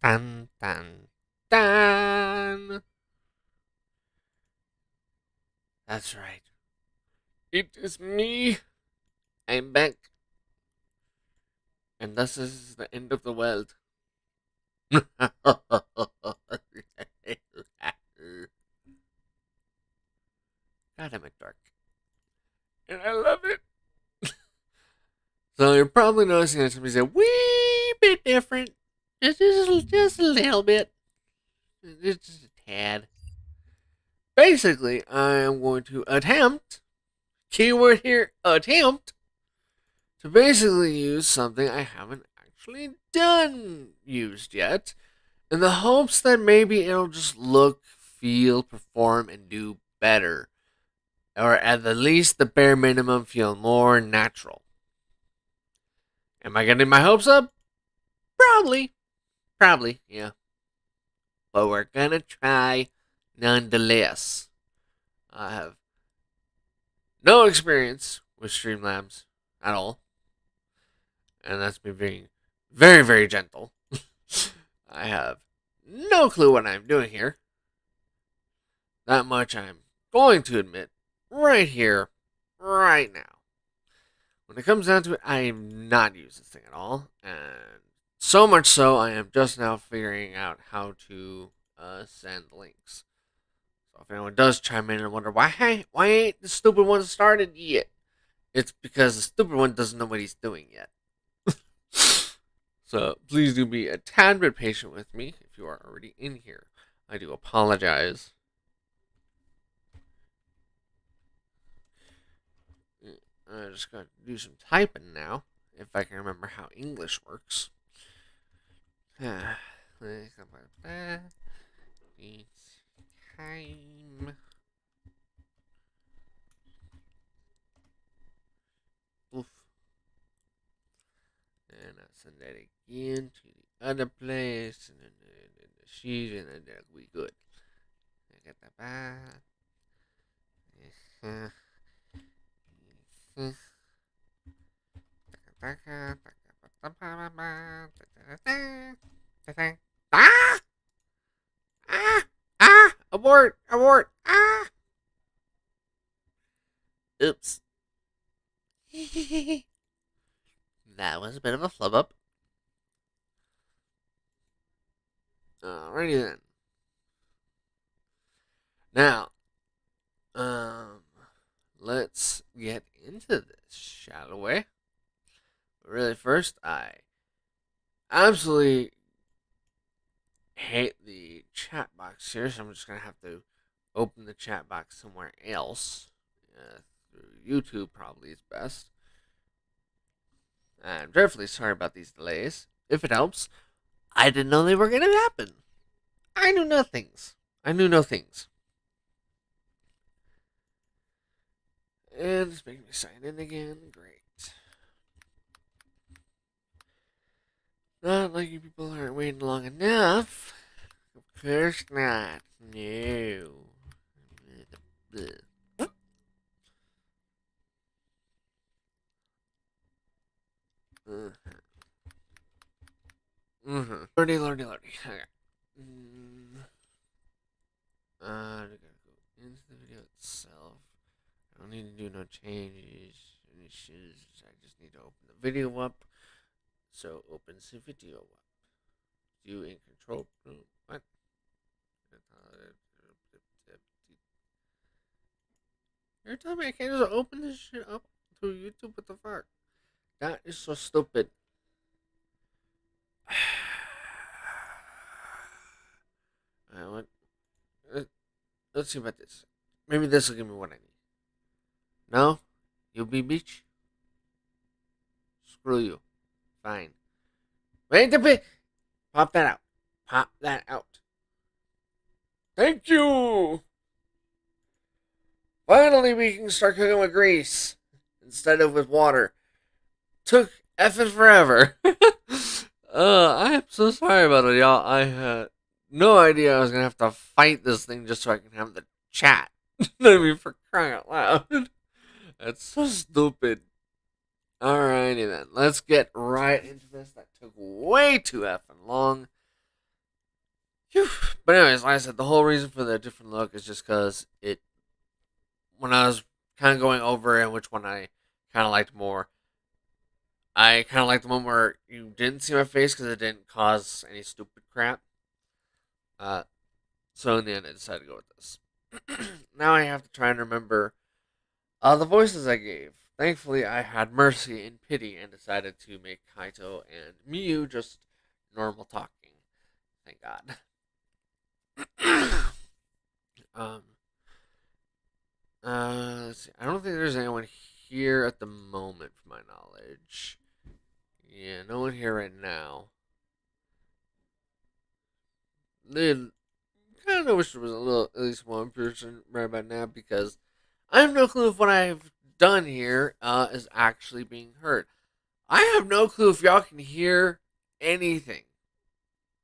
Dun, dun, dun. That's right. It is me. I'm back. And this is the end of the world. God, I'm a dark. And I love it. So you're probably noticing that somebody's a wee bit different. Just a little bit. Just a tad. Basically, I am going to attempt, keyword here, attempt, to basically use something I haven't actually used yet, in the hopes that maybe it'll just look, feel, perform, and do better. Or at the least, the bare minimum, feel more natural. Am I getting my hopes up? Probably. Probably, yeah. But we're gonna try nonetheless. I have no experience with Streamlabs at all. And that's me being very, very gentle. I have no clue what I'm doing here. That much I'm going to admit right here, right now. When it comes down to it, I am not used this thing at all. And so much so, I am just now figuring out how to send links. So if anyone does chime in and wonder why ain't the stupid one started yet, it's because the stupid one doesn't know what he's doing yet. So please do be a tad bit patient with me if you are already in here. I do apologize. I just got to do some typing now, if I can remember how English works. It's time. Oof. And I send that again to the other place, and then the sheet, and then that'll be good. I got that back. Ah! Ah! Ah! Abort! Abort! Ah! Oops. That was a bit of a flub up. Alrighty then. Now, um, let's get into this, shall we? But really, first, I absolutely hate the chat box here, so I'm just gonna have to open the chat box somewhere else. Through YouTube, probably is best. I'm dreadfully sorry about these delays. If it helps, I didn't know they were gonna happen. I knew nothings. I knew no things. And it's making me sign in again. Great. Not like you people aren't waiting long enough. Of course not. No. Lordy, lordy, lordy. Okay. I gotta go into the video itself. I don't need to do no changes. Any shiz. I just need to open the video up. So opens the video up. You in control. What? You're telling me I can't just open this shit up to YouTube? What the fuck? That is so stupid. What? Let's see about this. Maybe this will give me what I need. No? You be bitch? Screw you. Fine. Wait a bit. Pop that out. Pop that out. Thank you. Finally, we can start cooking with grease instead of with water. Took effing forever. I am so sorry about it, y'all. I had no idea I was gonna have to fight this thing just so I can have the chat. I mean, for crying out loud. That's so stupid. Alrighty then, let's get right into this. That took way too effing long. Phew. But anyways, like I said, the whole reason for the different look is just because it, when I was kind of going over and which one I kind of liked more, I kind of liked the one where you didn't see my face because it didn't cause any stupid crap. Uh, so in the end, I decided to go with this. Now I have to try and remember the voices I gave. Thankfully, I had mercy and pity and decided to make Kaito and Miyu just normal talking. Thank God. um, let's see. I don't think there's anyone here at the moment, from my knowledge. Yeah, no one here right now. Then kind of wish there was a little, at least one person right about now because I have no clue if what I've done here is actually being heard. I have no clue if y'all can hear anything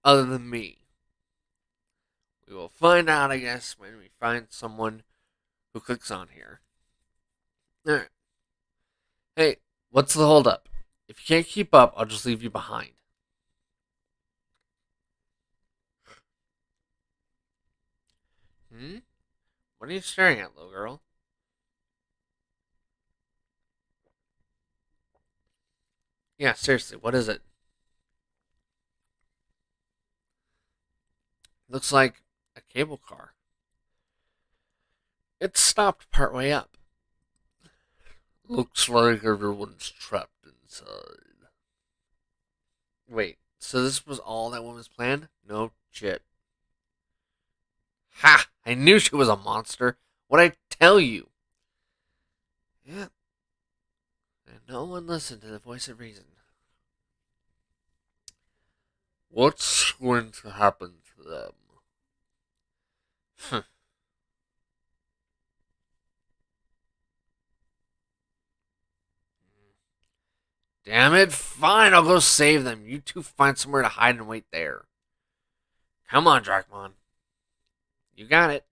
other than me. We will find out, I guess, when we find someone who clicks on here. Alright. Hey, what's the holdup? If you can't keep up, I'll just leave you behind. Hmm? What are you staring at, little girl? Yeah, seriously, what is it? Looks like a cable car. It stopped partway up. Looks like everyone's trapped inside. Wait, so this was all that woman's plan? No shit. Ha! I knew she was a monster. What'd I tell you? Yeah. And no one listened to the voice of reason. What's going to happen to them? Damn it, fine, I'll go save them. You two find somewhere to hide and wait there. Come on, Dracmon. You got it.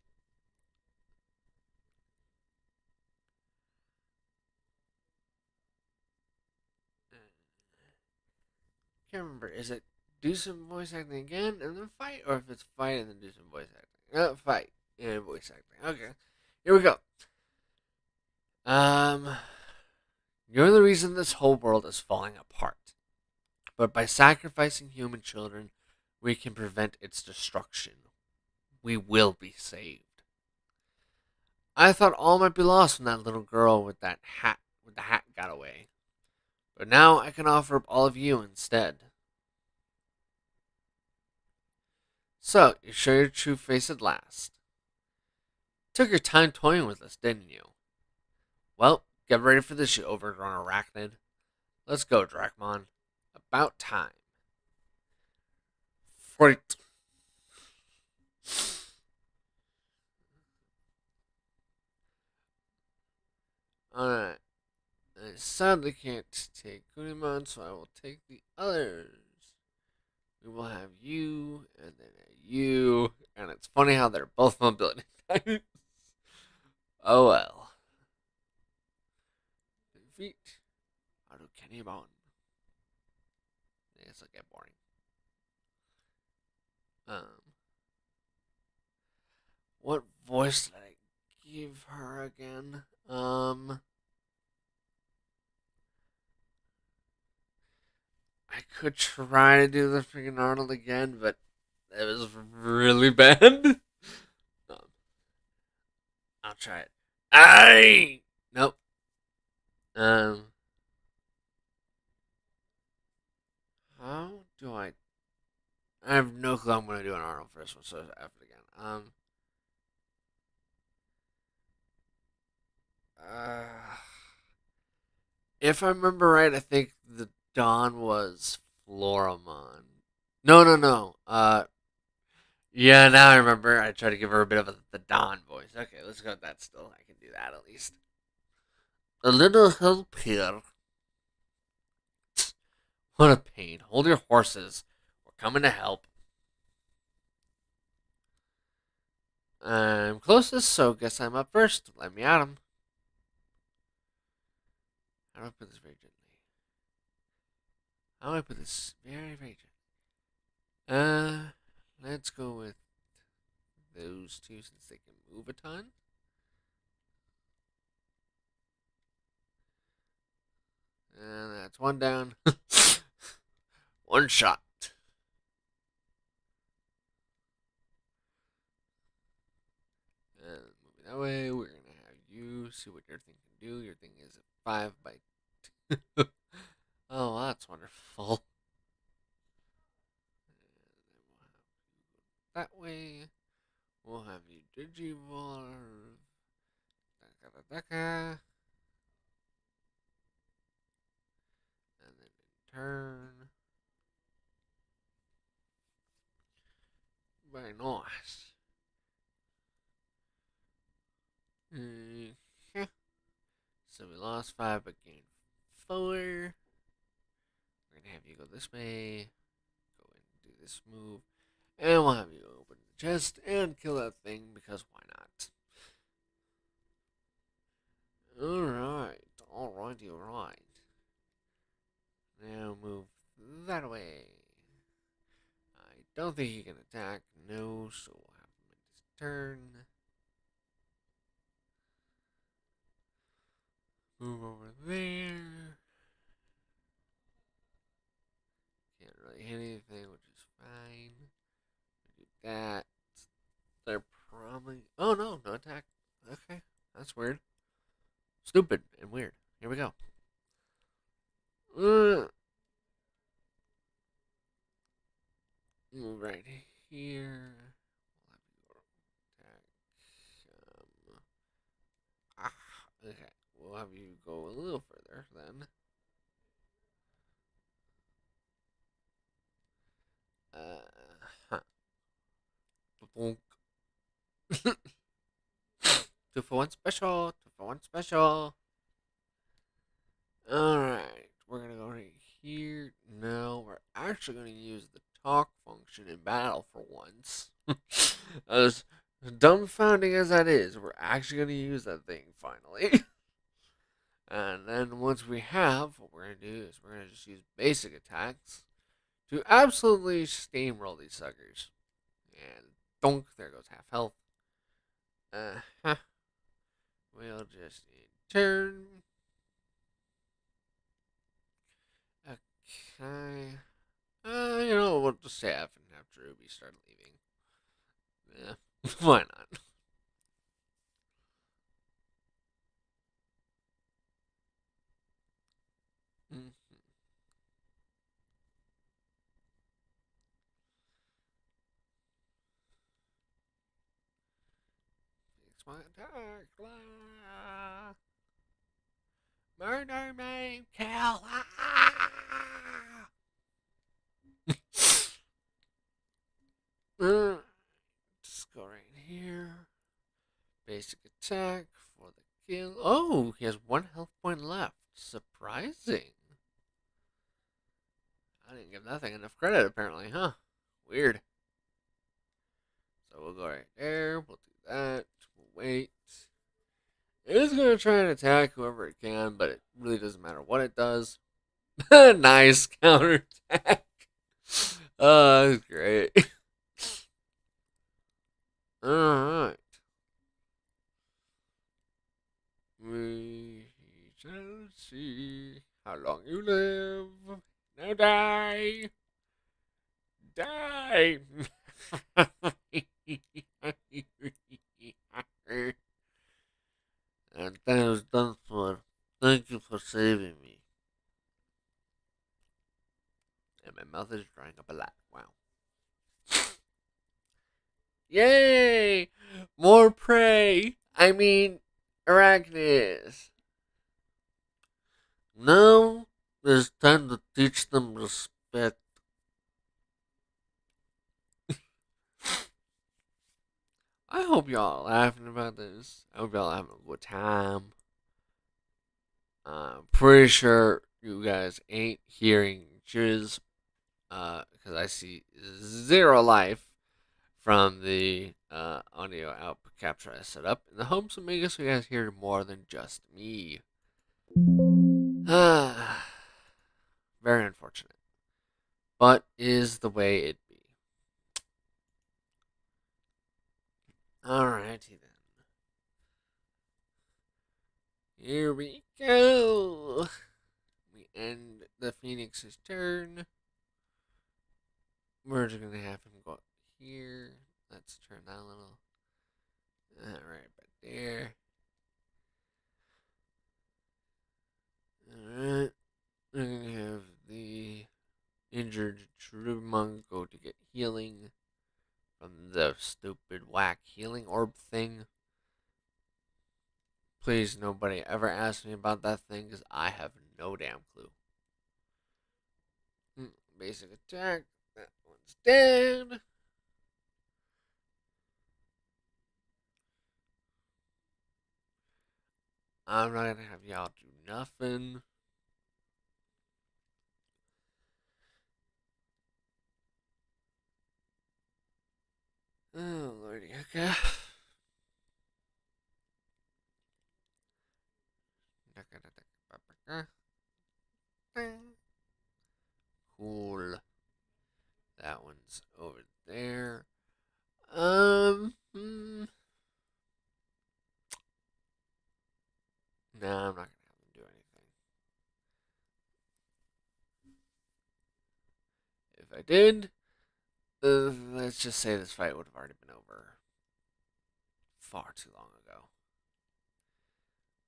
Can't remember. Is it do some voice acting again and then fight? Or if it's fight and then do some voice acting? Fight and voice acting. Okay. Here we go. Um, you're the reason this whole world is falling apart. But by sacrificing human children, we can prevent its destruction. We will be saved. I thought all might be lost when that little girl with the hat got away. But now I can offer up all of you instead. So, you show your true face at last. Took your time toying with us, didn't you? Well, get ready for this, you overgrown arachnid. Let's go, Dracmon. About time. Fight. Alright. I sadly can't take Kunimon, so I will take the others. We will have you, and then you. And it's funny how they're both mobility types. Oh well. Defeat. Kenimon. This will get boring. Um, what voice did I give her again? I could try to do the freaking Arnold again, but it was really bad. I'll try it. I nope. Um, how do I? I have no clue. I'm gonna do an Arnold first one, so after again. Uh, if I remember right, I think the Dawn was Floramon. No, no, no. Yeah, now I remember. I tried to give her a bit of the Dawn voice. Okay, let's go with that still. I can do that at least. A little help here. What a pain. Hold your horses. We're coming to help. I'm closest, so guess I'm up first. Let me at him. How do I put this very gently? How do I put this very, very gently? Let's go with those two since they can move a ton. And that's one down. One shot. And moving that way, we're gonna have you see what your thing can do. Your thing is a 5 by. Oh, well, that's wonderful. And then we'll have you go that way. We'll have you Digivolve. Daka. And then in turn. Very nice. So we lost 5 but gained 4. We're gonna have you go this way. Go and do this move. And we'll have you open the chest and kill that thing because why not? Alright. Alright. Now move that way. I don't think he can attack. No, so we'll have him in his turn. Move over there. Can't really hit anything, which is fine. Do that. They're probably. Oh no, no attack. Okay, that's weird. Stupid and weird. Here we go. Move right here. We'll have you attack. Okay. We'll have you go a little further then. Huh. Two for one special. Two for one special. Alright. We're gonna go right here. No, we're actually gonna use the talk function in battle for once. As dumbfounding as that is, we're actually gonna use that thing finally. And then once we have, what we're gonna do is we're gonna just use basic attacks to absolutely steamroll these suckers. And donk, there goes half health. Huh. We'll just turn. Okay. We'll just say F and have Ruby start leaving. Yeah, why not? Mm-hmm. It's my attack. Blah. Murder me, kill. Just go right here. Basic attack for the kill. Oh, he has 1 health point left. Surprising. I didn't give that thing enough credit, apparently, huh? Weird. So we'll go right there. We'll do that. We'll wait. It is going to try and attack whoever it can, but it really doesn't matter what it does. Nice counterattack. Oh, that's great. Alright. We shall see how long you live. Now die. Die. And that was done for. Thank you for saving me. And my mouth is drying up a lot. Wow. Yay! More prey! I mean, arachnids. Now, it's time to teach them respect. I hope y'all are laughing about this. I hope y'all are having a good time. I'm pretty sure you guys ain't hearing jizz, because I see zero life from the audio output capture I set up in the hopes of making so you guys hear more than just me. Very unfortunate, but is the way it be. Alrighty then. Here we go. We end the Phoenix's turn. We're just gonna have him go up here. Let's turn that a little. Alright, but there. Alright. We're gonna have the injured Digimon go to get healing from the stupid whack healing orb thing. Please, nobody ever ask me about that thing because I have no damn clue. Basic attack. That one's dead. I'm not gonna have y'all do nothing. Oh, lordy, okay. Cool. That one's over there. No, I'm not gonna have them do anything. If I did, let's just say this fight would have already been over far too long ago.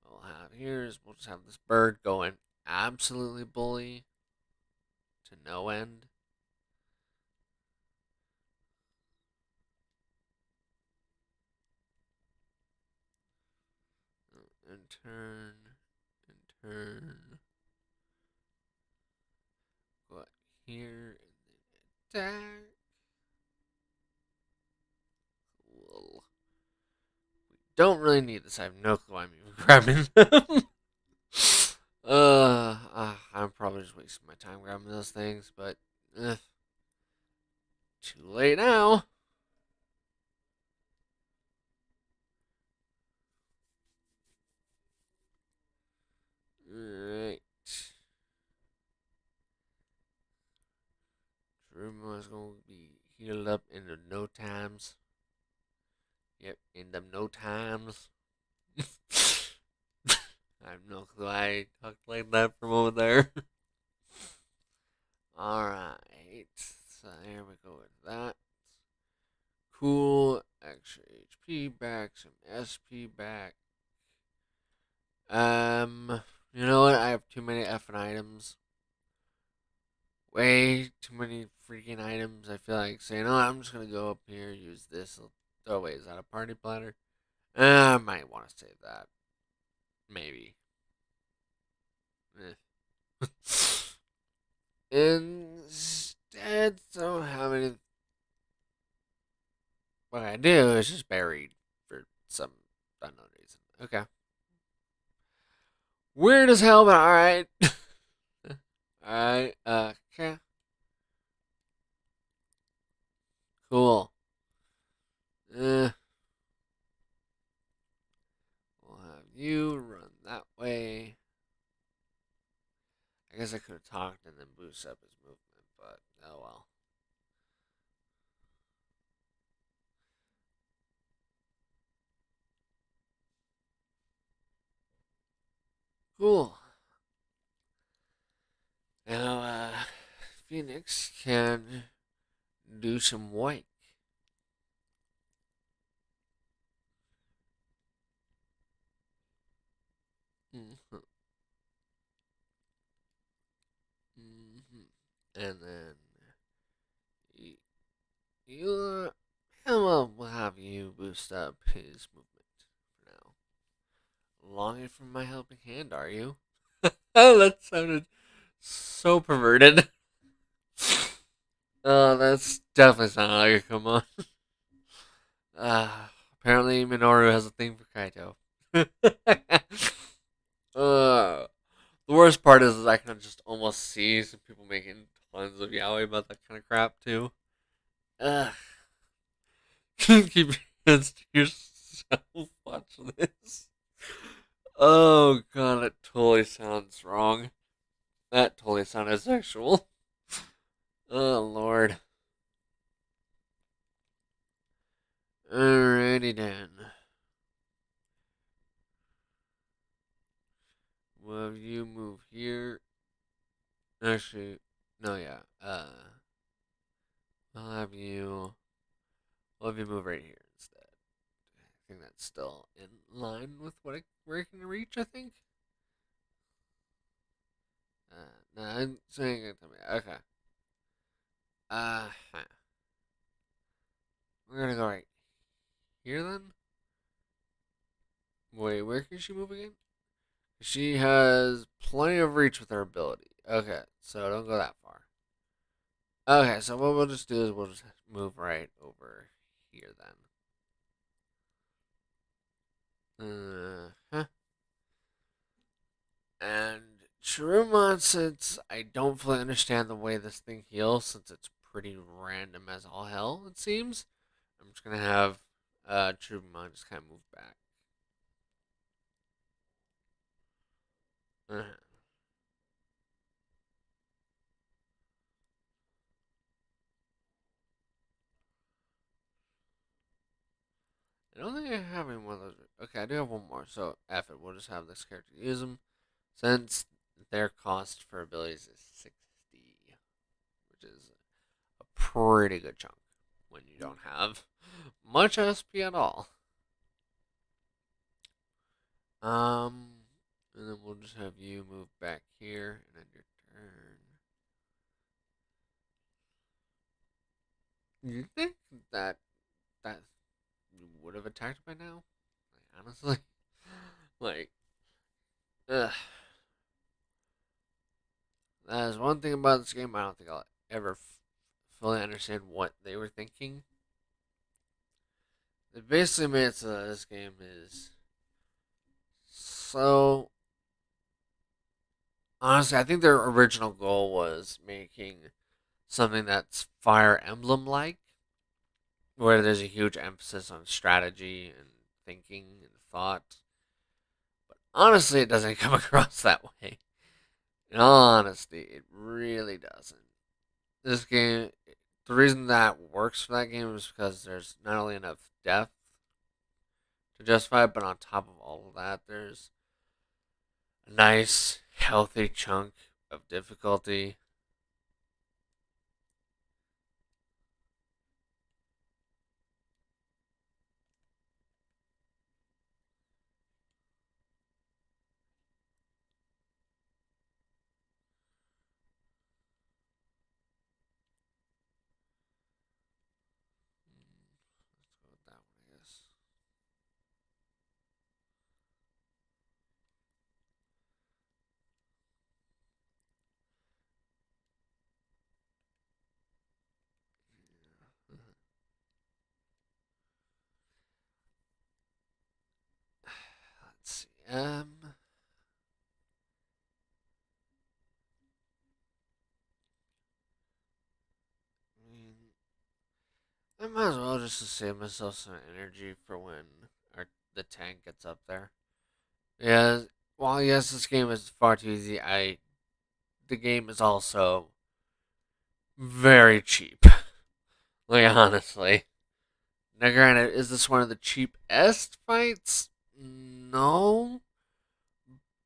What we'll have here is we'll just have this bird going absolutely bully to no end. And turn, and turn. Go out here, and then attack. Cool. We don't really need this. I have no clue I'm even grabbing them. I'm probably just wasting my time grabbing those things, but too late now. Alright. Druma is going to be healed up in the no times. Yep, in them no times. I have no clue why I talked like that for a moment there. Alright. So there we go with that. Cool. Extra HP back, some SP back. You know what? I have too many effing items. Way too many freaking items. I feel like saying, oh, I'm just gonna go up here, use this. Oh, wait, is that a party platter? I might want to save that. Maybe. Instead, so how many. What I do is just buried for some unknown reason. Okay. Weird as hell, but alright. Alright, okay. Cool. We'll have you run that way. I guess I could have talked and then boost up his movement, but oh well. Cool. Now, Phoenix can do some white. Mm-hmm. Mm-hmm. And then you, we'll have you boost up his movement for now. Longing for my helping hand, are you? Oh, that sounded so perverted. Oh, that's definitely sounded like a come on. Apparently Minoru has a thing for Kaito. uh, the worst part is I can just almost see some people making tons of yaoi about that kind of crap too. Ugh. Keep your hands to yourself. Watch this. Oh god, that totally sounds wrong. That totally sounded sexual. Oh lord. Alrighty then. We'll have you move here. Actually, no, yeah. I'll have you. We'll have you move right here instead. I think that's still in line with where I can reach. I think. No, I'm saying it to me. Okay. Huh. We're gonna go right here then. Wait, where can she move again? She has plenty of reach with her ability. Okay, so don't go that far. Okay, so what we'll just do is we'll just move right over here then. Huh. And Sharumon, since I don't fully understand the way this thing heals, since it's pretty random as all hell, it seems, I'm just gonna have Sharumon just kind of move back. Uh-huh. I don't think I have any one of those. Okay, I do have one more. So F it. We'll just have this character use them, since their cost for abilities is 60, which is a pretty good chunk when you don't have much SP at all. Um, and then we'll just have you move back here and end your turn. You think that that you would have attacked by now? Like, honestly, like, ugh. That is one thing about this game I don't think I'll ever fully understand what they were thinking. They basically made it so that this game is so. Honestly, I think their original goal was making something that's Fire Emblem like, where there's a huge emphasis on strategy and thinking and thought. But honestly, it doesn't come across that way. In all honesty, it really doesn't. This game, the reason that works for that game is because there's not only enough depth to justify it, but on top of all of that, there's a nice, healthy chunk of difficulty. Let's go with that one, I guess. Let's see. I mean, I might as well just to save myself some energy for when the tank gets up there. Yeah. While yes, this game is far too easy. The game is also very cheap. Like honestly. Now, granted, is this one of the cheapest fights? No.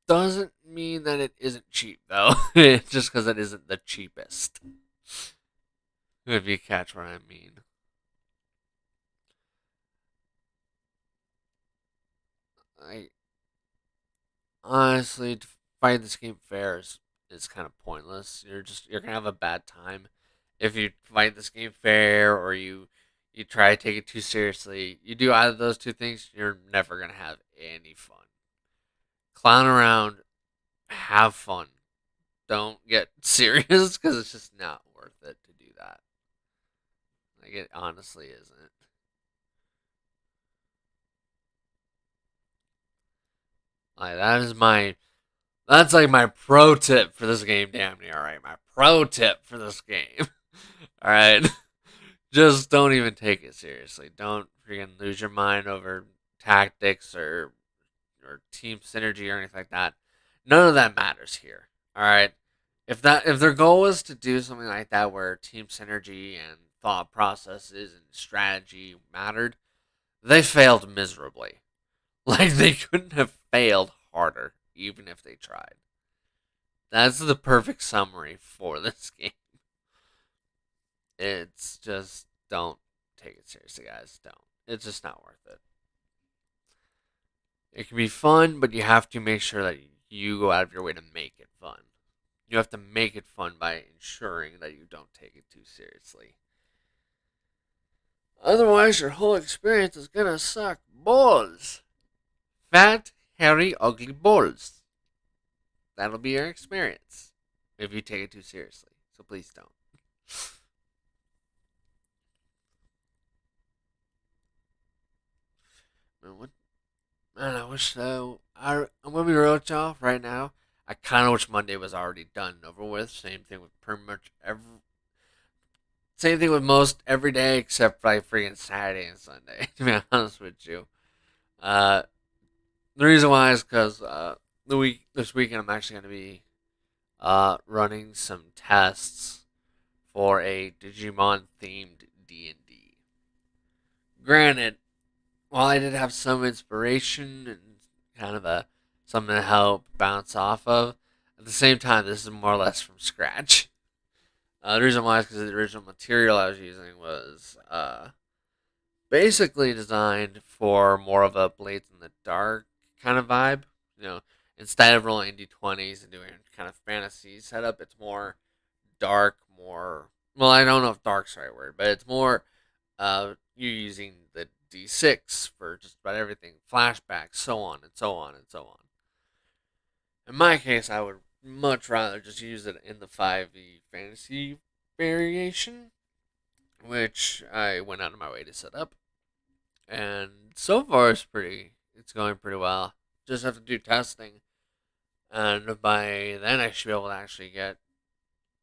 Doesn't mean that it isn't cheap though. Just because it isn't the cheapest. If you catch what I mean. I honestly, to fight this game fair is kind of pointless. You're gonna have a bad time if you fight this game fair or you try to take it too seriously. You do either of those two things, you're never gonna have any fun. Clown around, have fun. Don't get serious because it's just not worth it to do that. Like it honestly isn't. Like that's like my pro tip for this game. Damn near, all right. My pro tip for this game. All right. Just don't even take it seriously. Don't freaking lose your mind over tactics or team synergy or anything like that. None of that matters here. All right. If their goal was to do something like that where team synergy and thought processes and strategy mattered, they failed miserably. Like, they couldn't have failed harder, even if they tried. That's the perfect summary for this game. It's just, don't take it seriously, guys. Don't. It's just not worth it. It can be fun, but you have to make sure that you go out of your way to make it fun. You have to make it fun by ensuring that you don't take it too seriously. Otherwise, your whole experience is gonna suck balls. Fat, hairy, ugly balls. That'll be your experience if you take it too seriously. So please don't. Man, what? Man, I wish so. I'm gonna be real with y'all right now. I kind of wish Monday was already done and over with. Same thing with pretty much every. Same thing with most every day except like freaking Saturday and Sunday. To be honest with you, uh, the reason why is because this weekend I'm actually gonna be running some tests for a Digimon themed D&D. Granted, while I did have some inspiration and kind of a something to help bounce off of, at the same time, this is more or less from scratch. The reason why is because the original material I was using was basically designed for more of a Blades in the Dark kind of vibe. You know, instead of rolling d20s and doing kind of fantasy setup, it's more dark, more. Well, I don't know if dark's the right word, but it's more you using the d6 for just about everything, flashbacks, so on and so on and so on. In my case, I would much rather just use it in the 5e fantasy variation, which I went out of my way to set up. And so far, it's going pretty well. Just have to do testing, and by then I should be able to actually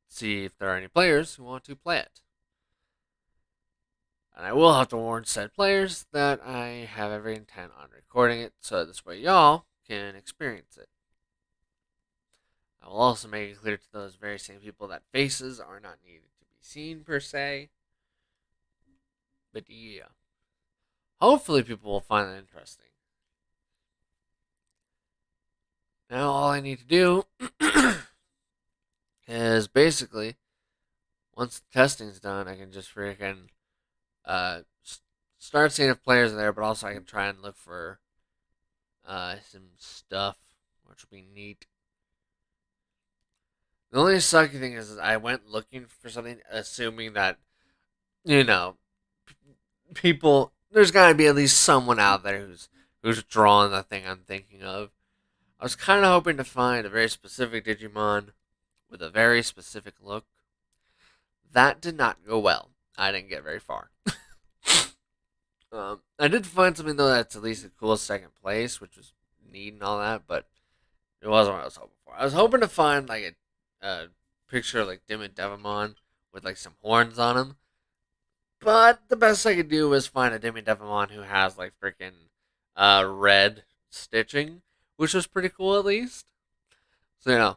see if there are any players who want to play it. And I will have to warn said players that I have every intent on recording it, so this way y'all can experience it. I will also make it clear to those very same people that faces are not needed to be seen per se. But yeah. Hopefully people will find that interesting. Now all I need to do is basically, once the testing's done, I can just freaking uh, start seeing if players are there, but also I can try and look for some stuff, which will be neat. The only sucky thing is I went looking for something, assuming that, you know, people, there's got to be at least someone out there who's drawing the thing I'm thinking of. I was kind of hoping to find a very specific Digimon with a very specific look. That did not go well. I didn't get very far. I did find something though that's at least a cool second place, which was neat and all that, but it wasn't what I was hoping for. I was hoping to find like a picture of like Devamon with like some horns on him, but the best I could do was find a Devamon who has like freaking red stitching, which was pretty cool at least. So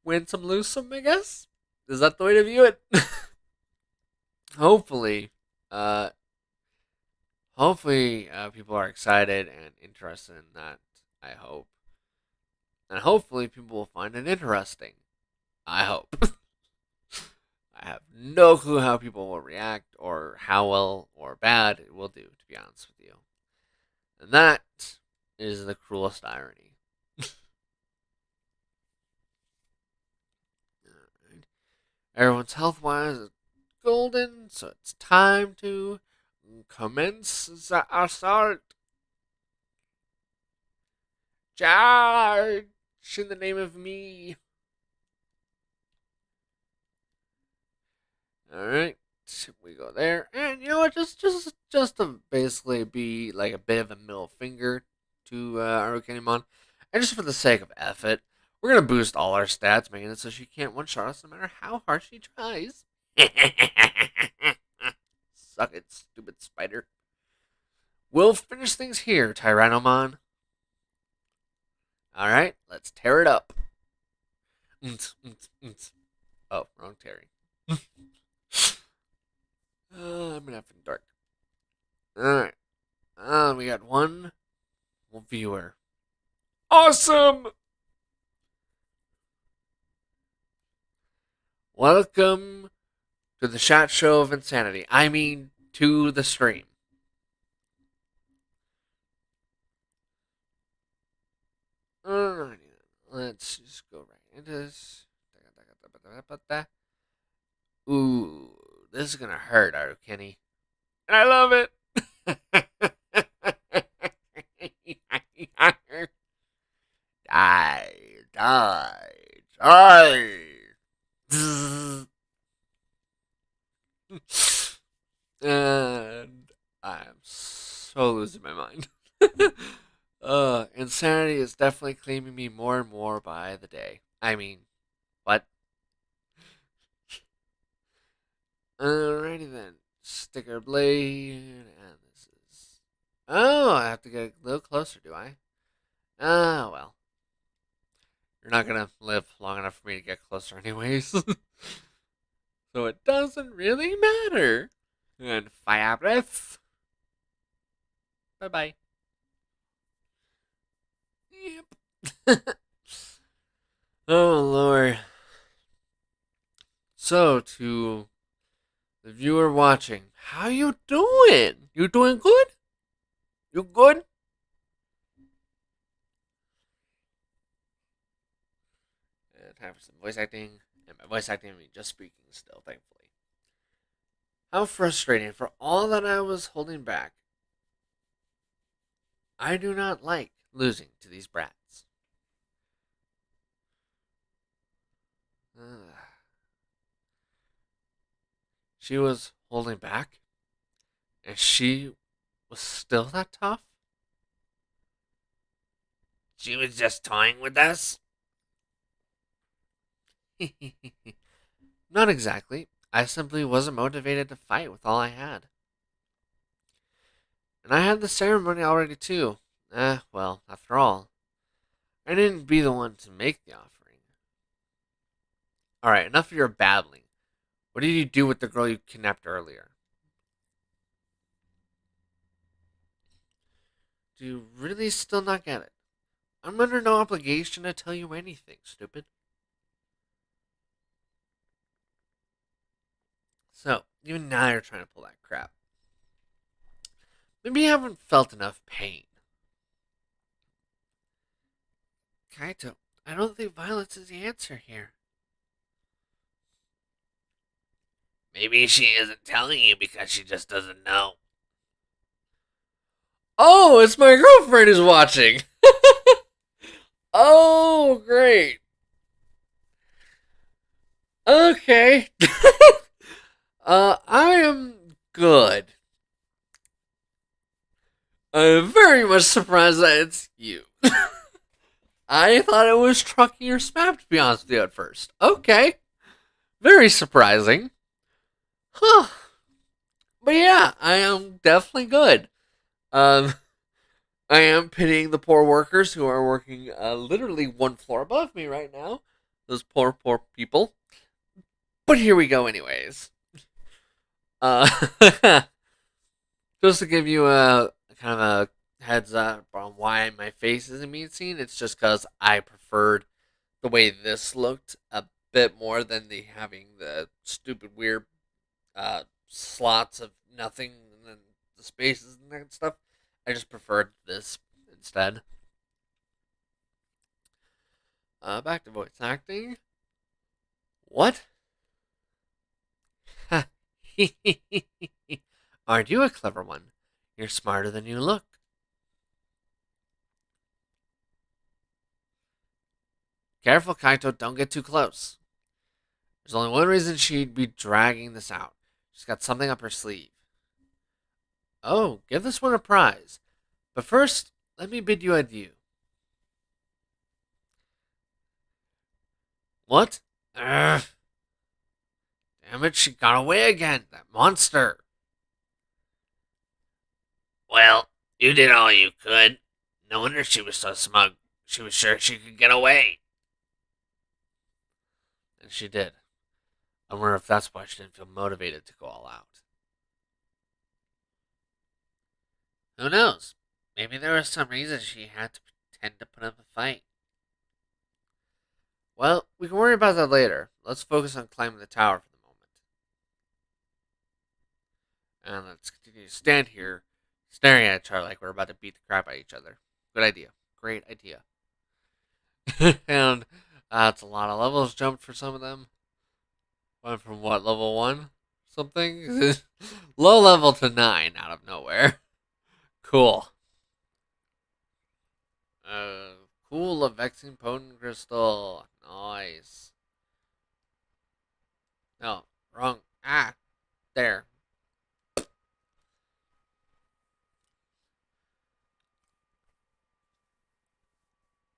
win some, lose some, I guess. Is that the way to view it? hopefully, uh, hopefully, people are excited and interested in that. I hope, and hopefully, people will find it interesting. I hope. I have no clue how people will react or how well or bad it will do, to be honest with you. And that is the cruelest irony. Alright. Everyone's health wise is golden, so it's time to commence the assault. Charge in the name of me. Alright. We go there. And you know what? Just to basically be like a bit of a middle finger to Arukeniman. And just for the sake of effort, we're gonna boost all our stats, making it so she can't one shot us no matter how hard she tries. Suck it, stupid spider. We'll finish things here, Tyrannomon. Alright, let's tear it up. Oh, wrong Terry. I'm gonna have to dark. Alright. and we got one viewer. Awesome! Welcome to the Shot Show of Insanity. I mean, to the stream. Alrighty, let's just go right into this. Ooh, this is gonna hurt, Kenny. And I love it. Die, die, die. And I'm so losing my mind. Insanity is definitely claiming me more and more by the day. I mean, what? Alrighty then. Sticker blade, and this is. Oh, I have to get a little closer, do I? Ah, well. You're not gonna live long enough for me to get closer, anyways. So it doesn't really matter. And fire breath. Bye bye. Yep. Oh Lord. So to the viewer watching, how you doing? You doing good? You good? Time for some voice acting. And by voice acting, I mean just speaking still, thankfully. How frustrating for all that I was holding back. I do not like losing to these brats. Ugh. She was holding back, and she was still that tough? She was just toying with us? Not exactly. I simply wasn't motivated to fight with all I had. And I had the ceremony already, too. Well, after all, I didn't be the one to make the offering. Alright, enough of your babbling. What did you do with the girl you kidnapped earlier? Do you really still not get it? I'm under no obligation to tell you anything, stupid. So, even now you're trying to pull that crap. Maybe you haven't felt enough pain. Kaito, I don't think violence is the answer here. Maybe she isn't telling you because she just doesn't know. Oh, it's my girlfriend who's watching. Oh, great. Okay. I am good. I'm very much surprised that it's you. I thought it was Trucky or Smap, to be honest with you, at first. Okay. Very surprising. Huh. But yeah, I am definitely good. Um, I am pitying the poor workers who are working literally one floor above me right now. Those poor, poor people. But here we go, anyways. Uh, just to give you a kind of a heads up on why my face isn't being seen, it's just because I preferred the way this looked a bit more than the having the stupid weird slots of nothing and then the spaces and that stuff. I just preferred this instead. Back to voice acting. What? Aren't you a clever one? You're smarter than you look. Careful, Kaito, don't get too close. There's only one reason she'd be dragging this out. She's got something up her sleeve. Oh, give this one a prize. But first, let me bid you adieu. What? Ugh. Damn it, she got away again. That monster. Well, you did all you could. No wonder she was so smug. She was sure she could get away. And she did. I wonder if that's why she didn't feel motivated to go all out. Who knows? Maybe there was some reason she had to pretend to put up a fight. Well, we can worry about that later. Let's focus on climbing the tower for the moment. And let's continue to stand here, staring at each other like we're about to beat the crap out of each other. Good idea. Great idea. And that's a lot of levels jumped for some of them. Went from what, level 1? Something? Low level to 9 out of nowhere. Cool. Cool, a vexing potent crystal. Nice. No, wrong. Ah, there.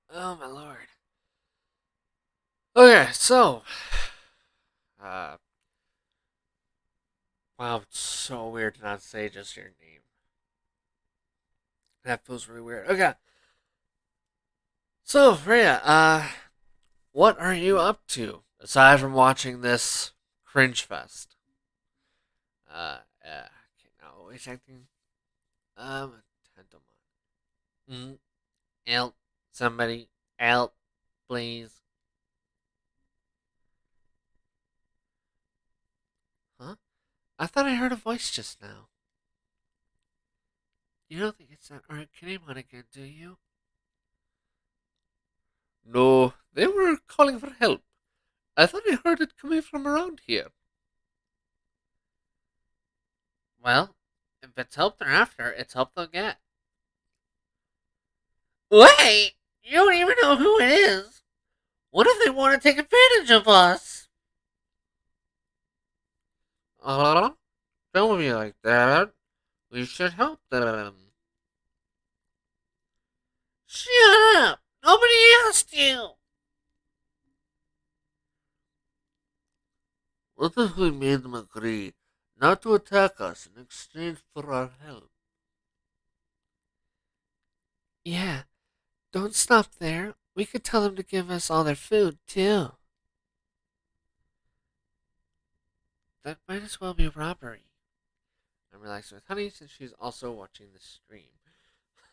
Oh my lord. Okay, so, uh, wow, it's so weird to not say just your name. That feels really weird. Okay, so Freya, what are you up to aside from watching this cringe fest? Okay, now wait acting. Tentomon. Help, somebody, help, please. Huh? I thought I heard a voice just now. You don't think it's that Arcanimon again, do you? No, they were calling for help. I thought I heard it coming from around here. Well, if it's help they're after, it's help they'll get. Wait! You don't even know who it is! What if they want to take advantage of us? Don't be like that. We should help them. Shut up! Nobody asked you! What if we made them agree not to attack us in exchange for our help? Yeah, don't stop there. We could tell them to give us all their food, too. That might as well be robbery. I'm relaxing with Honey since she's also watching the stream.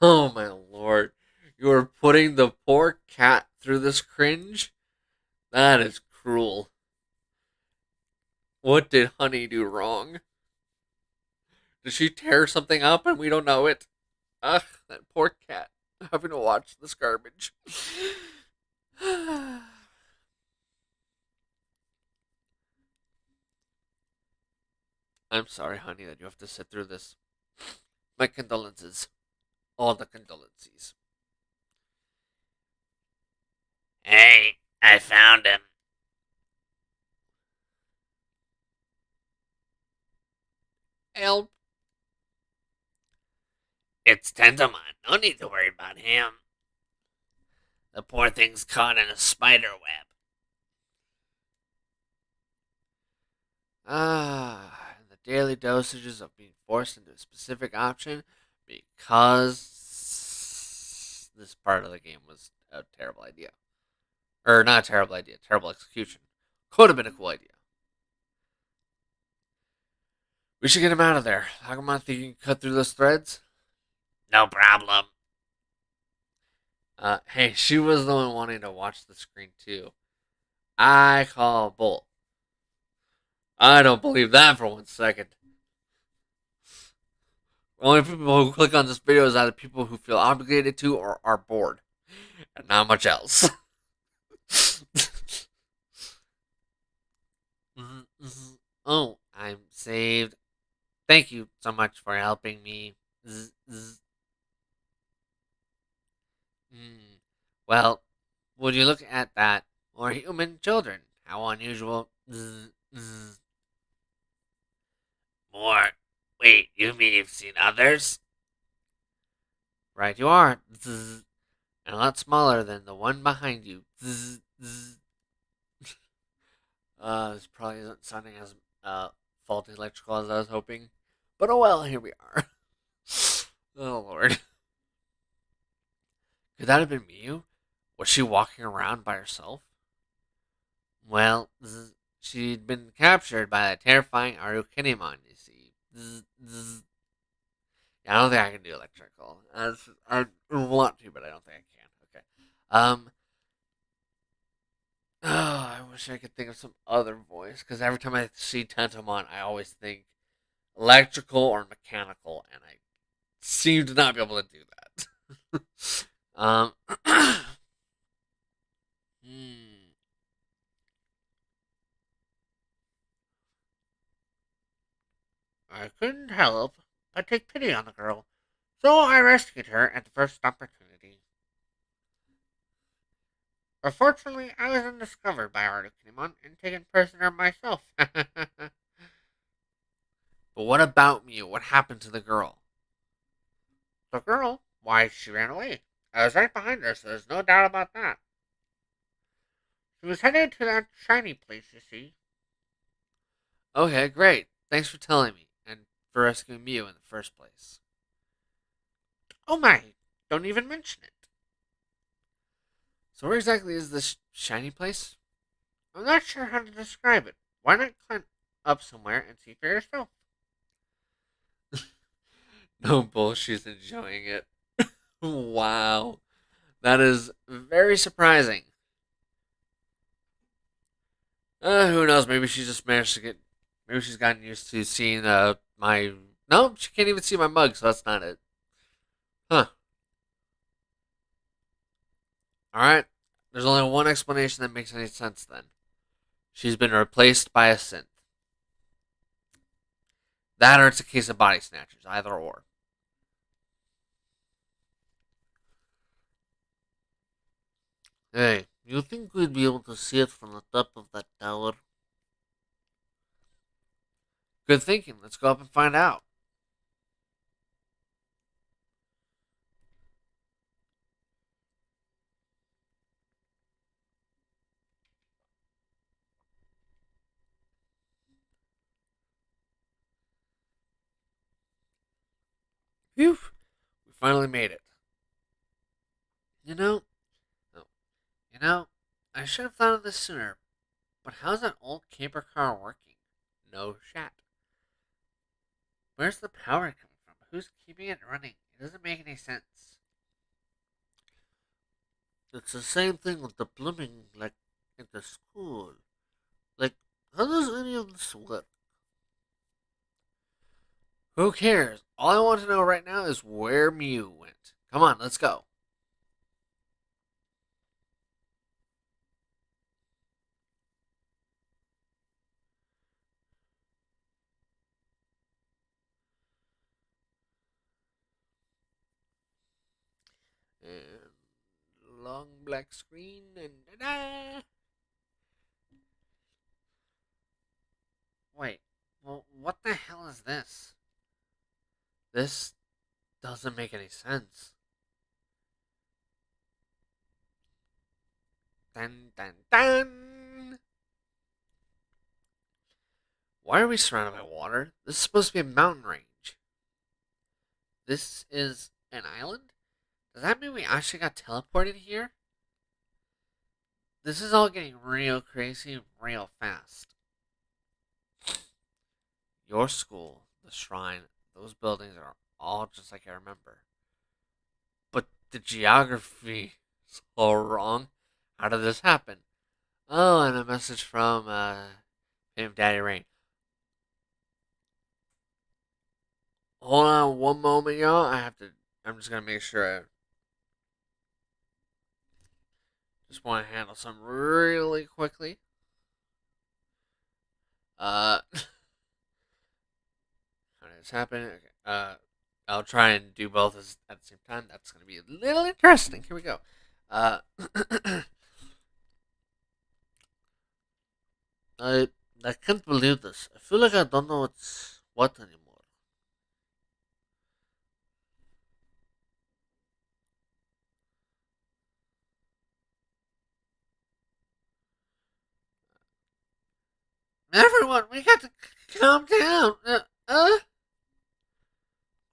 Oh my lord. You are putting the poor cat through this cringe? That is cruel. What did Honey do wrong? Did she tear something up and we don't know it? Ugh, that poor cat having to watch this garbage. I'm sorry, honey, that you have to sit through this. My condolences. All the condolences. Hey, I found him. Help. It's Tentomon. No need to worry about him. The poor thing's caught in a spider web. And the daily dosages of being forced into a specific option because this part of the game was a terrible idea. Or not a terrible idea, terrible execution. Could have been a cool idea. We should get him out of there. Hagamon, think you can cut through those threads? No problem. Hey, she was the one wanting to watch the screen too. I call bull. I don't believe that for 1 second. Only people who click on this video is either people who feel obligated to or are bored, and not much else. Oh, I'm saved. Thank you so much for helping me. Mm. Well, would you look at that? More human children. How unusual. More. Wait, you mean you've seen others? Right, you are. And a lot smaller than the one behind you. This probably isn't sounding as faulty electrical as I was hoping. But oh well, here we are. Oh lord. Could that have been Miyu? Was she walking around by herself? Well, she'd been captured by a terrifying Arukenimon, you see. Yeah, I don't think I can do electrical. I want to, but I don't think I can. Okay. Um. Oh, I wish I could think of some other voice because every time I see Tentomon, I always think electrical or mechanical, and I seem to not be able to do that. um. hmm. I couldn't help but take pity on the girl, so I rescued her at the first opportunity. Unfortunately, I was undiscovered by Articuno and taken prisoner myself. But what about Mew? What happened to the girl? The girl? Why, she ran away. I was right behind her, so there's no doubt about that. She was headed to that shiny place, you see. Okay, great. Thanks for telling me, and for rescuing Mew in the first place. Oh my, don't even mention it. So where exactly is this shiny place? I'm not sure how to describe it. Why not climb up somewhere and see for yourself? No bull, she's enjoying it. Wow. That is very surprising. Who knows? Maybe she just managed to get. Maybe she's gotten used to seeing my. No, she can't even see my mug, so that's not it. Huh. Alright. There's only one explanation that makes any sense then. She's been replaced by a synth. That or it's a case of body snatchers, either or. Hey, you think we'd be able to see it from the top of that tower? Good thinking. Let's go up and find out. Phew. We finally made it. You know, no, you know, I should have thought of this sooner, but how's that old camper car working? No shat. Where's the power coming from? Who's keeping it running? It doesn't make any sense. It's the same thing with the plumbing, like in the school. Like, how does any of this work? Who cares? All I want to know right now is where Mew went. Come on, let's go. And long black screen and ta-da! Wait, well, what the hell is this? This doesn't make any sense. Dun dun dun! Why are we surrounded by water? This is supposed to be a mountain range. This is an island? Does that mean we actually got teleported here? This is all getting real crazy real fast. Your school, the shrine, those buildings are all just like I remember. But the geography is all wrong. How did this happen? Oh, and a message from Daddy Rain. Hold on one moment, y'all. I'm just gonna make sure I just want to handle something really quickly. How did this happen? Okay. I'll try and do both at the same time. That's gonna be a little interesting. Here we go. Uh, I I can't believe this. I feel like I don't know what's what anymore. Everyone, we got to calm down.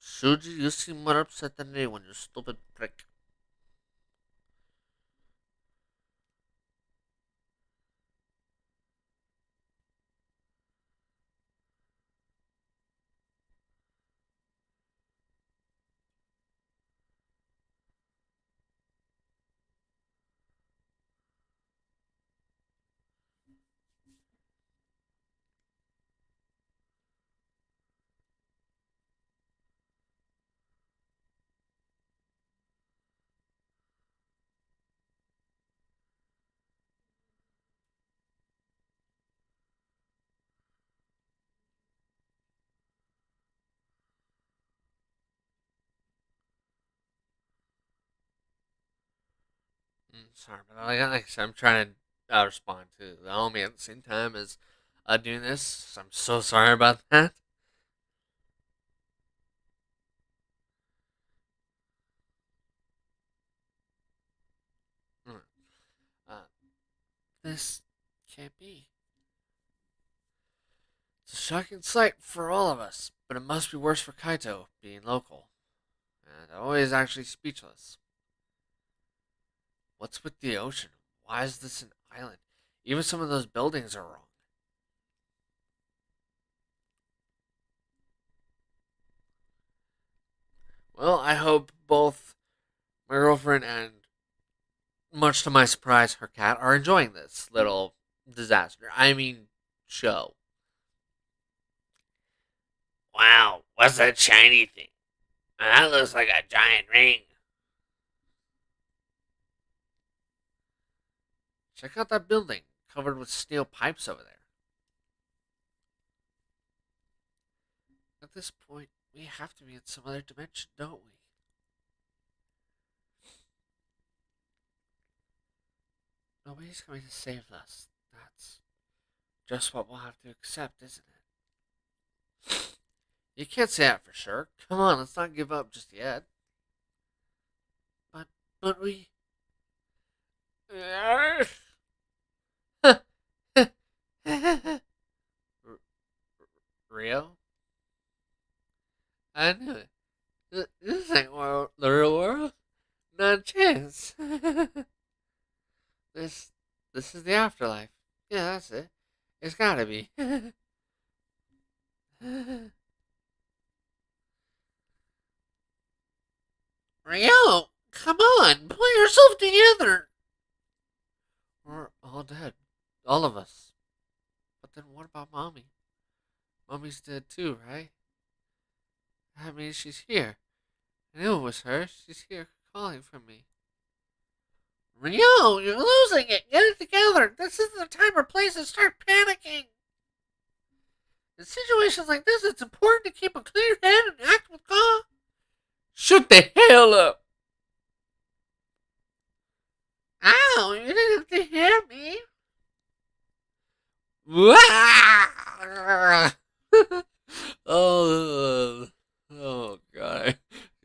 Suji, you seem more upset than anyone, you stupid prick. Sorry, but like I said, I'm trying to respond to the homie at the same time as doing this. So I'm so sorry about that. Mm. Uh, this can't be. It's a shocking sight for all of us, but it must be worse for Kaito, being local. And always actually speechless. What's with the ocean? Why is this an island? Even some of those buildings are wrong. Well, I hope both my girlfriend and, much to my surprise, her cat are enjoying this little disaster. I mean, show. Wow, what's that shiny thing? That looks like a giant ring. Check out that building covered with steel pipes over there. At this point, we have to be in some other dimension, don't we? Nobody's going to save us. That's just what we'll have to accept, isn't it? You can't say that for sure. Come on, let's not give up just yet. But, but we. Rio? I knew it. This ain't the real world. Not a chance. this, this is the afterlife. Yeah, that's it. It's gotta be. Rio, come on, pull yourself together. We're all dead. All of us. But then what about Mommy? Mommy's dead too, right? That means she's here. I knew it was her. She's here calling for me. Rio, you're losing it. Get it together. This isn't the time or place to start panicking. In situations like this, it's important to keep a clear head and act with calm. Shut the hell up. Ow, you didn't have to hit me. oh, oh god!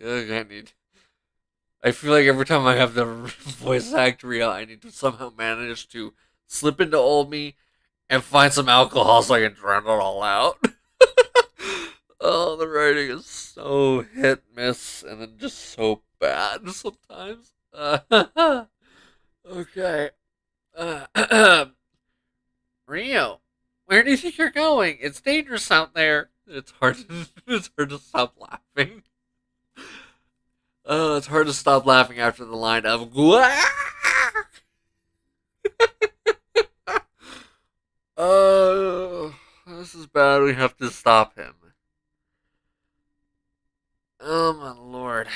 I need. I feel like every time I have the voice act real, I need to somehow manage to slip into old me and find some alcohol so I can drown it all out. oh, the writing is so hit miss and then just so bad sometimes. okay. Rio, where do you think you're going? It's dangerous out there. It's hard. It's hard to stop laughing. Oh, it's hard to stop laughing after the line of Oh, this is bad. We have to stop him. Oh my lord.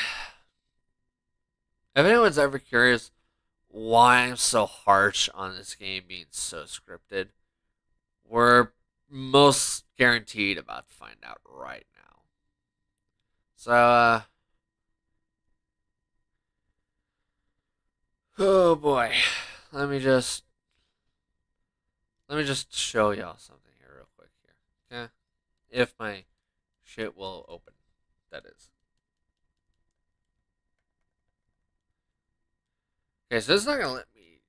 If anyone's ever curious why I'm so harsh on this game being so scripted, we're most guaranteed about to find out right now. So, oh boy. Let me just show y'all something here real quick here. Okay? If my shit will open. That is. Okay, so this is not gonna let me.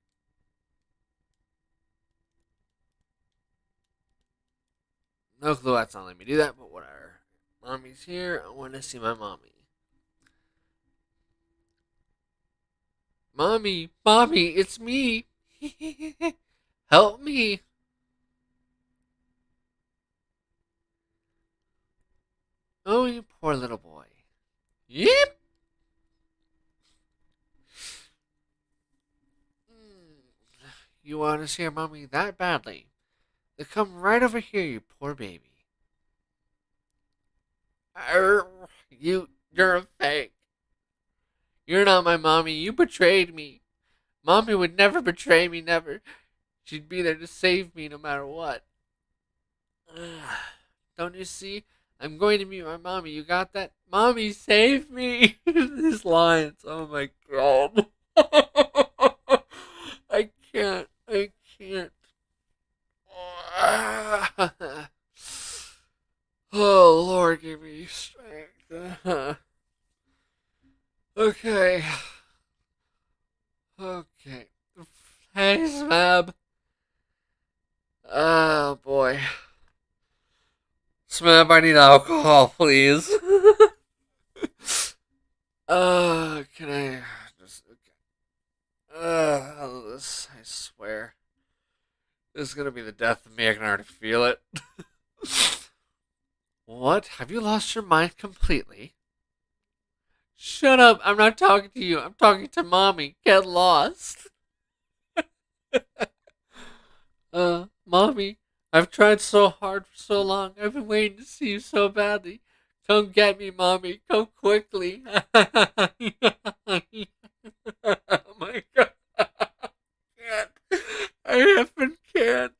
No clue that's not letting me do that, but whatever. Mommy's here. I want to see my mommy. Mommy, it's me. Help me. Oh, you poor little boy. Yep. You want to see your mommy that badly? Then come right over here, you poor baby. You're a fake. You're not my mommy. You betrayed me. Mommy would never betray me, never. She'd be there to save me no matter what. Don't you see? I'm going to meet my mommy. You got that? Mommy, save me! These lines. Oh my god. give me strength. Okay. Okay. Hey, Smab. Oh, boy. Smab, I need alcohol, please. Can I just. This, I swear. This is gonna be the death of me. I can already feel it. What? Have you lost your mind completely? Shut up. I'm not talking to you. I'm talking to mommy. Get lost. Mommy, I've tried so hard for so long. I've been waiting to see you so badly. Come get me, mommy. Come quickly. Oh my god. Can't. I effing can't.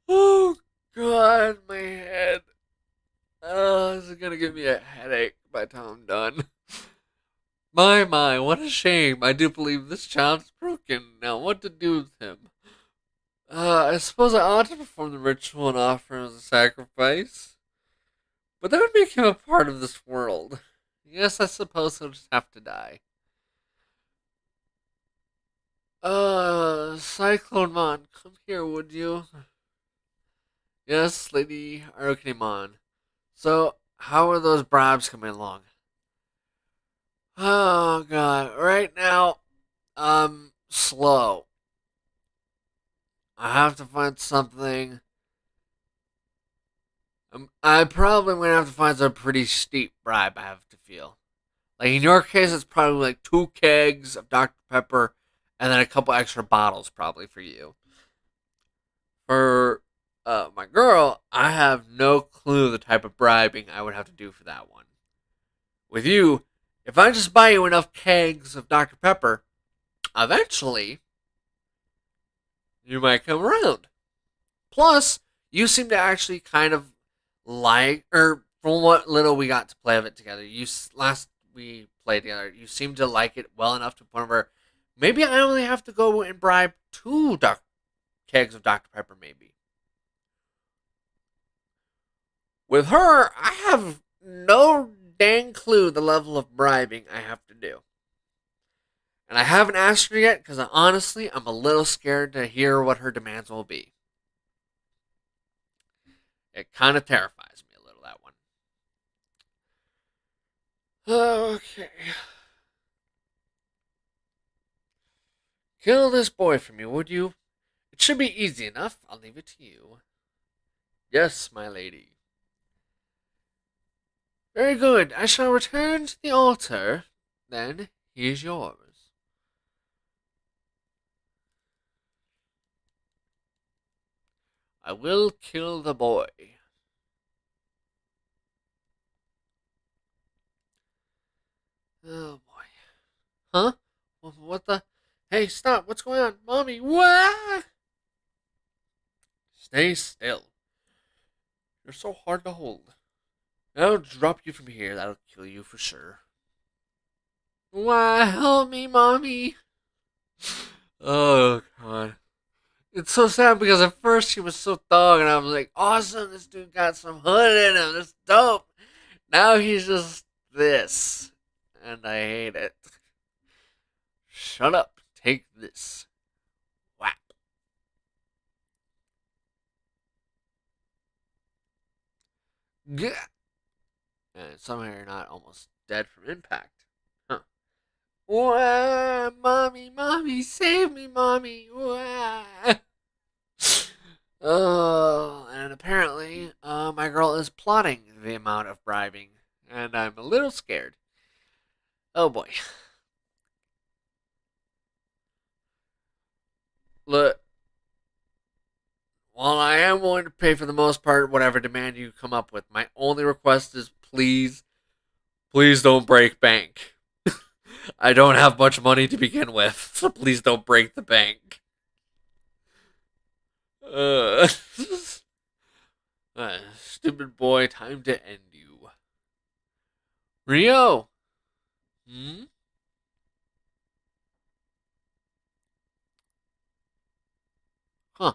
Oh god, my head. Oh, this is gonna give me a headache by the time I'm done. My, what a shame. I do believe this child is broken. Now, what to do with him? I suppose I ought to perform the ritual and offer him as a sacrifice. But that would make him a part of this world. Yes, I suppose he'll just have to die. Cyclone Mon, come here, would you? Yes, Lady Arukinimon. So, how are those bribes coming along? Oh god, right now, I'm slow. I have to find something. I probably am gonna have to find some pretty steep bribe. I have to feel like in your case, it's probably like 2 kegs of Dr Pepper, and then a couple extra bottles probably for you. For my girl, I have no clue the type of bribing I would have to do for that one. With you, if I just buy you enough kegs of Dr Pepper, eventually you might come around. Plus, you seem to actually kind of like, or from what little we got to play of it together, last we played together, you seem to like it well enough to the point where maybe I only have to go and bribe 2 kegs of Dr. Pepper, maybe. With her, I have no dang clue the level of bribing I have to do. And I haven't asked her yet because honestly, I'm a little scared to hear what her demands will be. It kind of terrifies me a little, that one. Okay. Kill this boy for me, would you? It should be easy enough. I'll leave it to you. Yes, my lady. Very good. I shall return to the altar. Then he is yours. I will kill the boy. Oh boy. Huh? What the? Hey, stop. What's going on? Mommy, what? Stay still. You're so hard to hold. I'll drop you from here. That'll kill you for sure. Why, help me, Mommy. Oh, God. It's so sad because at first he was so thug and I was like, awesome, this dude got some hood in him. That's dope. Now he's just this. And I hate it. Shut up. Take this. Whap. Gah. And somehow you're not almost dead from impact. Huh. Wah, mommy, mommy, save me, mommy. Wah. Oh, and apparently, my girl is plotting the amount of bribing, and I'm a little scared. Oh boy. Look, while I am willing to pay for the most part whatever demand you come up with, my only request is please, please don't break bank. I don't have much money to begin with, so please don't break the bank. Uh, stupid boy, time to end you. Rio! Hmm? Huh,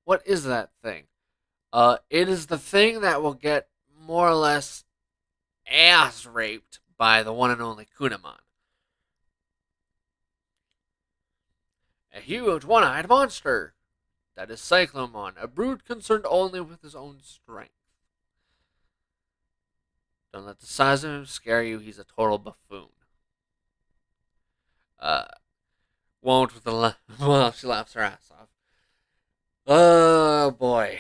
what is that thing? It is the thing that will get more or less ass raped by the one and only Kunamon. A huge one-eyed monster. That is Cyclomon, a brute concerned only with his own strength. Don't let the size of him scare you, he's a total buffoon. Uh, won't with the well, she laughs her ass off. Oh boy.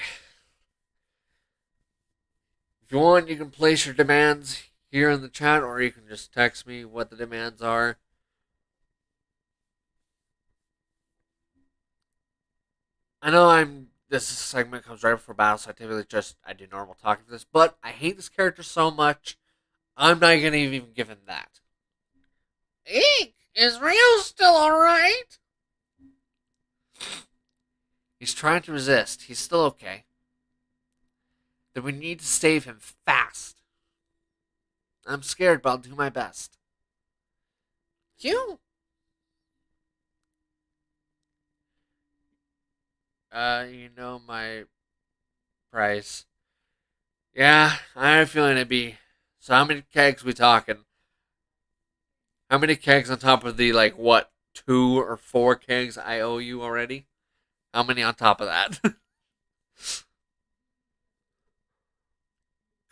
If you want, you can place your demands here in the chat, or you can just text me what the demands are. I know this segment comes right before battle, so I typically I do normal talking for this, but I hate this character so much, I'm not gonna even give him that. Eek! Is Rio still alright? He's trying to resist. He's still okay. Then we need to save him fast. I'm scared, but I'll do my best. You? You know my price. Yeah, I have a feeling it'd be. So how many kegs we talking? How many kegs on top of the like what 2 or 4 kegs I owe you already? How many on top of that?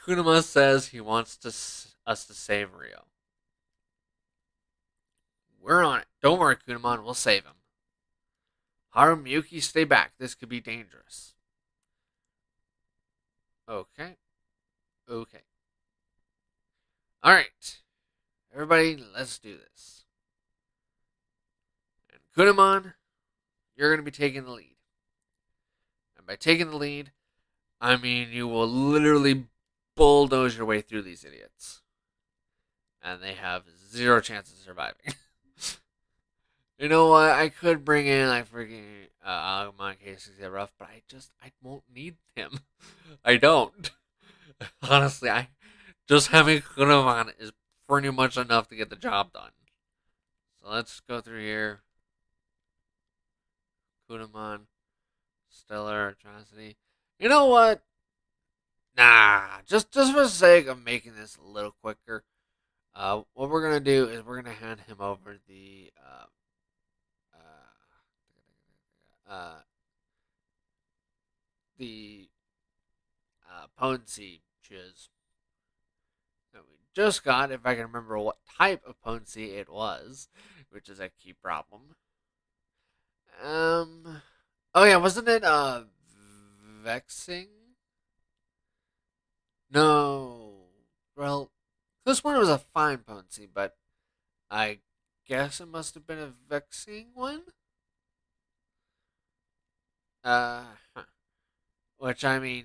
Kunama says he wants us to save Rio. We're on it. Don't worry, Kunamon. We'll save him. Haru Miyuki, stay back. This could be dangerous. Okay. Okay. All right. Everybody, let's do this. And Kunamon, you're going to be taking the lead. And by taking the lead, I mean you will literally bulldoze your way through these idiots. And they have zero chance of surviving. You know what? I could bring in like freaking Agumon K60 Rough, but I won't need him. I don't. Honestly, I just having Kunamon is pretty much enough to get the job done. So let's go through here. Kunamon, Stellar Atrocity. You know what? Nah, just for the sake of making this a little quicker, what we're gonna do is we're gonna hand him over uh, the potency chiz that we just got. If I can remember what type of potency it was, which is a key problem. Oh yeah, wasn't it vexing? No. Well, this one was a fine potency, but I guess it must have been a vexing one. Huh. Which I mean,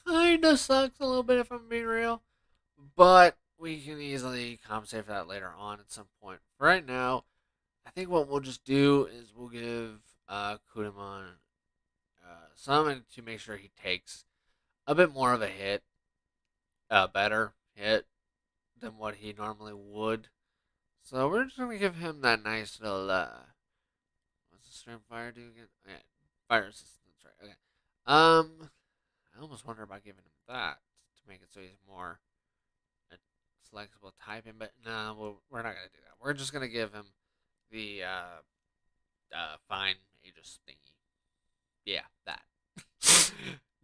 kinda sucks a little bit if I'm being real, but we can easily compensate for that later on at some point. For right now, I think what we'll just do is we'll give Kudamon something to make sure he takes a bit more of a hit, a better hit than what he normally would. So we're just gonna give him that nice little what's the stream fire do again? Oh, yeah, fire resistance, right? Okay. I almost wonder about giving him that to make it so he's more a flexible typing, but no, we're not gonna do that. We're just gonna give him the fine Aegis thingy. Yeah, that.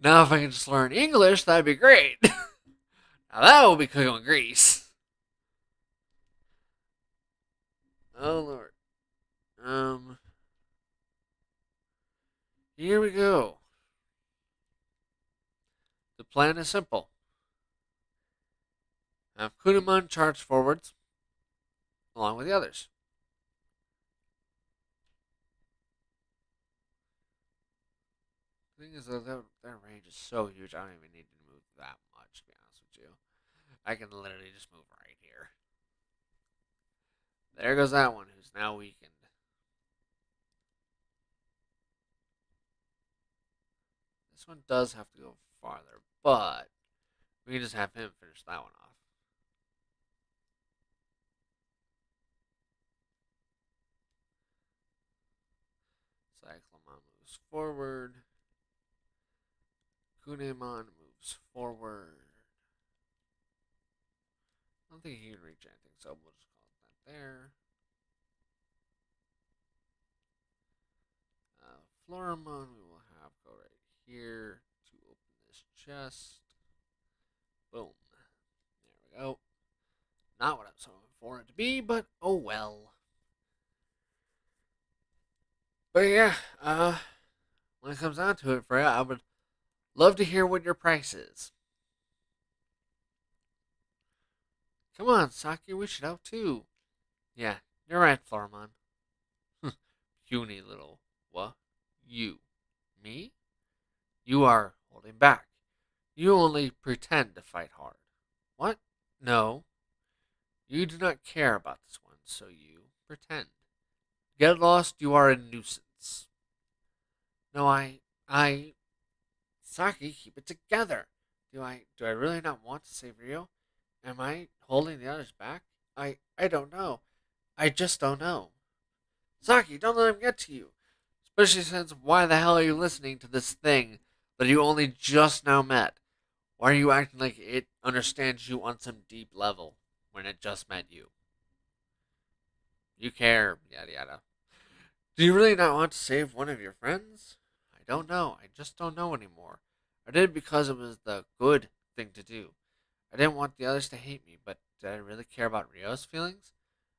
Now, if I can just learn English, that'd be great. Now that will be cooking with grease. Oh lord. Um. Here we go. The plan is simple. Have Kunimon charge forwards along with the others. The thing is, their range is so huge, I don't even need to move that much, to be honest with you. I can literally just move right here. There goes that one, who's now weakened. This one does have to go farther, but we can just have him finish that one off. Cyclomon moves forward. Kunemon moves forward. I don't think he can reach anything, so we'll just call it that there. Floramon we will have go right here to open this chest. Boom. There we go. Not what I was hoping for it to be, but oh well. But yeah, when it comes down to it, Freya, I would love to hear what your price is. Come on, Saki, we should out too. Yeah, you're right, Floramon. Puny little. What? You. Me? You are holding back. You only pretend to fight hard. What? No. You do not care about this one, so you pretend. Get lost, you are a nuisance. No, Saki, keep it together. Do I really not want to save Rio? Am I holding the others back? I don't know. I just don't know. Saki, don't let him get to you. Especially since why the hell are you listening to this thing that you only just now met? Why are you acting like it understands you on some deep level when it just met you? You care, yada yada. Do you really not want to save one of your friends? I don't know. I just don't know anymore. I did it because it was the good thing to do. I didn't want the others to hate me, but did I really care about Rio's feelings?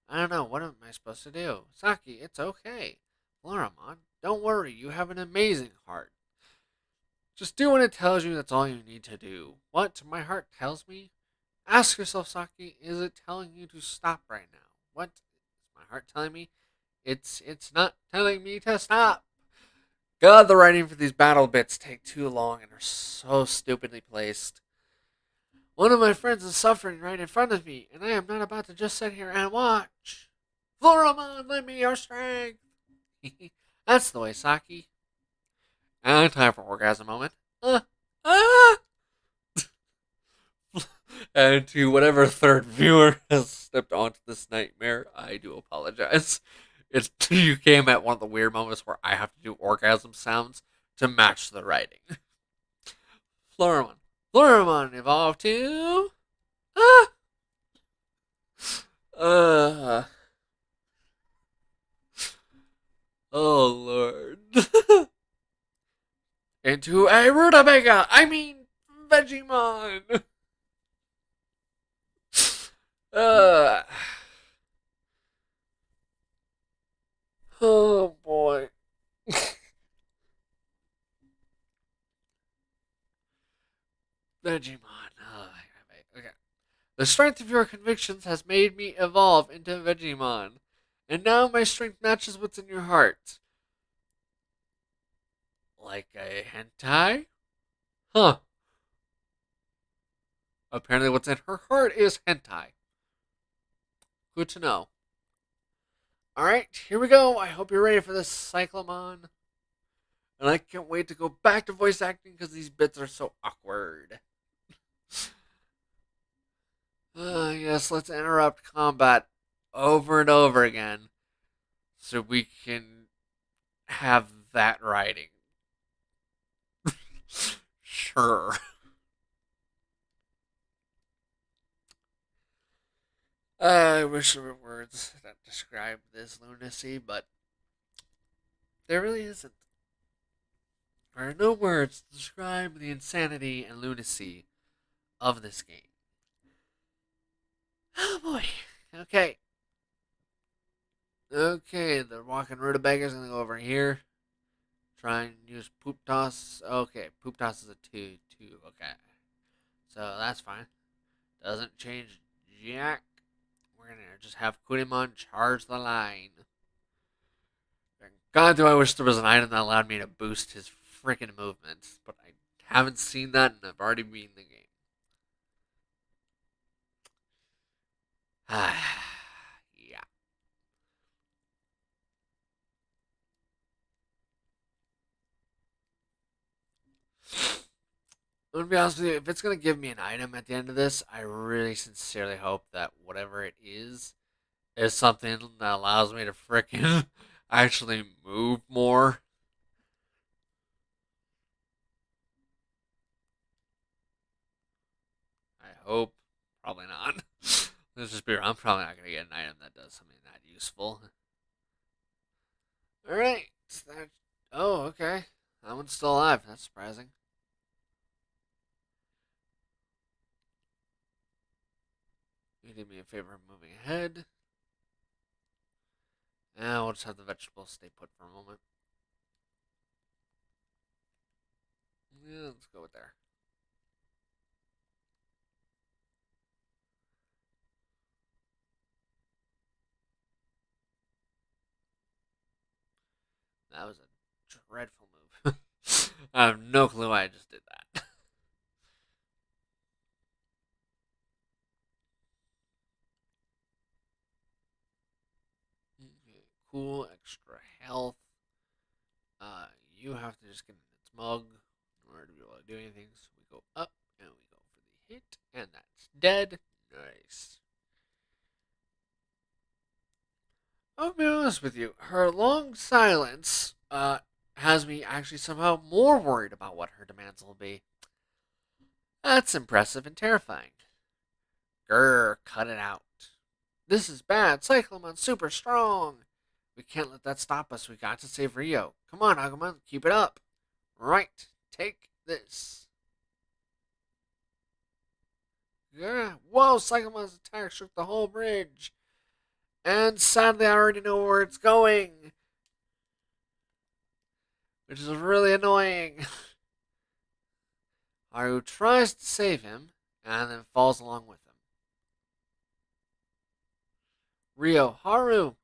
I don't know. What am I supposed to do? Saki, it's okay. Floramon, don't worry. You have an amazing heart. Just do what it tells you. That's all you need to do. What my heart tells me? Ask yourself, Saki, is it telling you to stop right now? What is my heart telling me? It's not telling me to stop. God, the writing for these battle bits take too long and are so stupidly placed. One of my friends is suffering right in front of me, and I am not about to just sit here and watch. Floramon, lend me your strength. That's the way, Saki. Time for orgasm moment. Ah! And to whatever third viewer has stepped onto this nightmare, I do apologize. It's you came at one of the weird moments where I have to do orgasm sounds to match the writing. Floramon. Floramon evolved to ah! Uh oh lord. Into a rutabaga! I mean Vegemon! Uh oh boy. Digimon. Oh, okay. The strength of your convictions has made me evolve into Vegemon. And now my strength matches what's in your heart. Like a hentai? Huh. Apparently what's in her heart is hentai. Good to know. Alright, here we go. I hope you're ready for this, Cyclomon. And I can't wait to go back to voice acting because these bits are so awkward. Yes, let's interrupt combat over and over again so we can have that writing. Sure. I wish there were words that describe this lunacy, but there really isn't. There are no words to describe the insanity and lunacy of this game. Oh boy. Okay. Okay, the walking rutabaga's gonna go over here. Try and use poop toss. Okay, poop toss is a 2-2. Okay. So that's fine. Doesn't change jack. We're gonna just have Kunimon charge the line. God, do I wish there was an item that allowed me to boost his freaking movement, but I haven't seen that, and I've already beaten the game. Yeah. I'm gonna be honest with you. If it's gonna give me an item at the end of this, I really sincerely hope that whatever it is something that allows me to freaking actually move more. hope. Probably not. Let's just be real. I'm probably not going to get an item that does something that useful. Alright. Oh, okay. That one's still alive. That's surprising. You did me a favor of moving ahead. And we'll just have the vegetables stay put for a moment. Yeah, let's go with there. That was a dreadful move. I have no clue why I just did that. Okay, cool, extra health. You have to just get in its mug in order to be able to do anything. So we go up and we go for the hit, and that's dead. Nice. I'll be honest with you. Her long silence has me actually somehow more worried about what her demands will be. That's impressive and terrifying. Grr, cut it out. This is bad. Cyclamon's super strong. We can't let that stop us. We got to save Rio. Come on, Agumon, keep it up. Right, take this. Yeah. Whoa, Cyclamon's attack shook the whole bridge. And sadly, I already know where it's going, which is really annoying. Haru tries to save him and then falls along with him. Rio, Haru!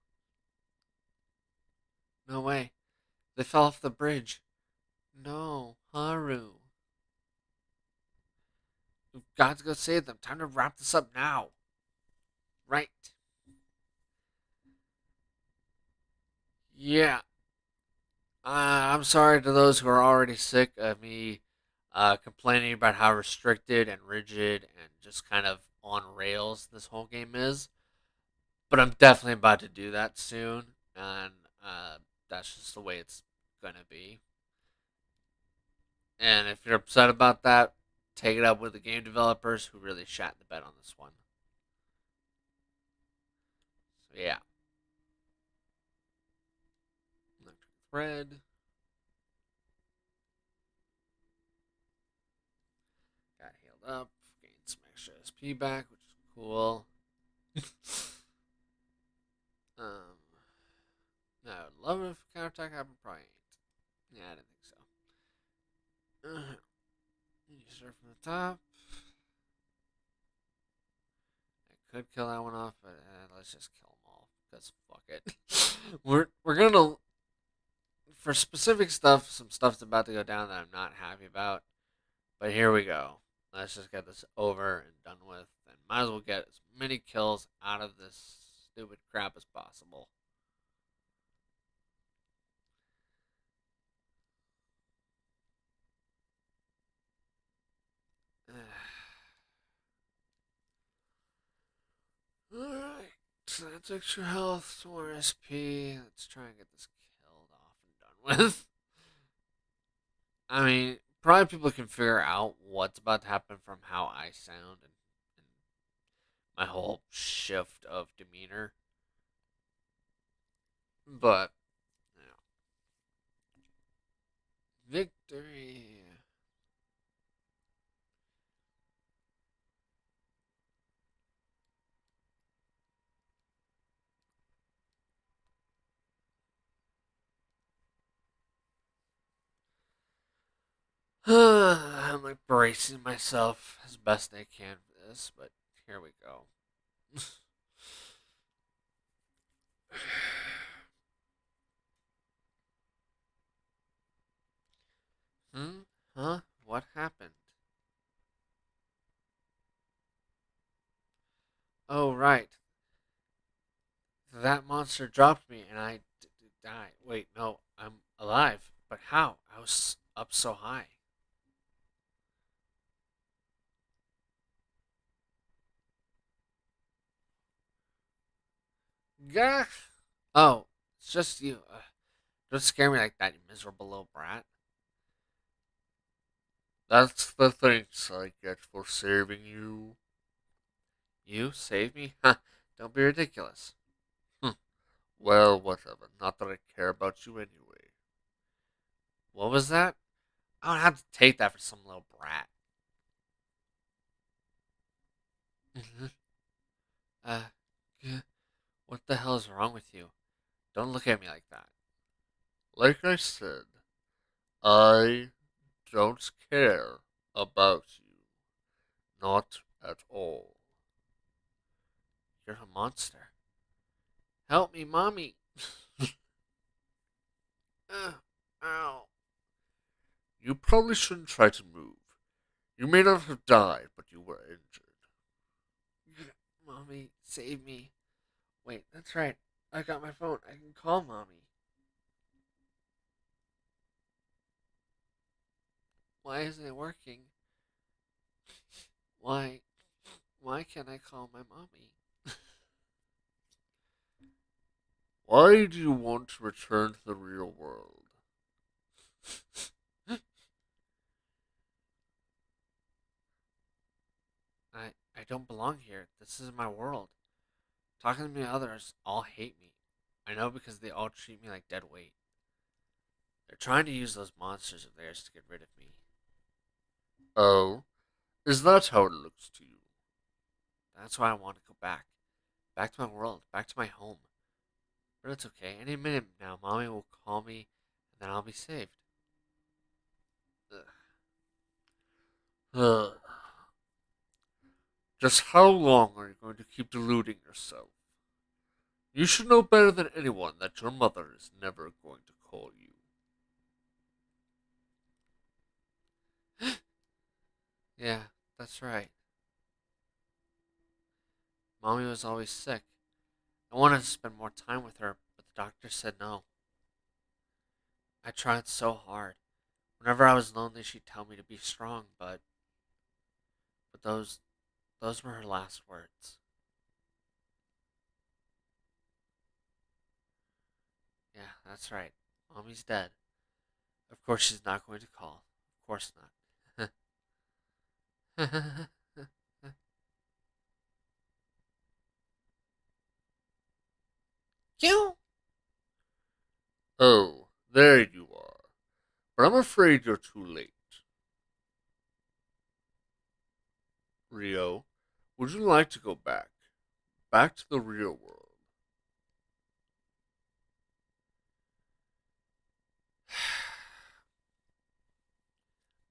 No way. They fell off the bridge. No, Haru. We've got to go save them. Time to wrap this up now. Right. Yeah. I'm sorry to those who are already sick of me complaining about how restricted and rigid and just kind of on rails this whole game is. But I'm definitely about to do that soon. And that's just the way it's going to be. And if you're upset about that, take it up with the game developers who really shat the bed on this one. So yeah. Electric thread. Got healed up. Gained some extra SP back, which is cool. um, no, I would love if counterattack happened. Probably ain't. Yeah, I didn't think so. You start from the top. I could kill that one off, but let's just kill them all because fuck it. we're gonna for specific stuff. Some stuff's about to go down that I'm not happy about. But here we go. Let's just get this over and done with, and might as well get as many kills out of this stupid crap as possible. Alright, so that's extra health, some more SP. Let's try and get this killed off and done with. I mean, probably people can figure out what's about to happen from how I sound and my whole shift of demeanor. But, you know, victory. I'm like bracing myself as best I can for this, but here we go. Hmm? Huh? What happened? Oh, right. That monster dropped me and I died. Wait, no, I'm alive. But how? I was up so high. Gah! Oh, it's just you. Don't scare me like that, you miserable little brat. That's the thanks I get for saving you. You save me? Ha! Don't be ridiculous. Hm. Well, whatever. Not that I care about you anyway. What was that? I don't have to take that for some little brat. uh, g- what the hell is wrong with you? Don't look at me like that. Like I said, I don't care about you. Not at all. You're a monster. Help me, mommy. Ow. You probably shouldn't try to move. You may not have died, but you were injured. Mommy, save me. Wait, that's right. I got my phone. I can call mommy. Why isn't it working? Why? Why can't I call my mommy? Why do you want to return to the real world? I don't belong here. This is my world. Talking to me others all hate me. I know because they all treat me like dead weight. They're trying to use those monsters of theirs to get rid of me. Oh, is that how it looks to you? That's why I want to go back. Back to my world. Back to my home. But it's okay. Any minute now, mommy will call me and then I'll be saved. Ugh. Just how long are you going to keep deluding yourself? You should know better than anyone that your mother is never going to call you. Yeah, that's right. Mommy was always sick. I wanted to spend more time with her, but the doctor said no. I tried so hard. Whenever I was lonely, she'd tell me to be strong, but those were her last words. Yeah, that's right. Mommy's dead. Of course she's not going to call. Of course not. You? Oh, there you are. But I'm afraid you're too late. Rio, would you like to go back? Back to the real world?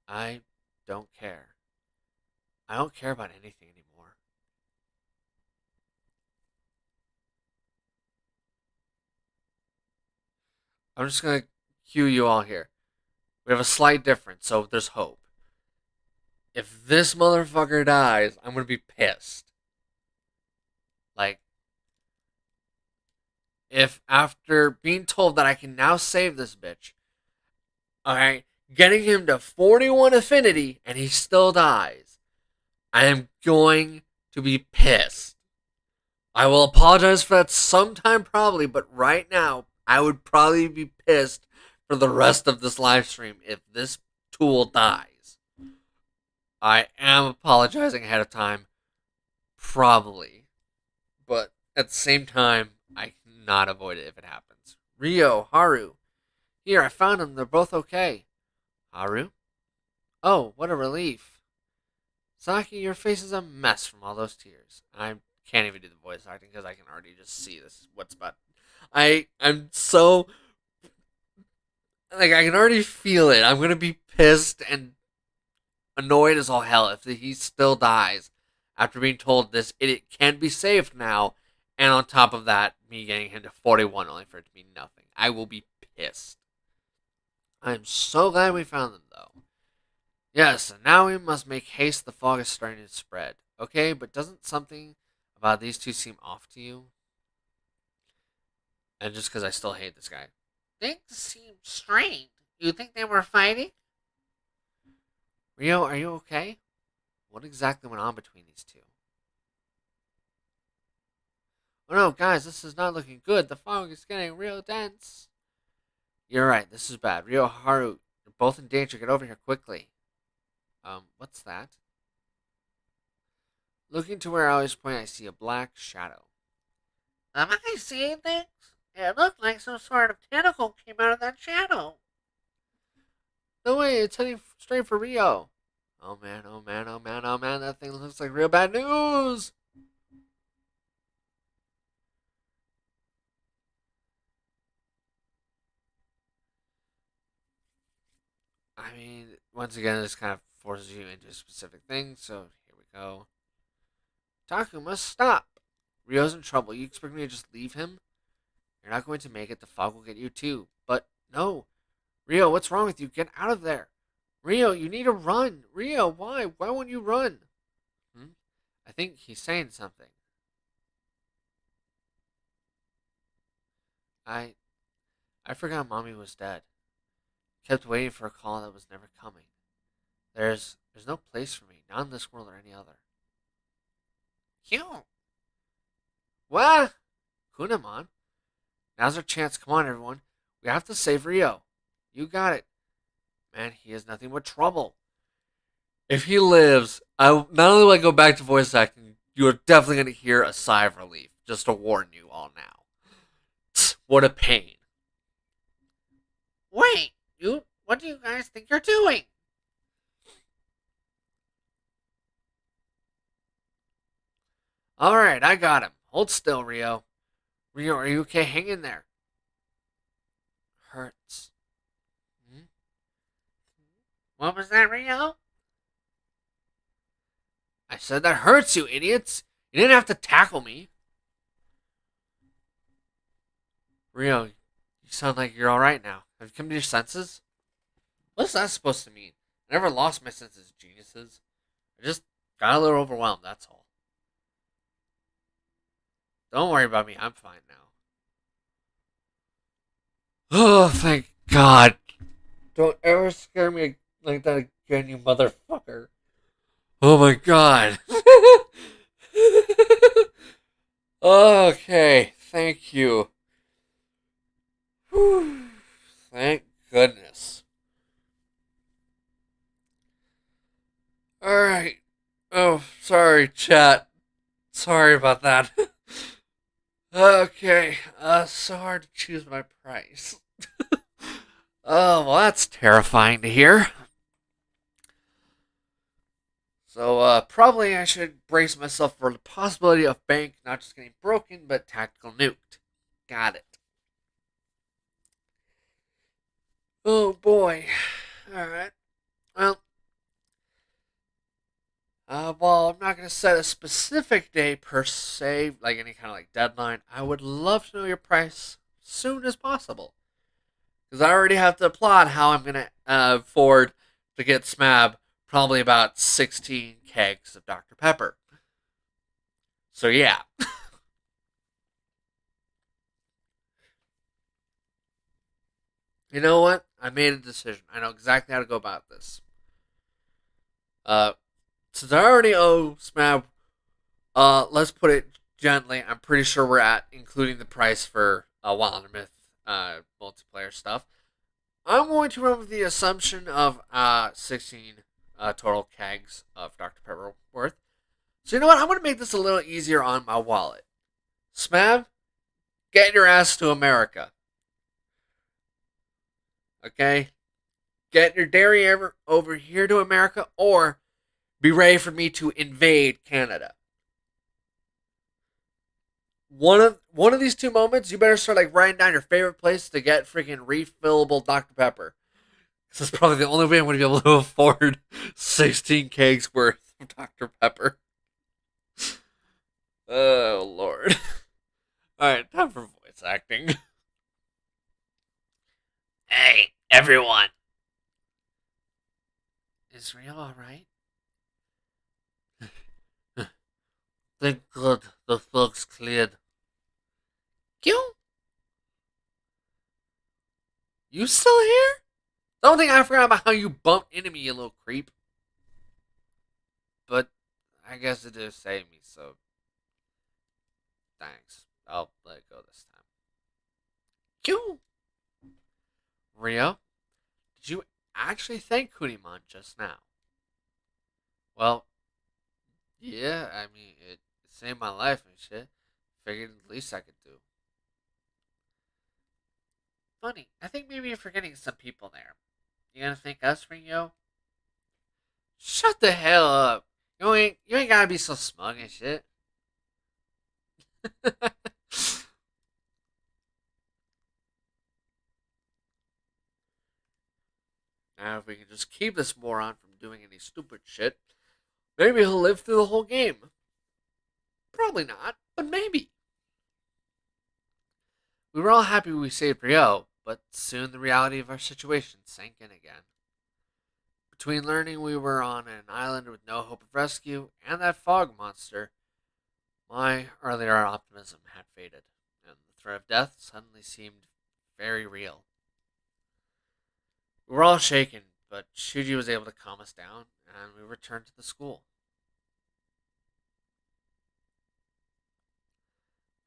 I don't care. I don't care about anything anymore. I'm just gonna cue you all here. We have a slight difference, so there's hope. If this motherfucker dies, I'm gonna be pissed. Like, if after being told that I can now save this bitch, alright, getting him to 41 affinity and he still dies, I am going to be pissed. I will apologize for that sometime probably, but right now, I would probably be pissed for the rest of this live stream if this tool dies. I am apologizing ahead of time, probably. But at the same time, I cannot avoid it if it happens. Rio, Haru. Here, I found them. They're both okay. Haru? Oh, what a relief. Saki, your face is a mess from all those tears. I can't even do the voice acting because I can already just see this. What's about. I'm so. Like, I can already feel it. I'm going to be pissed and annoyed as all hell if he still dies after being told this idiot can be saved now, and on top of that, me getting him to 41 only for it to be nothing. I will be pissed. I'm so glad we found them, though. Yes, and now we must make haste. The fog is starting to spread. Okay, but doesn't something about these two seem off to you? And just because I still hate this guy. Things seem strange. You think they were fighting? Rio, are you okay? What exactly went on between these two? Oh no, guys, this is not looking good. The fog is getting real dense. You're right, this is bad. Rio, Haru, you're both in danger. Get over here quickly. What's that? Looking to where I always point, I see a black shadow. Am I seeing things? It looked like some sort of tentacle came out of that shadow. No way, it's heading straight for Rio. Oh man, oh man, oh man, oh man, that thing looks like real bad news. I mean, once again, this kind of forces you into a specific thing, so here we go. Taku must stop. Rio's in trouble. You expect me to just leave him? You're not going to make it. The fog will get you too. But no. Rio, what's wrong with you? Get out of there. Rio, you need to run. Rio, why? Why won't you run? Hmm? I think he's saying something. I I forgot Mommy was dead. Kept waiting for a call that was never coming. There's no place for me, not in this world or any other. Cute. What? Kunamon? Now's our chance. Come on, everyone. We have to save Rio. You got it. Man, he has nothing but trouble. If he lives, I not only will I go back to voice acting, you are definitely going to hear a sigh of relief. Just to warn you all now. What a pain. Wait, what do you guys think you're doing? All right, I got him. Hold still, Rio. Rio, are you okay? Hang in there. Hurts. Hmm? What was that, Rio? I said that hurts, you idiots. You didn't have to tackle me. Rio, you sound like you're all right now. Have you come to your senses? What's that supposed to mean? I never lost my senses, geniuses. I just got a little overwhelmed, that's all. Don't worry about me, I'm fine now. Oh, thank God. Don't ever scare me like that again, you motherfucker. Oh my God. Okay, thank you. Whew. Thank goodness. Alright. Oh, sorry, chat. Sorry about that. Okay, so hard to choose my price. Oh, well, that's terrifying to hear. So, probably I should brace myself for the possibility of bank not just getting broken, but tactical nuked. Got it. Oh boy. Alright. Well, well, I'm not going to set a specific day per se, like any kind of like deadline. I would love to know your price soon as possible. Because I already have to plot how I'm going to afford to get Smab probably about 16 kegs of Dr. Pepper. So, yeah. You know what? I made a decision. I know exactly how to go about this. Uh, since I already owe Smab, let's put it gently. I'm pretty sure we're at, including the price for Wilder Myth multiplayer stuff. I'm going to run with the assumption of 16 total kegs of Dr. Pepper worth. So you know what? I'm going to make this a little easier on my wallet. Smab, get your ass to America. Okay? Get your dairy over here to America, or be ready for me to invade Canada. One of these two moments, you better start like writing down your favorite place to get freaking refillable Dr. Pepper. This is probably the only way I'm going to be able to afford 16 kegs worth of Dr. Pepper. Oh, Lord. Alright, time for voice acting. Hey, everyone. Is Rio alright? Thank God the fog's cleared. Cute. You still here? Don't think I forgot about how you bumped into me, you little creep. But I guess it did save me, so thanks. I'll let it go this time. Cute. Rio, did you actually thank Kunimon just now? Well, Yeah, I mean, it saved my life and shit. Figured the least I could do. Funny, I think maybe you're forgetting some people there. You gonna thank us, Ringo? Shut the hell up. You ain't gotta be so smug and shit. Now, if we can just keep this moron from doing any stupid shit, maybe he'll live through the whole game. Probably not, but maybe. We were all happy we saved Rio, but soon the reality of our situation sank in again. Between learning we were on an island with no hope of rescue and that fog monster, my earlier optimism had faded, and the threat of death suddenly seemed very real. We were all shaken, but Shuji was able to calm us down, and we returned to the school.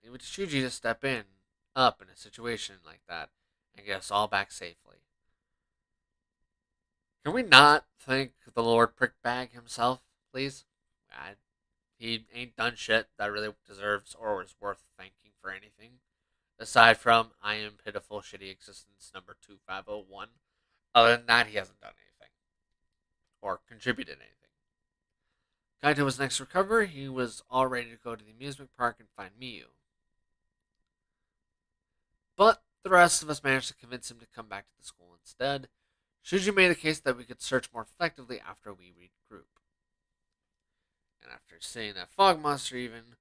Leave it to Shuji to step up in a situation like that, and get us all back safely. Can we not thank the Lord Prickbag himself, please? I, he ain't done shit that really deserves or is worth thanking for anything. Aside from I am pitiful shitty existence number 2501. Other than that, he hasn't done anything. Or contributed anything. Kaito was next to recover. He was all ready to go to the amusement park and find Miyu. But the rest of us managed to convince him to come back to the school instead. Shuji made the case that we could search more effectively after we regroup. And after seeing that fog monster even,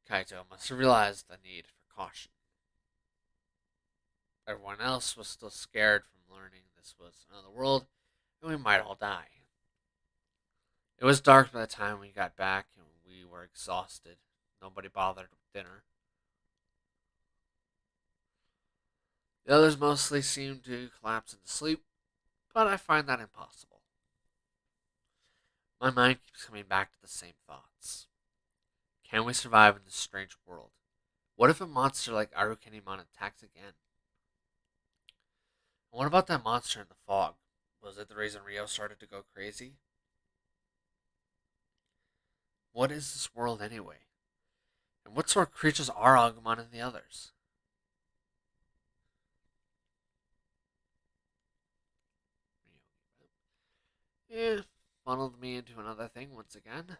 Kaito must have realized the need for caution. Everyone else was still scared from learning this was another world, and we might all die. It was dark by the time we got back, and we were exhausted. Nobody bothered with dinner. The others mostly seemed to collapse into sleep, but I find that impossible. My mind keeps coming back to the same thoughts. Can we survive in this strange world? What if a monster like Arukenimon attacks again? And what about that monster in the fog? Was it the reason Rio started to go crazy? What is this world anyway? And what sort of creatures are Agumon and the others? Eh, funneled me into another thing once again.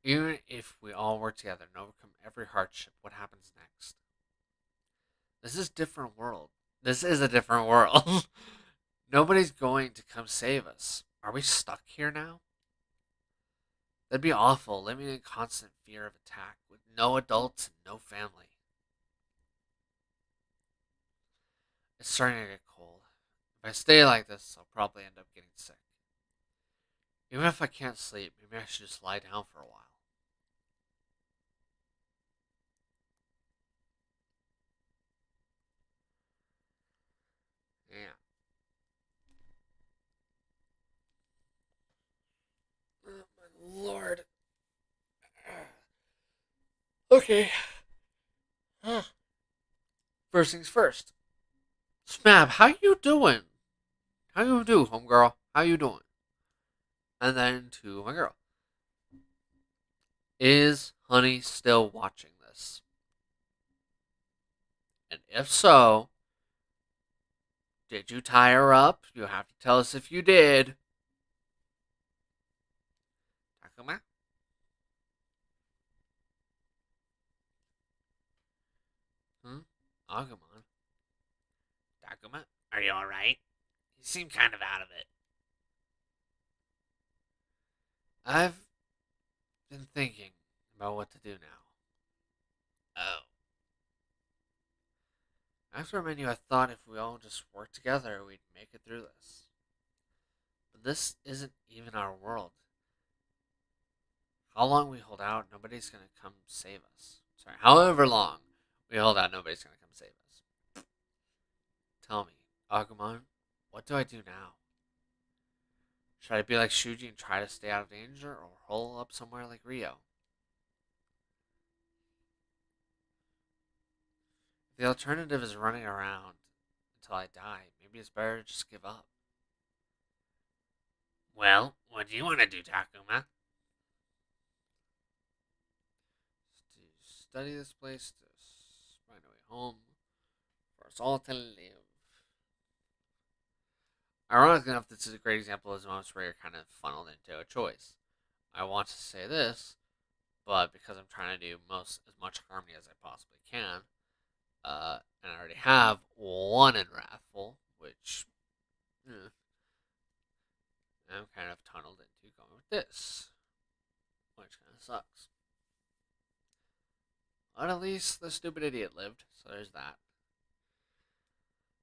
Even if we all work together and overcome every hardship, what happens next? This is a different world. This is a different world. Nobody's going to come save us. Are we stuck here now? That'd be awful, living in constant fear of attack with no adults and no family. It's starting to get cold. If I stay like this, I'll probably end up getting sick. Even if I can't sleep, maybe I should just lie down for a while. Yeah. Oh, my lord. Okay. First things first. Smab, how you doing? How you do, homegirl? How you doing? And then to my girl. Is Honey still watching this? And if so, did you tie her up? You have to tell us if you did. Takuma? Hmm? Agumon? Takuma, are you alright? You seem kind of out of it. I've been thinking about what to do now. Oh. After our menu, I thought if we all just worked together, we'd make it through this. But this isn't even our world. How long we hold out, nobody's gonna come save us. Sorry, however long we hold out, nobody's gonna come save us. Tell me, Agumon, what do I do now? Should I be like Shuji and try to stay out of danger, or hole up somewhere like Rio? If the alternative is running around until I die, maybe it's better to just give up. Well, What do you want to do, Takuma? To study this place, to find a way home, for us all to live. Ironically enough, this is a great example of moments where you're kind of funneled into a choice. I want to say this, but because I'm trying to do as much harmony as I possibly can, and I already have one in Wrathful, which I'm kind of tunneled into going with this, which kind of sucks. But at least the stupid idiot lived, so there's that.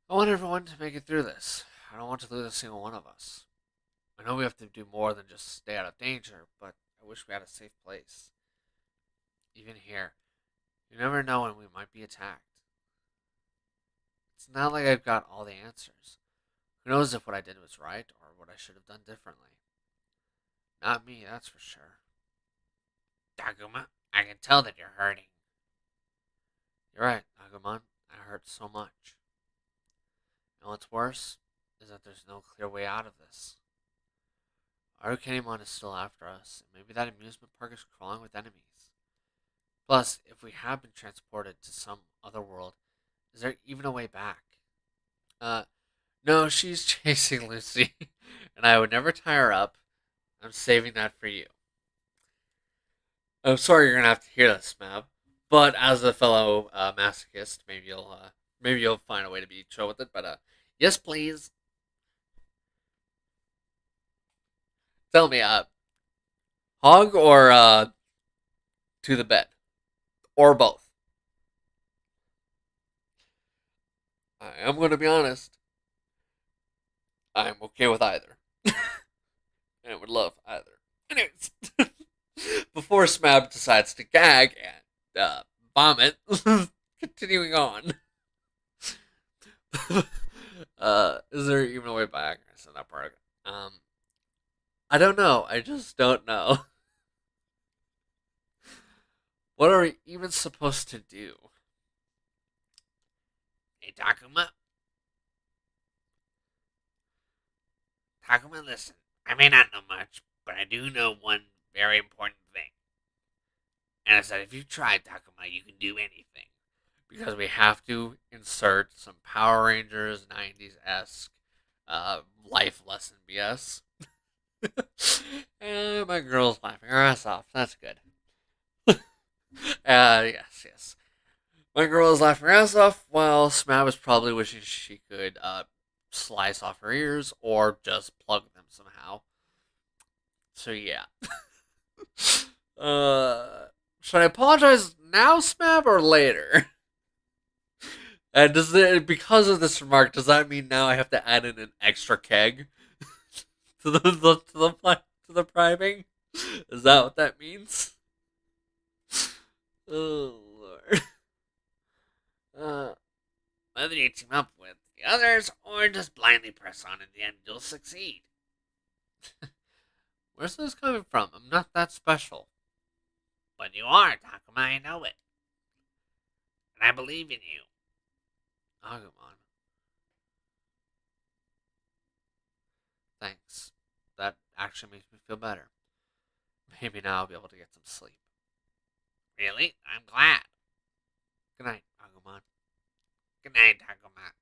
I want everyone to make it through this. I don't want to lose a single one of us. I know we have to do more than just stay out of danger, but I wish we had a safe place. Even here, you never know when we might be attacked. It's not like I've got all the answers. Who knows if what I did was right or what I should have done differently? Not me, that's for sure. Takuma, I can tell that you're hurting. You're right, Agumon. I hurt so much. And what's worse is that there's no clear way out of this. Arukenimon is still after us, and maybe that amusement park is crawling with enemies. Plus, if we have been transported to some other world, is there even a way back? Uh, no, she's chasing Lucy, and I would never tie her up. I'm saving that for you. I'm sorry you're gonna have to hear this, Mab, but as a fellow masochist, maybe you'll find a way to be chill with it. But yes, please tell me, hog or to the bed, or both. I am going to be honest. I'm okay with either. And I would love either. Anyways, before Smab decides to gag and vomit, continuing on. Is there even a way back? I said that part. I don't know. I just don't know. What are we even supposed to do? Hey, Takuma. Takuma, listen. I may not know much, but I do know one very important thing. And it's that if you try, Takuma, you can do anything. Because we have to insert some Power Rangers 90s esque life lesson BS. And my girl's laughing her ass off. That's good. Yes. My girl is laughing her ass off while Smab is probably wishing she could slice off her ears or just plug them somehow. So yeah. Should I apologize now, Smab, or later? And because of this remark, does that mean now I have to add in an extra keg to the priming? Is that what that means? Oh lord. Whether you team up with the others or just blindly press on in the end, you'll succeed. Where's this coming from? I'm not that special. But you are, Takuma, I know it. And I believe in you. Agumon. Thanks. That actually makes me feel better. Maybe now I'll be able to get some sleep. Really? I'm glad. Good night, Agumon. Good night, Takuma.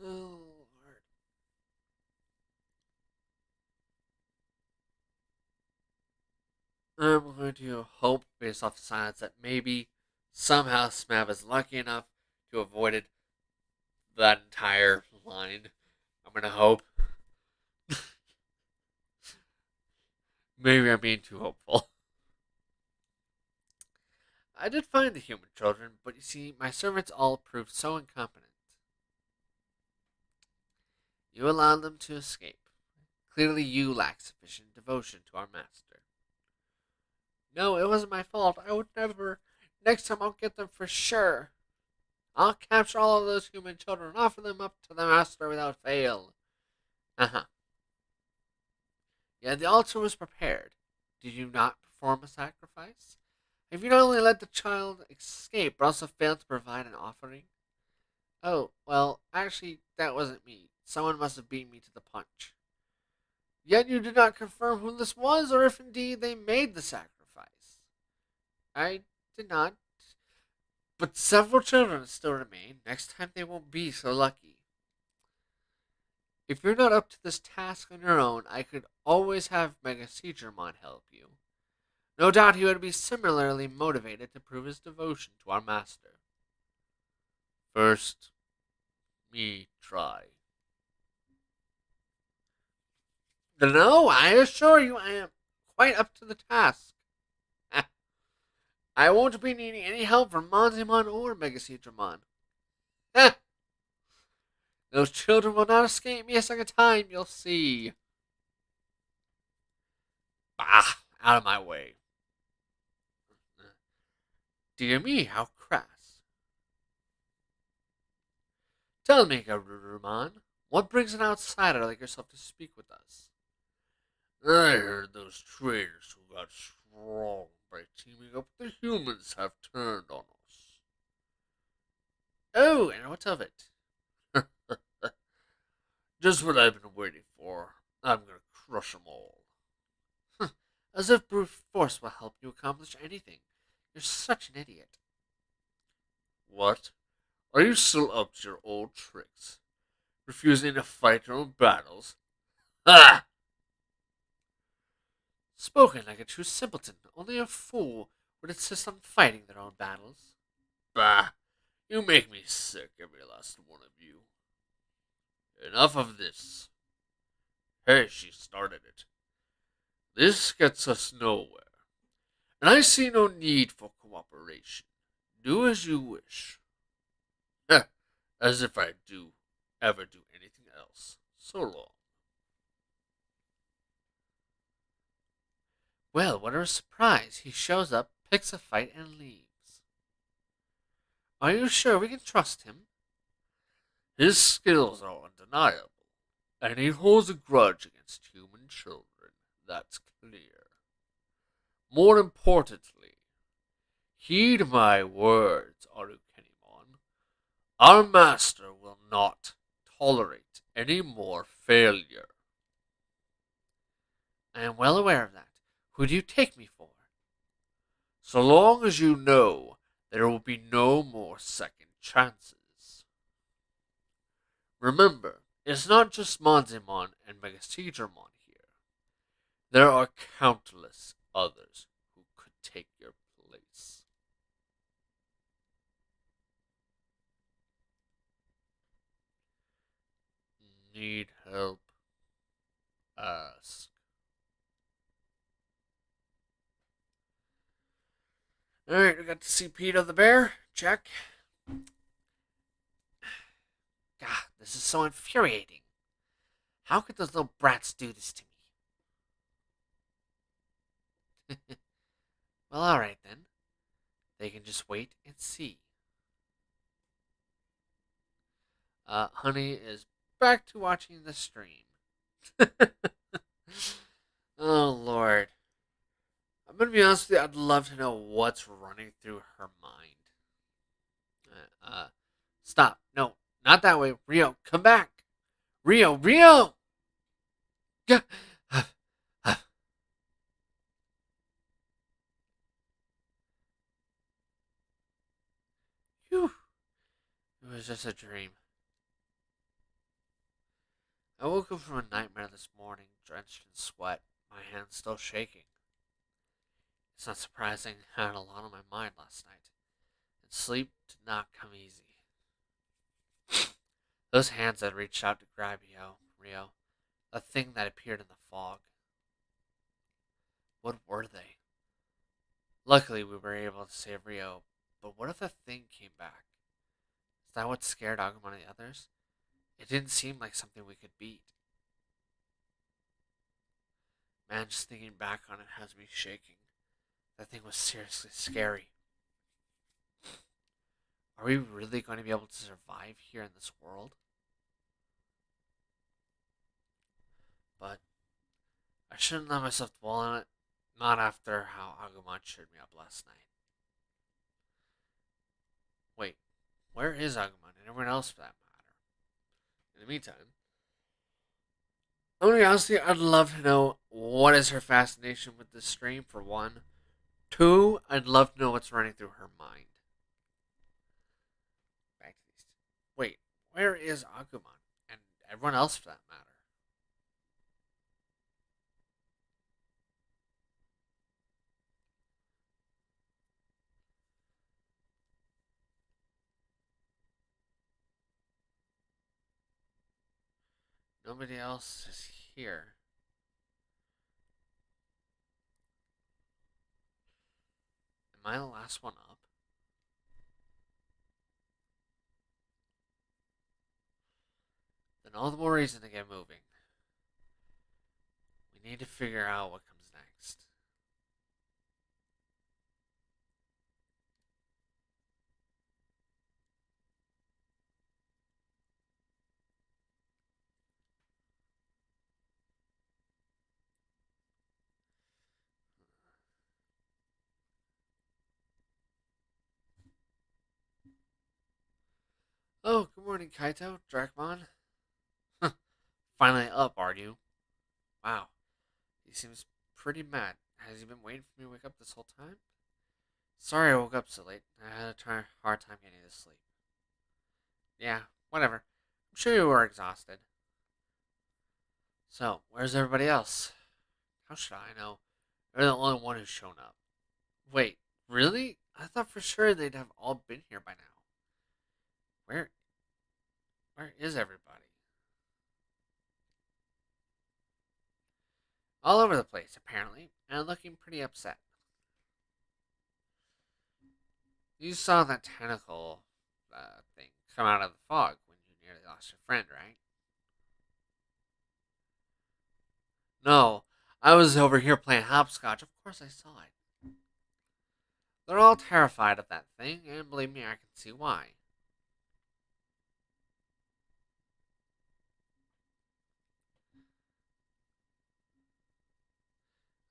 Oh, Lord. I'm going to hope, based off the silence, that maybe somehow Smab is lucky enough to avoid it that entire line. I'm going to hope. Maybe I'm being too hopeful. I did find the human children, but you see, my servants all proved so incompetent. You allowed them to escape. Clearly, you lack sufficient devotion to our master. No, it wasn't my fault. I would never. Next time, I'll get them for sure. I'll capture all of those human children and offer them up to the master without fail. Uh-huh. Yeah, the altar was prepared. Did you not perform a sacrifice? Have you not only let the child escape, but also failed to provide an offering? Oh, well, actually, that wasn't me. Someone must have beaten me to the punch. Yet you did not confirm who this was, or if indeed they made the sacrifice. I did not. But several children still remain. Next time they won't be so lucky. If you're not up to this task on your own, I could always have Mega Seedramon help you. No doubt he would be similarly motivated to prove his devotion to our master. First, me try. No, I assure you I am quite up to the task. I won't be needing any help from Monzimon or Mega Seedramon. Those children will not escape me a second time, you'll see. Bah, out of my way. Dear me, how crass. Tell me, Garurumon, what brings an outsider like yourself to speak with us? I heard those traitors who got strong by teaming up with the humans have turned on us. Oh, and what of it? Just what I've been waiting for. I'm gonna crush them all. As if brute force will help you accomplish anything. You're such an idiot. What? Are you still up to your old tricks? Refusing to fight your own battles? Ah! Spoken like a true simpleton. Only a fool would insist on fighting their own battles. Bah! You make me sick, every last one of you. Enough of this. Hey, she started it. This gets us nowhere, and I see no need for cooperation. Do as you wish. As if I do ever do anything else. So long. Well, what a surprise. He shows up, picks a fight, and leaves. Are you sure we can trust him? His skills are undeniable, and he holds a grudge against human children. That's clear. More importantly, heed my words, Arukenimon. Our master will not tolerate any more failure. I am well aware of that. Who do you take me for? So long as you know there will be no more second chances. Remember, it's not just Monzimon and Megaseedramon here. There are countless others who could take your place. Need help? Ask. Alright, we got to see Peter the Bear. Check. God, this is so infuriating. How could those little brats do this to me? Well, alright then. They can just wait and see. Honey is back to watching the stream. Oh, Lord. I'm going to be honest with you, I'd love to know what's running through her mind. Stop. No, not that way. Rio, come back. Rio! Phew. It was just a dream. I woke up from a nightmare this morning, drenched in sweat, my hands still shaking. It's not surprising, I had a lot on my mind last night, and sleep did not come easy. Those hands that reached out to grab Rio, the thing that appeared in the fog. What were they? Luckily, we were able to save Rio, but what if the thing came back? Is that what scared Agumon and the others? It didn't seem like something we could beat. Man, just thinking back on it has me shaking. That thing was seriously scary. Are we really going to be able to survive here in this world? But I shouldn't let myself dwell on it. Not after how Agumon cheered me up last night. Wait, where is Agumon and everyone else for that matter? In the meantime, honestly, I'd love to know what is her fascination with this stream, for one. Two, I'd love to know what's running through her mind. Back to these. Wait, where is Agumon? And everyone else for that matter? Nobody else is here. Am I the last one up? Then all the more reason to get moving. We need to figure out what comes next. Oh, good morning, Kaito, Drakmon. Finally up, are you? Wow, he seems pretty mad. Has he been waiting for me to wake up this whole time? Sorry I woke up so late. I had a hard time getting to sleep. Yeah, whatever. I'm sure you were exhausted. So, where's everybody else? How should I know? You're the only one who's shown up. Wait, really? I thought for sure they'd have all been here by now. Where where is everybody? All over the place, apparently, and looking pretty upset. You saw that tentacle thing come out of the fog when you nearly lost your friend, right? No, I was over here playing hopscotch. Of course I saw it. They're all terrified of that thing, and believe me, I can see why.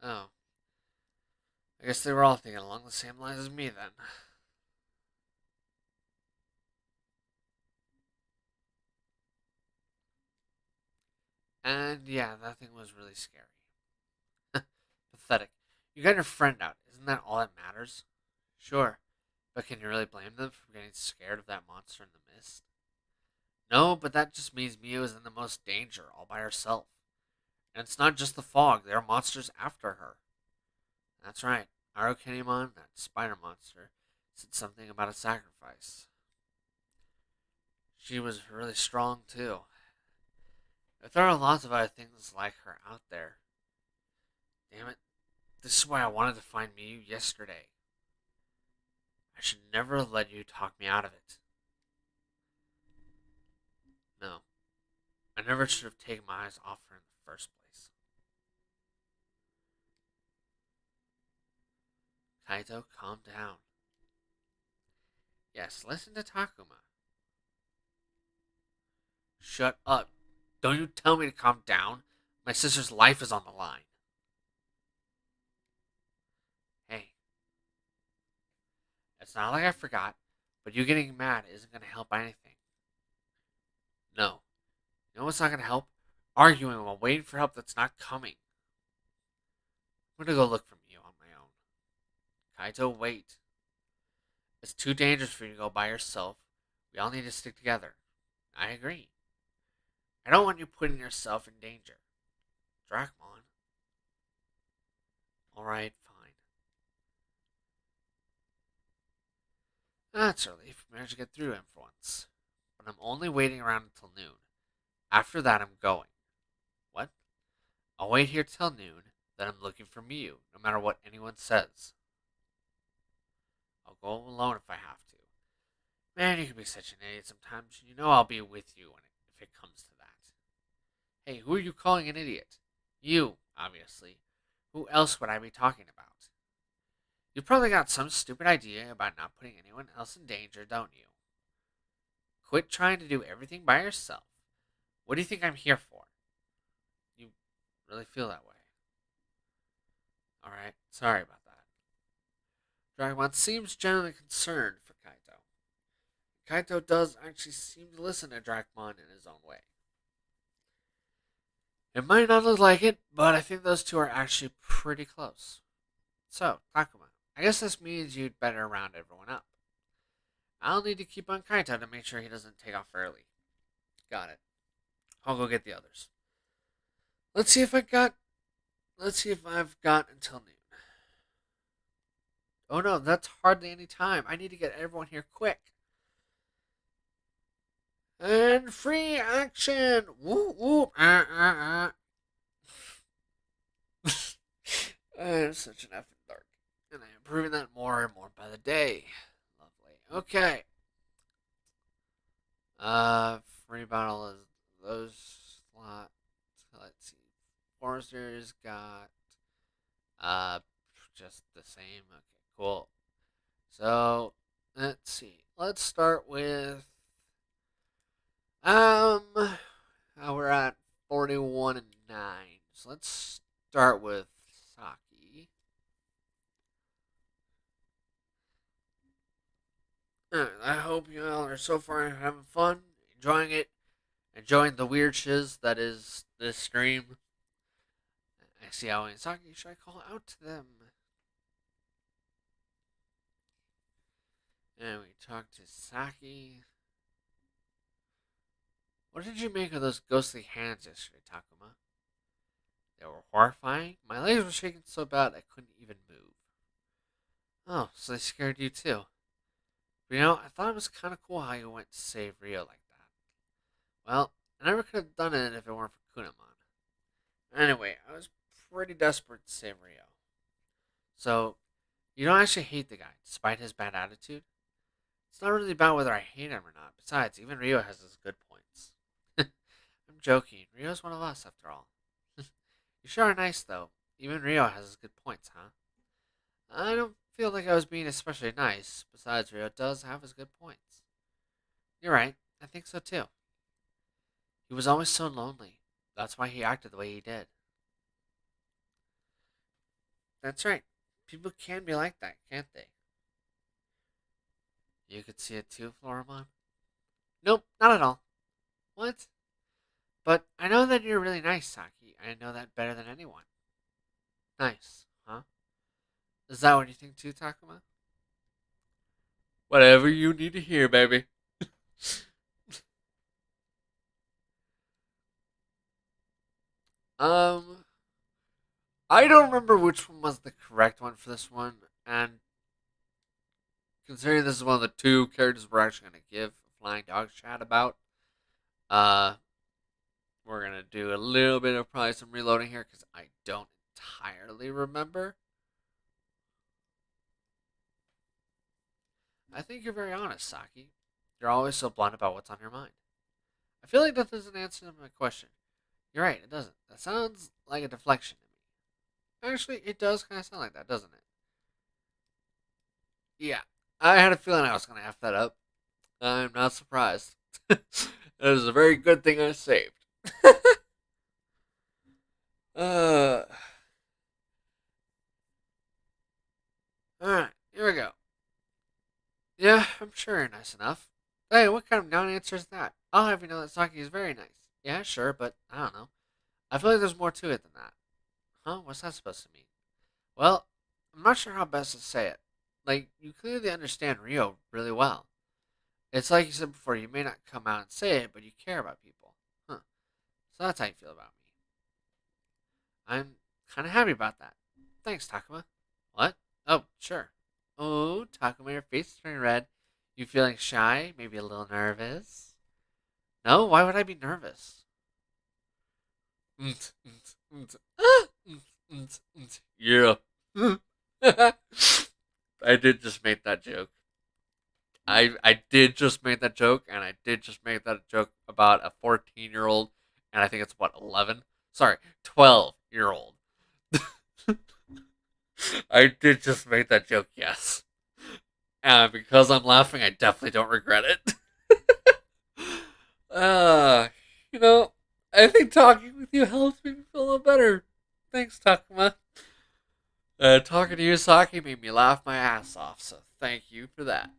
Oh, I guess they were all thinking along the same lines as me then. And yeah, that thing was really scary. Pathetic. You got your friend out. Isn't that all that matters? Sure. But can you really blame them for getting scared of that monster in the mist? No, but that just means Mia is in the most danger all by herself. And it's not just the fog, there are monsters after her. That's right. Arukenimon, that spider monster, said something about a sacrifice. She was really strong, too. If there are lots of other things like her out there. Damn it. This is why I wanted to find Miu yesterday. I should never have let you talk me out of it. No, I never should have taken my eyes off her in the first place. Kaito, calm down. Yes, listen to Takuma. Shut up. Don't you tell me to calm down. My sister's life is on the line. Hey, it's not like I forgot, but you getting mad isn't going to help anything. No. You know what's not going to help? Arguing while waiting for help that's not coming. I'm going to go look for you on my own. Kaito, wait. It's too dangerous for you to go by yourself. We all need to stick together. I agree. I don't want you putting yourself in danger. Drachmon. Alright, fine. That's a relief. We managed to get through him for once. But I'm only waiting around until noon. After that, I'm going. What? I'll wait here till noon, then I'm looking for Miu, no matter what anyone says. I'll go alone if I have to. Man, you can be such an idiot sometimes. You know I'll be with you if it comes to that. Hey, who are you calling an idiot? You, obviously. Who else would I be talking about? You probably got some stupid idea about not putting anyone else in danger, don't you? Quit trying to do everything by yourself. What do you think I'm here for? You really feel that way. Alright, sorry about that. Dragonmon seems genuinely concerned for Kaito. Kaito does actually seem to listen to Dracmon in his own way. It might not look like it, but I think those two are actually pretty close. So, Takuma, I guess this means you'd better round everyone up. I'll need to keep on Kaito to make sure he doesn't take off early. Got it. I'll go get the others. Let's see if I got. Let's see if I've got until noon. Oh no, that's hardly any time. I need to get everyone here quick. And free action! Whoop whoop! I'm such an effing dark. And I am proving that more and more by the day. Lovely. Okay. Free battle is those slots. Let's see. Foresters got just the same. Okay, cool. So let's see. Let's start with um. We're at 41 and 9. So let's start with Saki. I hope you all are so far having fun, enjoying it, enjoying the weird shiz that is this stream. I see how in Saki should I call out to them? And we talked to Saki. What did you make of those ghostly hands yesterday, Takuma? They were horrifying. My legs were shaking so bad I couldn't even move. Oh, so they scared you too. But I thought it was kind of cool how you went to save Rio like that. Well, I never could have done it if it weren't for Kunamon. Anyway, I was pretty desperate to save Rio. So, you don't actually hate the guy, despite his bad attitude? It's not really about whether I hate him or not. Besides, even Rio has his good points. I'm joking. Rio's one of us, after all. You sure are nice, though. Even Rio has his good points, huh? I don't feel like I was being especially nice. Besides, Rio does have his good points. You're right. I think so, too. He was always so lonely. That's why he acted the way he did. That's right. People can be like that, can't they? You could see it too, Floramon? Nope, not at all. What? But I know that you're really nice, Saki. I know that better than anyone. Nice, huh? Is that what you think too, Takuma? Whatever you need to hear, baby. um, I don't remember which one was the correct one for this one, and considering this is one of the two characters we're actually going to give Flying Dog chat about, uh, we're going to do a little bit of probably some reloading here because I don't entirely remember. I think you're very honest, Saki. You're always so blunt about what's on your mind. I feel like that doesn't answer my question. You're right, it doesn't. That sounds like a deflection to me. Actually, it does kind of sound like that, doesn't it? Yeah. I had a feeling I was going to F that up. I'm not surprised. It was a very good thing I saved. uh, Alright, here we go. Yeah, I'm sure you're nice enough. Hey, what kind of non-answer is that? I'll have you know that Saki is very nice. Yeah, sure, but I don't know. I feel like there's more to it than that. Huh? What's that supposed to mean? Well, I'm not sure how best to say it. Like, you clearly understand Rio really well. It's like you said before, you may not come out and say it, but you care about people. Huh. So that's how you feel about me. I'm kind of happy about that. Thanks, Takuma. What? Oh, sure. Oh, Takuma, your face is turning red. You feeling shy? Maybe a little nervous? No, why would I be nervous? Yeah. I did just make that joke. I did just make that joke, and I did just make that joke about a 14-year-old, and I think it's what 11. Sorry, 12-year-old. I did just make that joke. Yes, and because I'm laughing, I definitely don't regret it. uh, you know, I think talking with you helps me feel a little better. Thanks, Takuma. Talking to you, Saki, made me laugh my ass off, so thank you for that.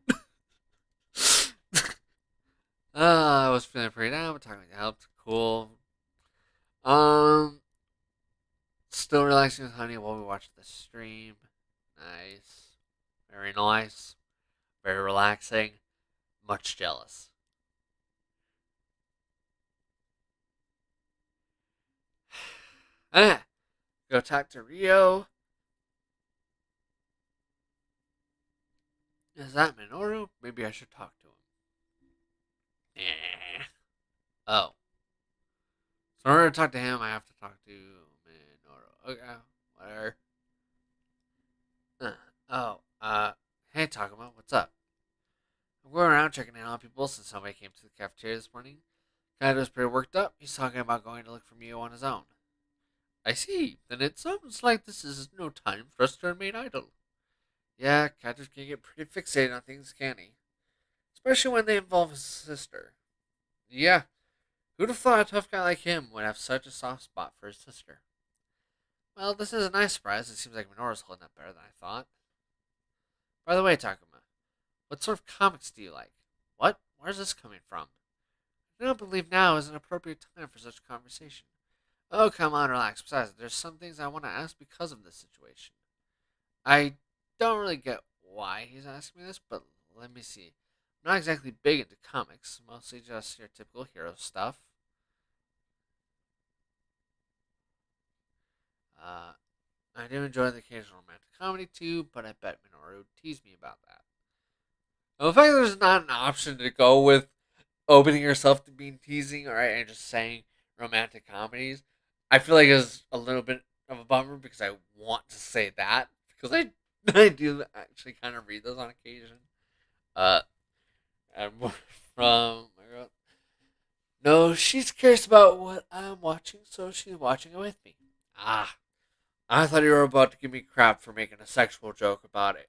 I was feeling pretty down, but talking helped. Cool. Um, Still relaxing with honey while we watch the stream. Nice. Very nice. Very relaxing. Much jealous. Ah, go talk to Rio. Is that Minoru? Maybe I should talk to him. Yeah. Oh. So in order to talk to him, I have to talk to Minoru. Okay. Whatever. Uh, hey Takuma, what's up? I'm going around checking in on people since somebody came to the cafeteria this morning. Kanato's pretty worked up. He's talking about going to look for Mio on his own. I see. Then it sounds like this is no time for us to remain idle. Yeah, Kato can get pretty fixated on things, can he? Especially when they involve his sister. Yeah, who'd have thought a tough guy like him would have such a soft spot for his sister? Well, this is a nice surprise. It seems like Minoru's holding up better than I thought. By the way, Takuma, what sort of comics do you like? What? Where's this coming from? I don't believe now is an appropriate time for such a conversation. Oh, come on, relax. Besides, there's some things I want to ask because of this situation. I don't really get why he's asking me this, but let me see. I'm not exactly big into comics, mostly just your typical hero stuff. Uh, I do enjoy the occasional romantic comedy too, but I bet Minoru would tease me about that. Well, the fact that there's not an option to go with opening yourself to being teasing, alright, and just saying romantic comedies, I feel like is a little bit of a bummer because I want to say that because I do actually kind of read those on occasion. Uh, and from my girl, no, she's curious about what I'm watching, so she's watching it with me. Ah, I thought you were about to give me crap for making a sexual joke about it.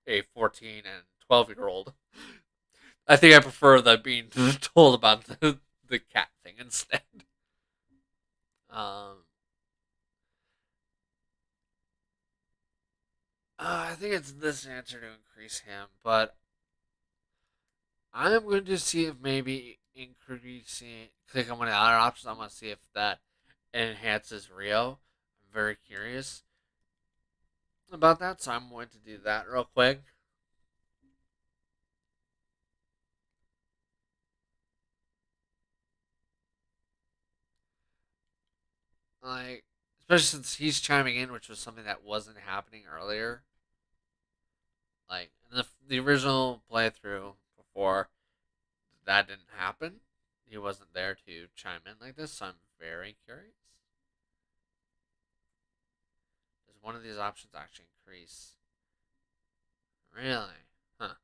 A 14 and 12-year old. I think I prefer that being told about the cat thing instead. Um, I think it's this answer to increase him, but I'm going to see if maybe increasing, click on one of the other options. I'm going to see if that enhances Rio. I'm very curious about that, so I'm going to do that real quick. Like, especially since he's chiming in, which was something that wasn't happening earlier. Like in the original playthrough before that didn't happen. He wasn't there to chime in like this, so I'm very curious. Does one of these options actually increase? Really? Huh.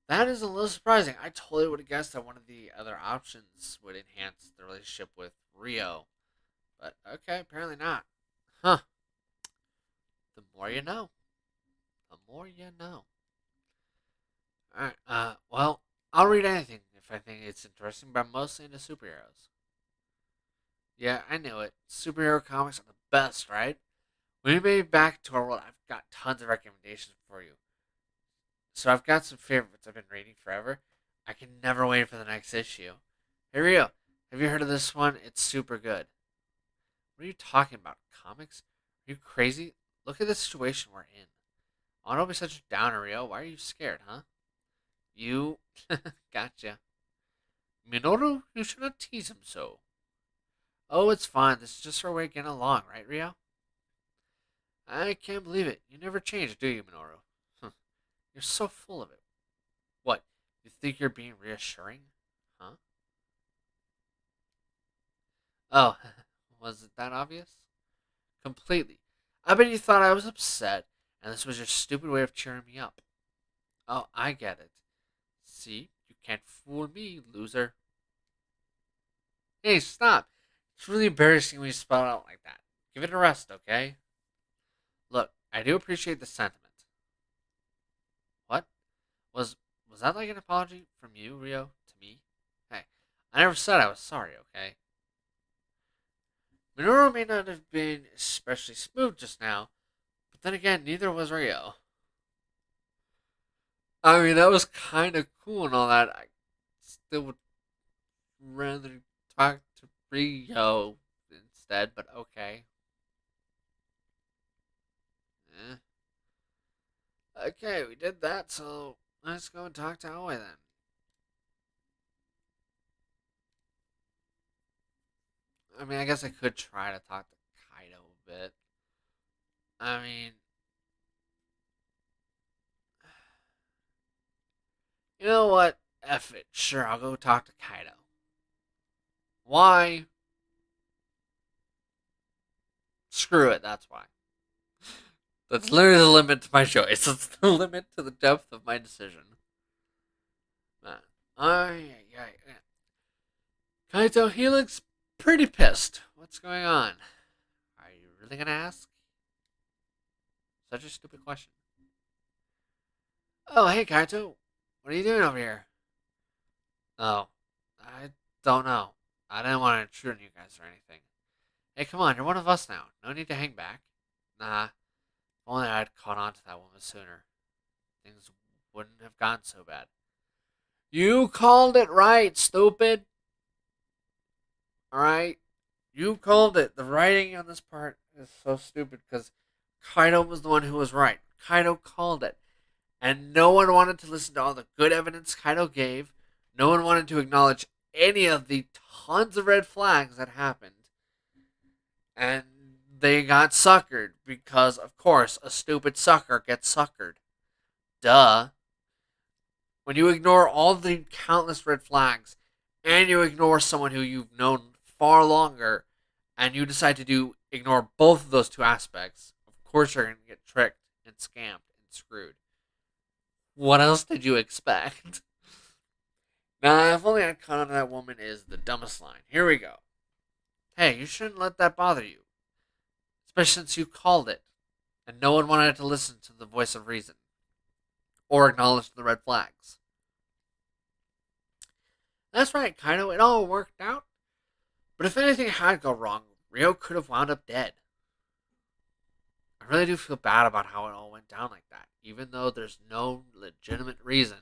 That is a little surprising. I totally would have guessed that one of the other options would enhance the relationship with Rio. But okay, apparently not. Huh. The more you know. The more you know. Alright, well, I'll read anything if I think it's interesting, but I'm mostly into superheroes. Yeah, I knew it. Superhero comics are the best, right? When we made it back to our world, I've got tons of recommendations for you. So I've got some favorites I've been reading forever. I can never wait for the next issue. Hey Rio, have you heard of this one? It's super good. What are you talking about? Comics? Are you crazy? Look at the situation we're in. Oh, don't be such a downer, Rio. Why are you scared, huh? You. Gotcha. Minoru, you should not tease him so. Oh, it's fine. This is just our way of getting along, right, Rio? I can't believe it. You never change, do you, Minoru? You're so full of it. What? You think you're being reassuring? Huh? Oh, was it that obvious? Completely. I bet you thought I was upset, and this was your stupid way of cheering me up. Oh, I get it. See? You can't fool me, loser. Hey, stop. It's really embarrassing when you spell it out like that. Give it a rest, okay? Look, I do appreciate the sentiment. What? Was was that like an apology from you, Rio, to me? Hey, I never said I was sorry, okay? Minoru may not have been especially smooth just now, but then again, neither was Rio. I mean, that was kind of cool and all that. I still would rather talk to Rio instead, but okay. Eh. Okay, we did that, so let's go and talk to Aoi then. I mean, I guess I could try to talk to Kaido a bit. I mean, you know what? F it. Sure, I'll go talk to Kaido. Why? Screw it, that's why. That's literally the limit to my choice. That's the limit to the depth of my decision. Man. Yeah. Kaito, he looks pretty pissed. What's going on? Are you really gonna ask? Such a stupid question. Oh, hey, Kaito. What are you doing over here? Oh, I don't know. I didn't want to intrude on you guys or anything. Hey, come on, you're one of us now. No need to hang back. Nah, if only I'd caught on to that woman sooner. Things wouldn't have gone so bad. You called it right, stupid. Alright? You called it. The writing on this part is so stupid because Kaido was the one who was right. Kaido called it. And no one wanted to listen to all the good evidence Kaido gave. No one wanted to acknowledge any of the tons of red flags that happened. And they got suckered because, of course, a stupid sucker gets suckered. Duh. When you ignore all the countless red flags and you ignore someone who you've known far longer and you decide to ignore both of those two aspects, of course you're going to get tricked and scammed and screwed. What else did you expect? Nah, if only I'd caught on to that woman is the dumbest line. Here we go. Hey, you shouldn't let that bother you, especially since you called it, and no one wanted to listen to the voice of reason or acknowledge the red flags. That's right, Kaido. It all worked out. But if anything had gone wrong, Rio could have wound up dead. I really do feel bad about how it all went down like that, even though there's no legitimate reason,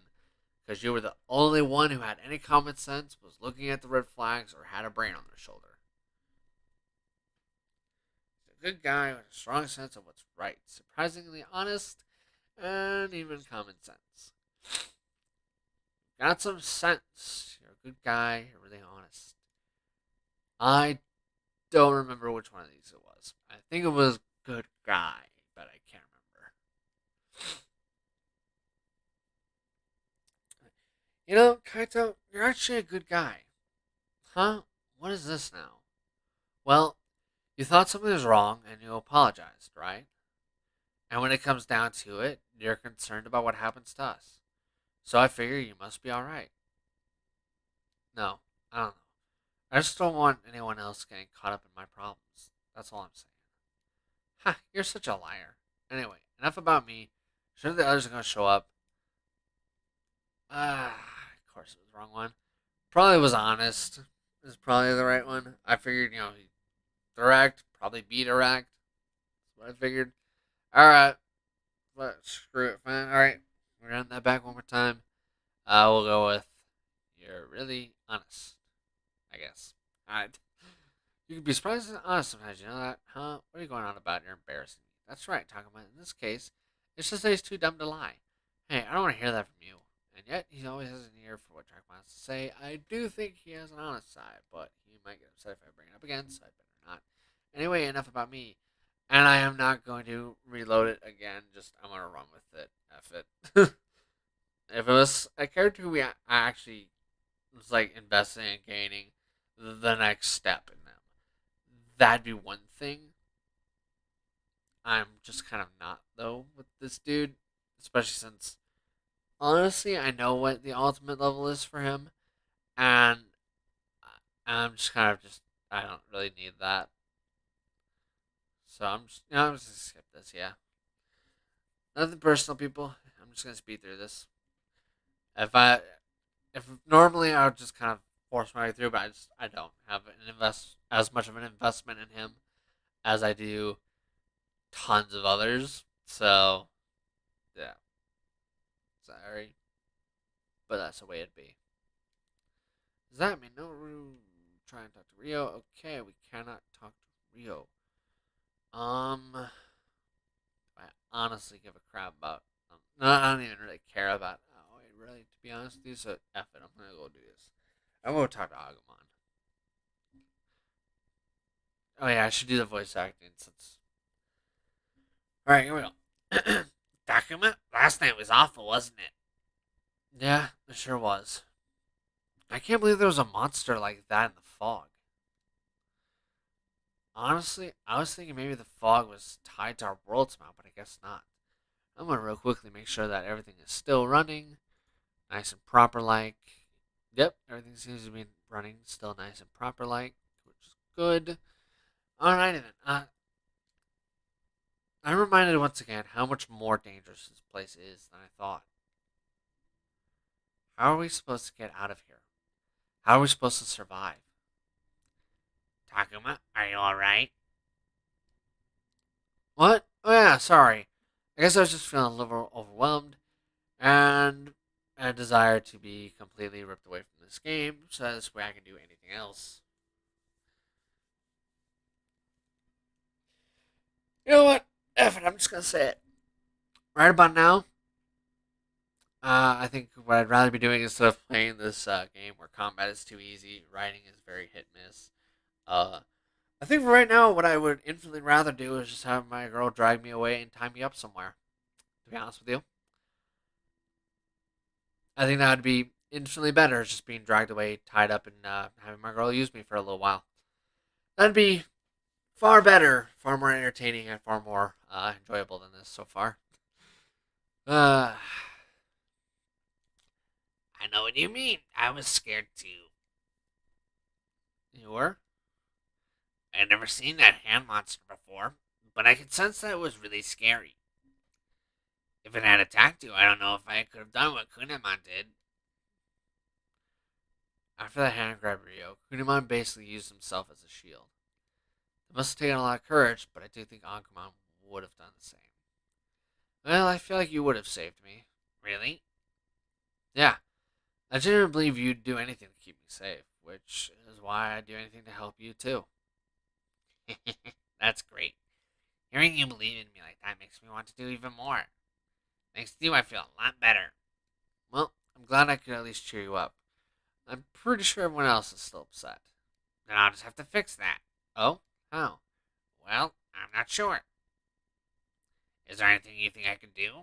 because you were the only one who had any common sense, was looking at the red flags, or had a brain on their shoulder. He's a good guy with a strong sense of what's right, surprisingly honest, and even common sense. Got some sense. You're a good guy. You're really honest. I don't remember which one of these it was. I think it was good guy, but I can't remember. You know, Kaito, you're actually a good guy. Huh? What is this now? Well, you thought something was wrong and you apologized, right? And when it comes down to it, you're concerned about what happens to us. So I figure you must be alright. No, I don't know. I just don't want anyone else getting caught up in my problems. That's all I'm saying. Ha, you're such a liar. Anyway, enough about me. Sure the others are gonna show up. Of course it was the wrong one. Probably was honest. Is probably the right one. I figured, direct, probably be direct. That's what I figured. Alright, but screw it, fine. Alright, we're running that back one more time. We'll go with you're really honest, I guess. Alright. You can be surprised and honest sometimes, you know that? Huh? What are you going on about? You're embarrassing me. That's right, talking about in this case, it's just that he's too dumb to lie. Hey, I don't want to hear that from you. And yet, he always has an ear for what Jackman has to say. I do think he has an honest side, but he might get upset if I bring it up again, so I'd better not. Anyway, enough about me. And I am not going to reload it again, just I'm going to run with it. F it. If it was a character who I actually was like investing in gaining the next step in them, that'd be one thing. I'm just kind of not though with this dude, especially since honestly I know what the ultimate level is for him, and I'm just kind of just I don't really need that. So I'm just gonna skip this. Yeah, nothing personal, people. I'm just gonna speed through this. If I if normally I would just kind of force my way through, but I don't have an invest as much of an investment in him as I do tons of others. So yeah, sorry, but that's the way it'd be. Does that mean no room try and talk to Rio? Okay, we cannot talk to Rio. Um, I honestly give a crap about. No, I don't even really care about. Oh, wait, really? To be honest with you, so F it. I'm gonna go do this. I'm gonna talk to Agumon. Oh yeah, I should do the voice acting since. All right, here we go. Takuma, last night was awful, wasn't it? Yeah, it sure was. I can't believe there was a monster like that in the fog. Honestly, I was thinking maybe the fog was tied to our world's map, but I guess not. I'm gonna real quickly make sure that everything is still running, nice and proper like. Yep, everything seems to be running still nice and proper like, which is good. Alrighty then. I'm reminded once again how much more dangerous this place is than I thought. How are we supposed to get out of here? How are we supposed to survive? Takuma, are you alright? What? Oh yeah, sorry. I guess I was just feeling a little overwhelmed and a desire to be completely ripped away from this game so this way I can do anything else. You know what? F it, I'm just gonna say it. Right about now, I think what I'd rather be doing instead of playing this game where combat is too easy, writing is very hit miss. Uh, I think for right now, what I would infinitely rather do is just have my girl drag me away and tie me up somewhere. To be honest with you, I think that would be infinitely better, just being dragged away, tied up, and having my girl use me for a little while. That'd be far better, far more entertaining, and far more enjoyable than this so far. Uh, I know what you mean. I was scared too. you were? I'd never seen that hand monster before, but I could sense that it was really scary. If it had attacked you, I don't know if I could have done what Kunemon did. After the hand grab Rio, Kunimon basically used himself as a shield. It must have taken a lot of courage, but I do think Agumon would have done the same. Well, I feel like you would have saved me. Really? Yeah, I genuinely believe you'd do anything to keep me safe, which is why I'd do anything to help you too. That's great. Hearing you believe in me like that makes me want to do even more. Thanks to you, I feel a lot better. Well, I'm glad I could at least cheer you up. I'm pretty sure everyone else is still upset. Then I'll just have to fix that. Oh? How? Well, I'm not sure. Is there anything you think I could do?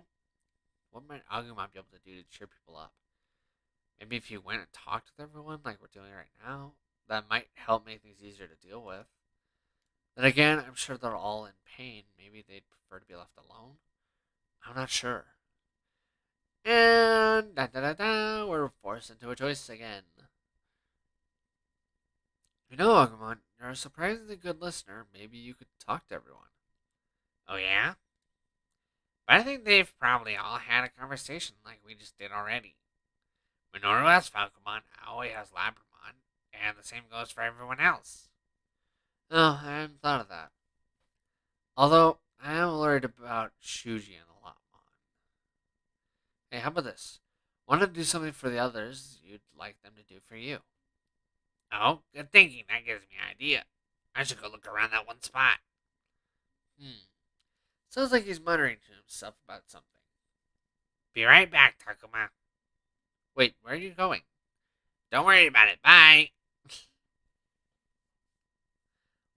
What might Agumon be able to do to cheer people up? Maybe if you went and talked with everyone like we're doing right now, that might help make things easier to deal with. Then again, I'm sure they're all in pain. Maybe they'd prefer to be left alone. I'm not sure. And da da da da, we're forced into a choice again. You know, Agumon, you're a surprisingly good listener. Maybe you could talk to everyone. Oh, yeah? But I think they've probably all had a conversation like we just did already. Minoru has Falcomon, Aoi has Labramon, and the same goes for everyone else. Oh, I hadn't thought of that. Although, I am worried about Shuji and Alatmon. Hey, how about this? Want to do something for the others you'd like them to do for you? Oh, good thinking. That gives me an idea. I should go look around that one spot. Sounds like he's muttering to himself about something. Be right back, Takuma. Wait, where are you going? Don't worry about it. Bye.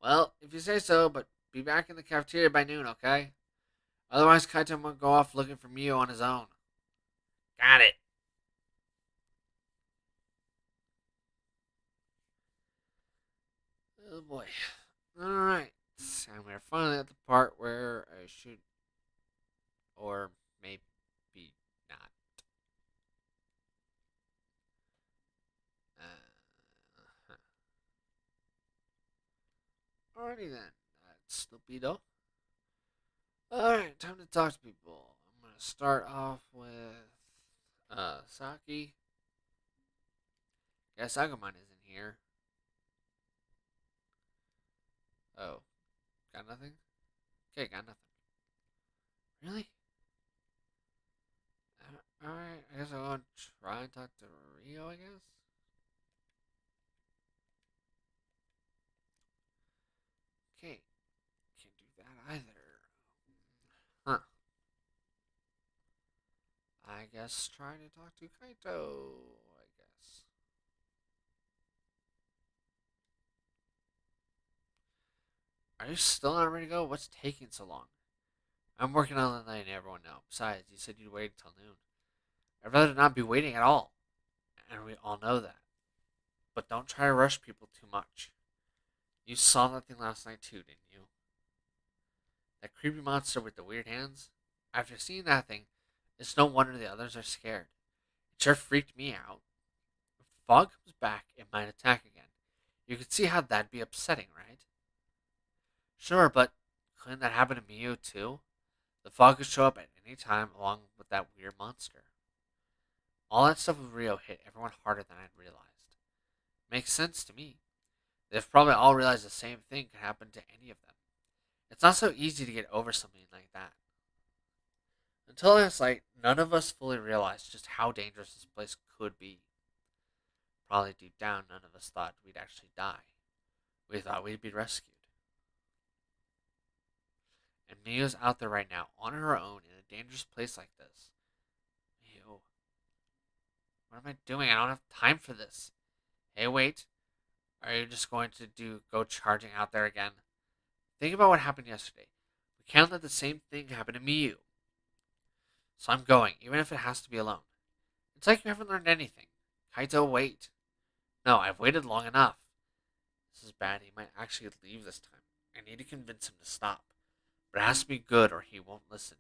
Well, if you say so, but be back in the cafeteria by noon, okay? Otherwise, Kaito might go off looking for Mio on his own. Got it. Oh boy. Alright. And we're finally at the part where I should. Or maybe not. Uh, Alrighty then. That's stupido. Alright, time to talk to people. I'm gonna start off with Saki. Guess Agumon isn't here. Oh, got nothing? Okay, got nothing. Really? Alright, I guess I'll go and try and talk to Rio, I guess? Okay, can't do that either. Huh. I guess trying to talk to Kaito. I guess. Are you still not ready to go? What's taking so long? I'm working all the night and everyone knows. Besides, you said you'd wait until noon. I'd rather not be waiting at all. And we all know that. But don't try to rush people too much. You saw that thing last night too, didn't you? That creepy monster with the weird hands? After seeing that thing, it's no wonder the others are scared. It sure freaked me out. If the fog comes back, it might attack again. You can see how that'd be upsetting, right? Sure, but couldn't that happen to Miyu too? The fog could show up at any time along with that weird monster. All that stuff with Rio hit everyone harder than I'd realized. Makes sense to me. They've probably all realized the same thing could happen to any of them. It's not so easy to get over something like that. Until last night, none of us fully realized just how dangerous this place could be. Probably deep down, none of us thought we'd actually die. We thought we'd be rescued. And Mia's out there right now, on her own, in a dangerous place like this. Ew. What am I doing? I don't have time for this. Hey, wait. Are you just going to go charging out there again? Think about what happened yesterday. We can't let the same thing happen to Miyu. So I'm going, even if it has to be alone. It's like you haven't learned anything. Kaito, wait. No, I've waited long enough. This is bad. He might actually leave this time. I need to convince him to stop. But it has to be good or he won't listen.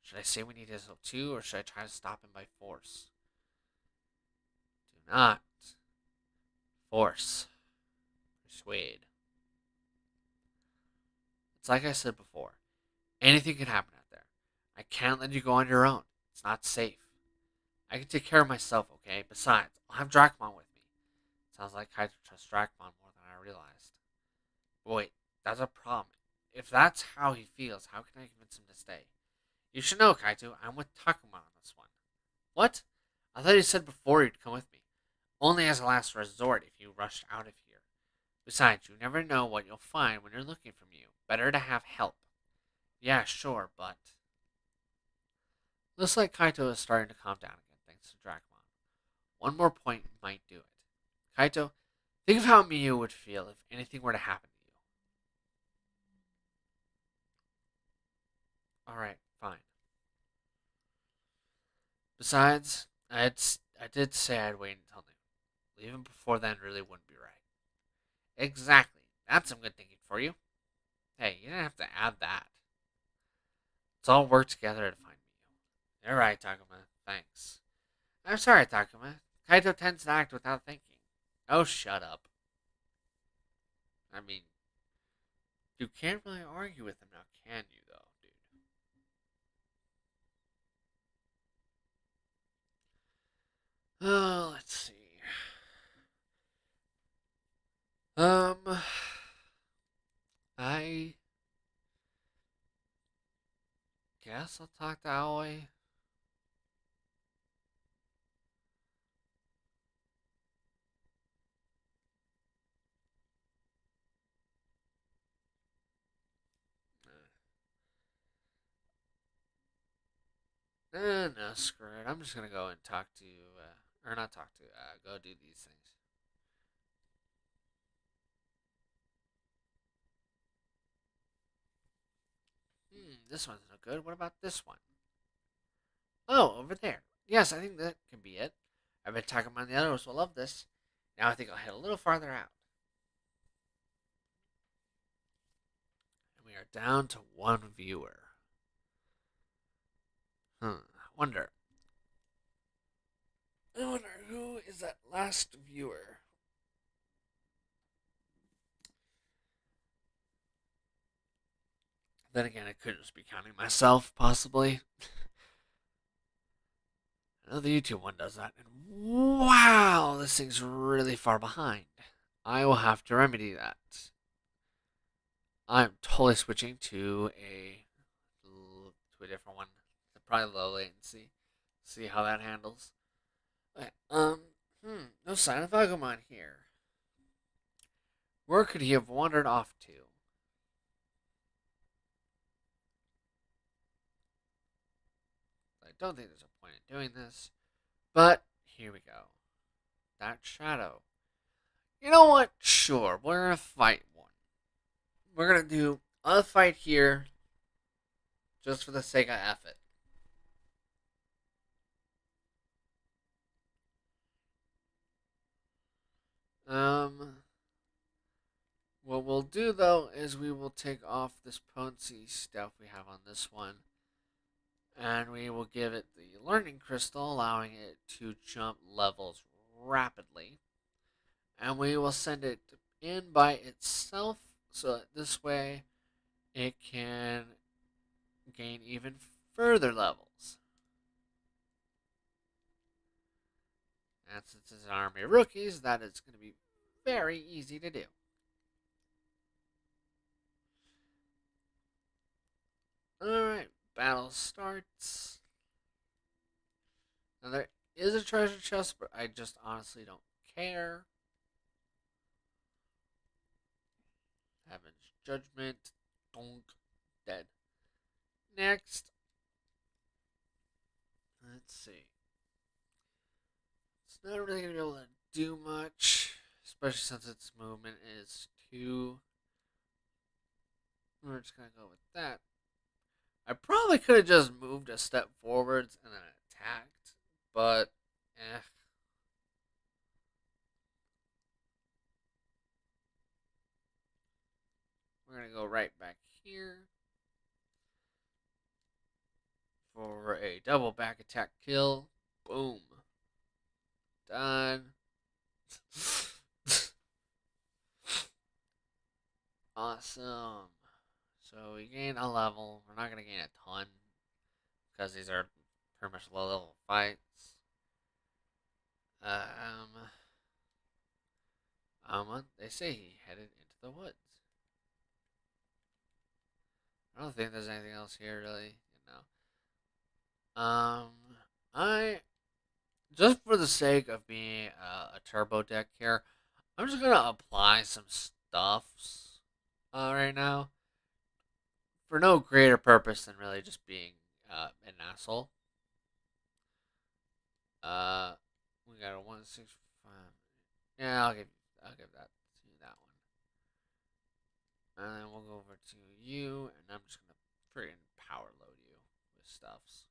Should I say we need his help too, or should I try to stop him by force? Do not force. Persuade. It's like I said before. Anything can happen out there. I can't let you go on your own. It's not safe. I can take care of myself, okay? Besides, I'll have Dracmon with me. Sounds like Kaito trusts Dracmon more than I realized. But wait, that's a problem. If that's how he feels, how can I convince him to stay? You should know, Kaito, I'm with Takuma on this one. What? I thought you said before you'd come with me. Only as a last resort if you rushed out of here. Besides, you never know what you'll find when you're looking for Mew. Better to have help. Yeah, sure, but... Looks like Kaito is starting to calm down again, thanks to Dracmon. One more point might do it. Kaito, think of how Miyu would feel if anything were to happen to you. Alright, fine. Besides, I did say I'd wait until noon. Leaving before then really wouldn't be right. Exactly. That's some good thinking for you. Hey, you didn't have to add that. Let's all work together to find Miyu. You're right, Takuma. Thanks. I'm sorry, Takuma. Kaito tends to act without thinking. Oh, shut up. I mean, you can't really argue with him now, can you, though, dude? Oh, let's see. Um, I guess I'll talk to Aoi. No, screw it. I'm just gonna go and talk to, or not talk to, go do these things. This one's no good. What about this one? Oh, over there. Yes, I think that can be it. I've been talking about the others will love this. Now I think I'll head a little farther out. And we are down to one viewer. I wonder who is that last viewer? Then again, I could just be counting myself, possibly. I know the YouTube one does that. And wow, this thing's really far behind. I will have to remedy that. I'm totally switching to a different one. Probably low latency. See how that handles. Okay, no sign of Agumon here. Where could he have wandered off to? don't think there's a point in doing this. But here we go. That shadow. You know what? Sure, we're gonna fight one. We're gonna do a fight here just for the sake of effort. Um, what we'll do though is we will take off this potency stuff we have on this one, and we will give it the learning crystal, allowing it to jump levels rapidly. And we will send it in by itself, so that this way it can gain even further levels. And since it's an army of rookies, that is going to be very easy to do. Alright, battle starts. Now there is a treasure chest, but I just honestly don't care. Heaven's Judgment. Donk. Dead. Next. Let's see. It's not really going to be able to do much, especially since its movement is 2. We're just going to go with that. I probably could have just moved a step forwards and then attacked, but eh. We're going to go right back here for a double back attack kill. Boom. Done. Awesome. So we gain a level. We're not going to gain a ton because these are pretty much low level fights. They say he headed into the woods. I don't think there's anything else here really, I just for the sake of being a turbo deck here, I'm just gonna apply some stuffs right now for no greater purpose than really just being an asshole. Uh, we got a 165. Yeah, I'll give that to you, that one. And then we'll go over to you, and I'm just gonna friggin' power load you with stuffs.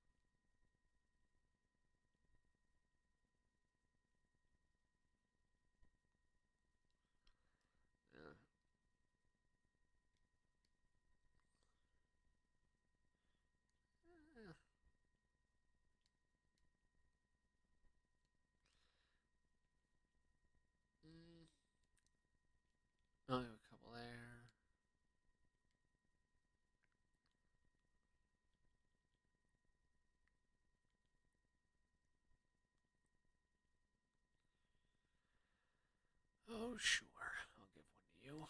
Yeah. Mm, I'll give a couple there. Oh, sure. I'll give one to you.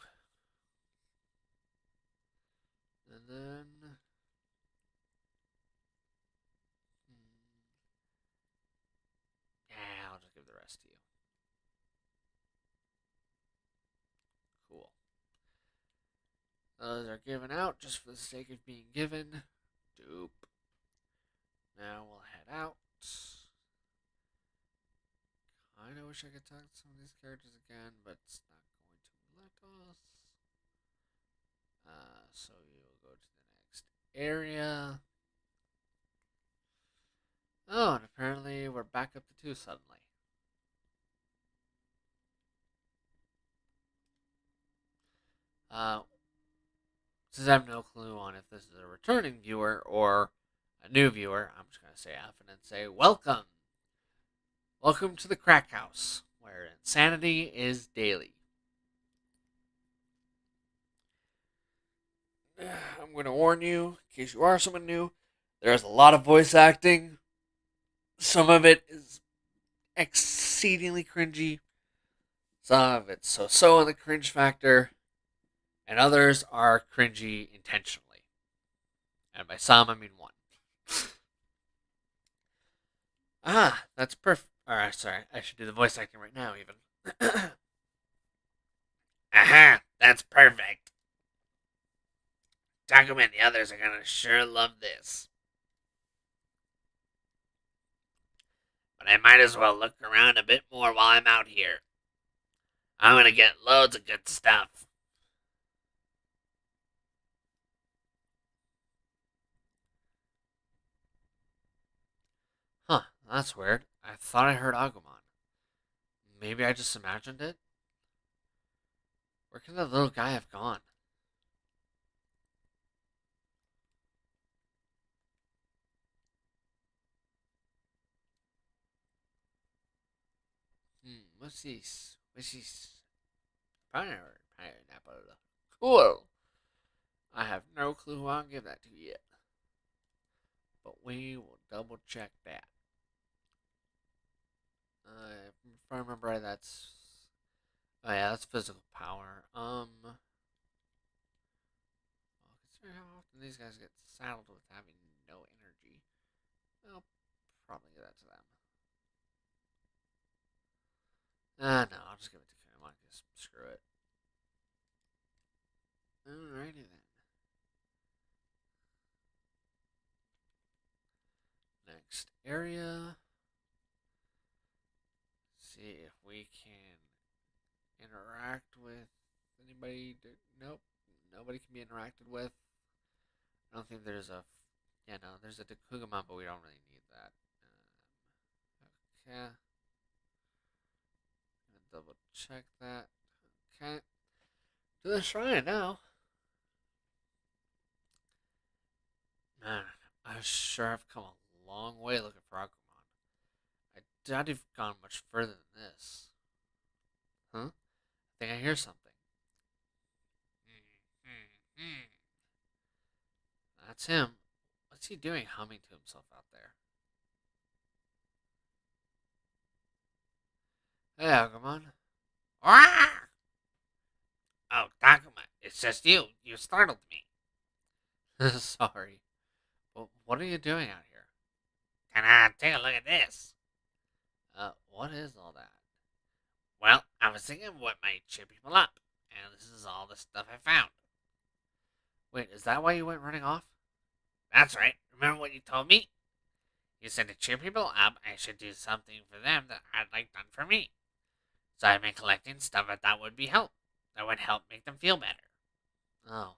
And then. Yeah, I'll just give the rest to you. Cool. Those are given out just for the sake of being given. Dope. Now we'll head out. Kinda wish I could talk to some of these characters again, but it's not going to let us. So we will go to the next area. Oh, and apparently we're back up to 2 suddenly. Uh, since I have no clue on if this is a returning viewer or a new viewer, I'm just going to say F and then say, welcome. Welcome to the crack house, where insanity is daily. I'm going to warn you, in case you are someone new, there's a lot of voice acting. Some of it is exceedingly cringy. Some of it's so on the cringe factor. And others are cringy intentionally. And by some, I mean one. That's perfect. Alright, sorry. I should do the voice acting right now, even. Aha, that's perfect. Takuma and the others are gonna sure love this. but I might as well look around a bit more while I'm out here. I'm gonna get loads of good stuff. Huh, that's weird. I thought I heard Agumon. Maybe I just imagined it? Where could that little guy have gone? What's this? What's this? Pineapple. Cool. I have no clue who I'll give that to yet. But we will double check that. If I remember right, that's. Oh yeah, that's physical power. Well, consider how often these guys get saddled with having no energy. I'll probably give that to them. No, I'll just give it to Kumon. Screw it. Alrighty then. Next area. See if we can interact with anybody. Nope. Nobody can be interacted with. I don't think there's a. Yeah, no, there's a Dekugumon, but we don't really need that. Okay. Double check that. Okay. To the shrine now. Man, I sure have come a long way looking for Agumon. I doubt you've gone much further than this. Huh? I think I hear something. Hmm. That's him. What's he doing humming to himself out there? Hey, Agumon. Ah! Oh, Takuma, it's just you. You startled me. Sorry. But what are you doing out here? Can I take a look at this? What is all that? Well, I was thinking of what might cheer people up, and this is all the stuff I found. Wait, is that why you went running off? That's right. Remember what you told me? You said to cheer people up, I should do something for them that I'd like done for me. So I've been collecting stuff I thought would be help. That would help make them feel better. Oh.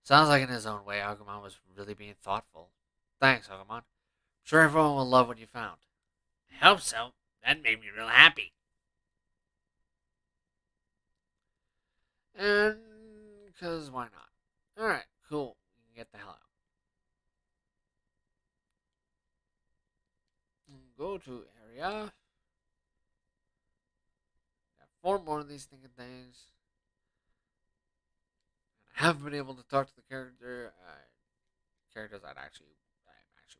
Sounds like in his own way, Agumon was really being thoughtful. Thanks, Agumon. I'm sure everyone will love what you found. I hope so. That made me real happy. And, because why not? Alright, cool. You can get the hell out. Go to area. Got 4 more of these thinking things. And I haven't been able to talk to the characters I'm actually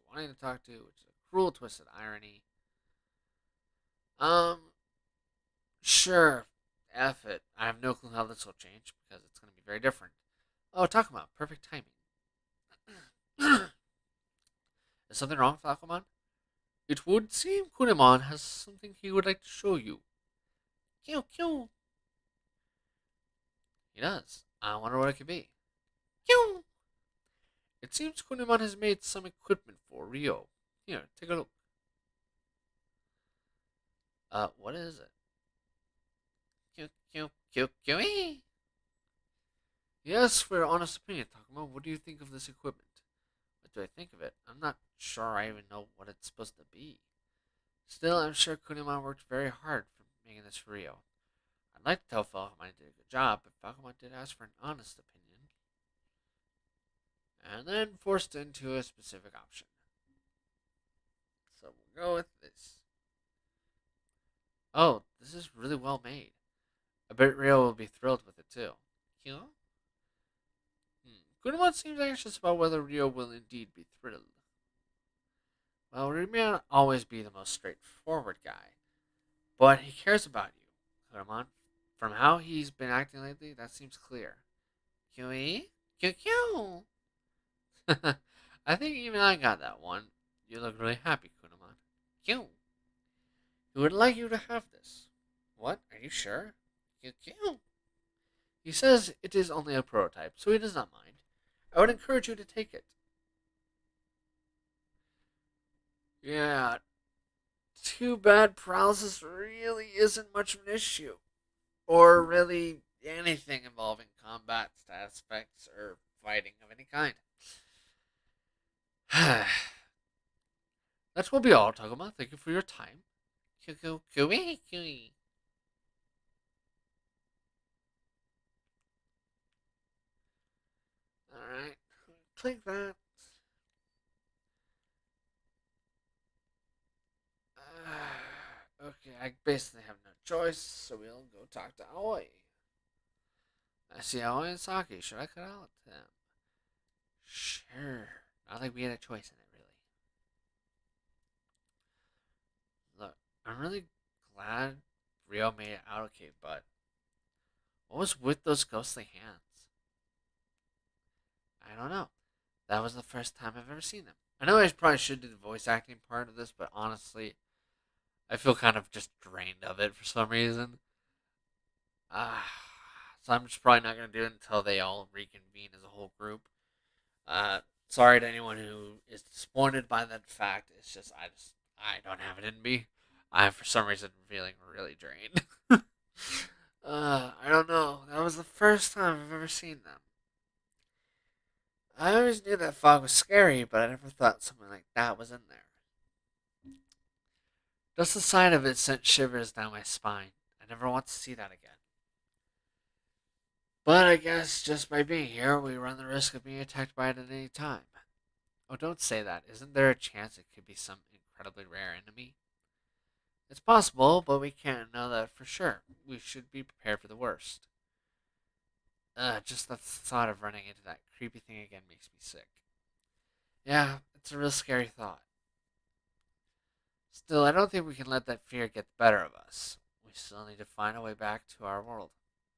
wanting to talk to, which is a cruel, twisted irony. Um, sure. F it. I have no clue how this will change because it's going to be very different. Oh, talk about perfect timing. Is something wrong, Falcomon? It would seem Kunemon has something he would like to show you. Kill. He does. I wonder what it could be. Kill. It seems Kunemon has made some equipment for Rio. Here, take a look. What is it? Kill. Yes, for your honest opinion, Takuma, what do you think of this equipment? What do I think of it? I'm not sure I even know what it's supposed to be. Still, I'm sure Kunemon worked very hard for making this for Rio. I'd like to tell Falcomon did a good job, but Falcomon did ask for an honest opinion. And then forced into a specific option. So we'll go with this. Oh, this is really well made. I bet Rio will be thrilled with it too. Kill? Kunemon seems anxious about whether Rio will indeed be thrilled. Well, Rio may not always be the most straightforward guy, but he cares about you, Kunemon. From how he's been acting lately, that seems clear. Kill. Kill. I think even I got that one. You look really happy, Kunemon. Kill. He would like you to have this. What? Are you sure? Kill. He says it is only a prototype, so he does not mind. I would encourage you to take it. Yeah, too bad paralysis really isn't much of an issue. Or really anything involving combat aspects or fighting of any kind. That will be all, Tagoma. Thank you for your time. Cooey. Alright. Click that. Okay, I basically have no choice, so we'll go talk to Aoi. I see Aoi and Saki. Should I cut out them? Sure. Not like we had a choice in it, really. Look, I'm really glad Rio made it out okay, but what was with those ghostly hands? I don't know. That was the first time I've ever seen them. I know I probably should do the voice acting part of this, but honestly, I feel kind of just drained of it for some reason. Ah, so I'm just probably not gonna do it until they all reconvene as a whole group. Uh, Sorry to anyone who is disappointed by that fact. It's just I don't have it in me. I'm for some reason feeling really drained. I don't know. That was the first time I've ever seen them. I always knew that fog was scary, but I never thought something like that was in there. Just the sight of it sent shivers down my spine. I never want to see that again. But I guess just by being here, we run the risk of being attacked by it at any time. Oh, don't say that. Isn't there a chance it could be some incredibly rare enemy? It's possible, but we can't know that for sure. We should be prepared for the worst. Just the thought of running into that creepy thing again makes me sick. Yeah, it's a real scary thought. Still, I don't think we can let that fear get the better of us. We still need to find a way back to our world.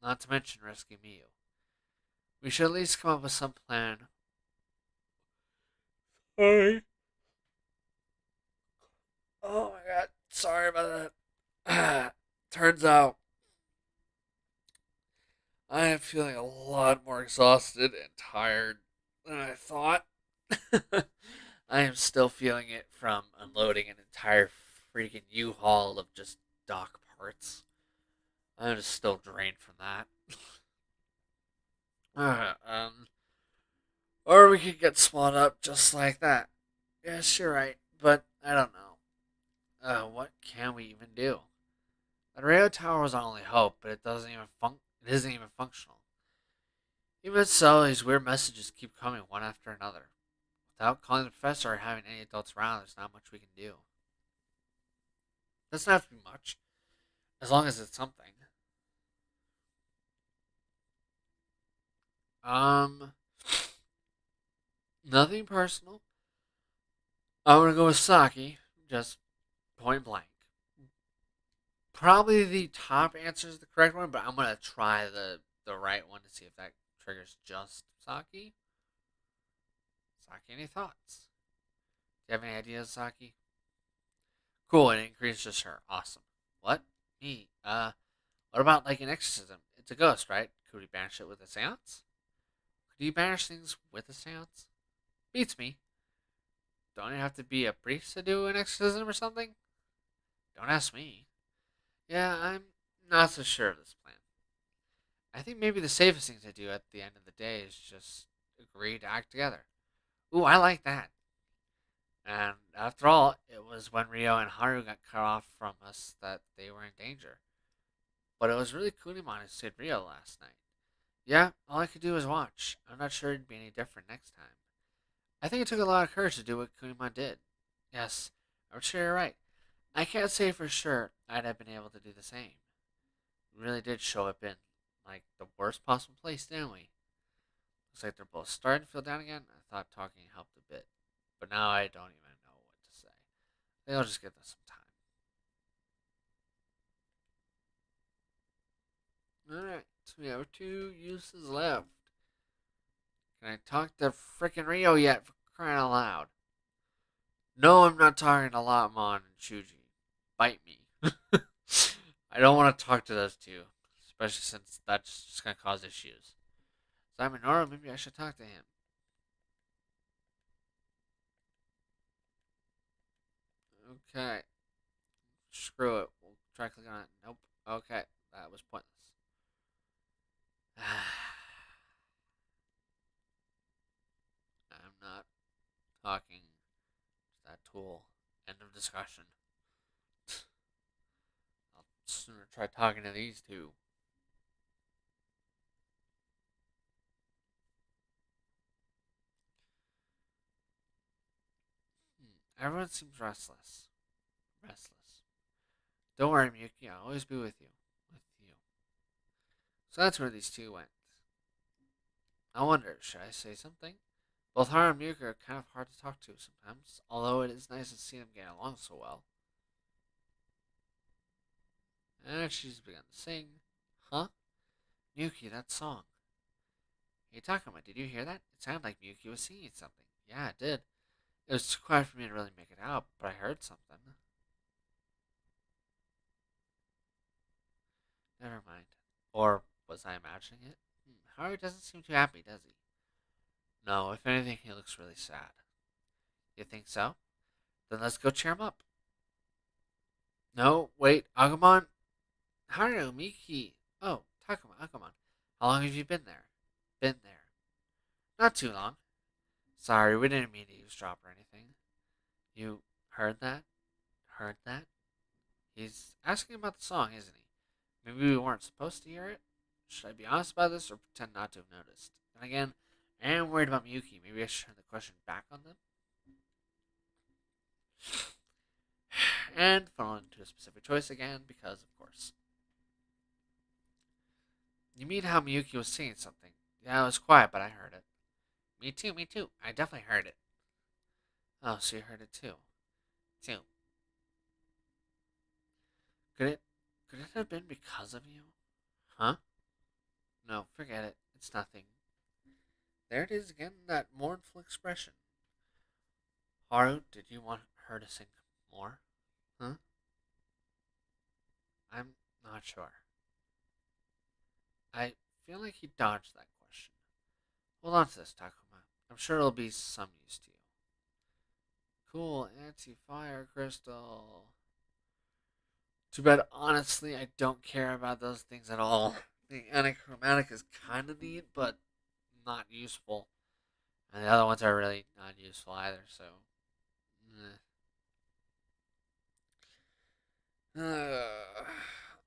Not to mention rescue Miyu. We should at least come up with some plan. Sorry. Oh my god. Sorry about that. Turns out I am feeling a lot more exhausted and tired than I thought. I am still feeling it from unloading an entire freaking U-Haul of just dock parts. I'm just still drained from that. Um, or we could get swallowed up just like that. Yes, you're right, but I don't know. What can we even do? The radio tower was our only hope, but it isn't even functional. Even so, these weird messages keep coming one after another. Without calling the professor or having any adults around, there's not much we can do. Doesn't have to be much, as long as it's something. Um, Nothing personal. I'm gonna go with Saki, just point blank. Probably the top answer is the correct one, but I'm gonna try the right one to see if that triggers just Saki. Saki, any thoughts? Do you have any ideas, Saki? Cool, it increases her. Awesome. What? Me? What about like an exorcism? It's a ghost, right? Could we banish it with a seance? Could you banish things with a seance? Beats me. Don't you have to be a priest to do an exorcism or something? Don't ask me. Yeah, I'm not so sure of this plan. I think maybe the safest thing to do at the end of the day is just agree to act together. Ooh, I like that. And after all, it was when Rio and Haru got cut off from us that they were in danger. But it was really Kunimon who saved Rio last night. Yeah, all I could do was watch. I'm not sure it'd be any different next time. I think it took a lot of courage to do what Kunimon did. Yes, I'm sure you're right. I can't say for sure I'd have been able to do the same. We really did show up in, like, the worst possible place, didn't we? Looks like they're both starting to feel down again. I thought talking helped a bit. But now I don't even know what to say. I think I'll just give this some time. Alright, so we have two uses left. Can I talk to frickin' Rio yet, for crying out loud? No, I'm not talking to Lotmon and Shuji. Bite me. I don't want to talk to those two, especially since that's just going to cause issues. Simon Nora, maybe I should talk to him. Okay. Screw it. We'll try clicking on it. Nope. Okay, that was pointless. I'm not talking to that tool. End of discussion. I'll sooner try talking to these two. Everyone seems restless. Restless. Don't worry, Miyuki. I'll always be with you. With you. So that's where these two went. I wonder, should I say something? Both Haru and Miyuki are kind of hard to talk to sometimes, although it is nice to see them get along so well. And she's begun to sing. Huh? Miyuki, that song. Hey Takuma, did you hear that? It sounded like Miyuki was singing something. Yeah, it did. It was too quiet for me to really make it out, but I heard something. Never mind. Or was I imagining it? Haru doesn't seem too happy, does he? No, if anything, he looks really sad. You think so? Then let's go cheer him up. No, wait, Agumon? Haru, Miki. Oh, Takuma, Agumon. How long have you been there? Been there. Not too long. Sorry, we didn't mean to eavesdrop or anything. You heard that? Heard that? He's asking about the song, isn't he? Maybe we weren't supposed to hear it? Should I be honest about this or pretend not to have noticed? And again, I am worried about Miyuki. Maybe I should turn the question back on them? And fall into a specific choice again, because of course. You mean how Miyuki was singing something? Yeah, it was quiet, but I heard it. Me too, me too. I definitely heard it. Oh, so you heard it too. Too. Could it could it have been because of you? Huh? No, forget it. It's nothing. There it is again, that mournful expression. Haru, did you want her to sing more? Huh? I'm not sure. I feel like he dodged that question. Hold on to this, Takuma. I'm sure it'll be some use to you. Cool, anti-fire crystal. Too bad, honestly, I don't care about those things at all. The antichromatic is kind of neat, but not useful. And the other ones are really not useful either, so.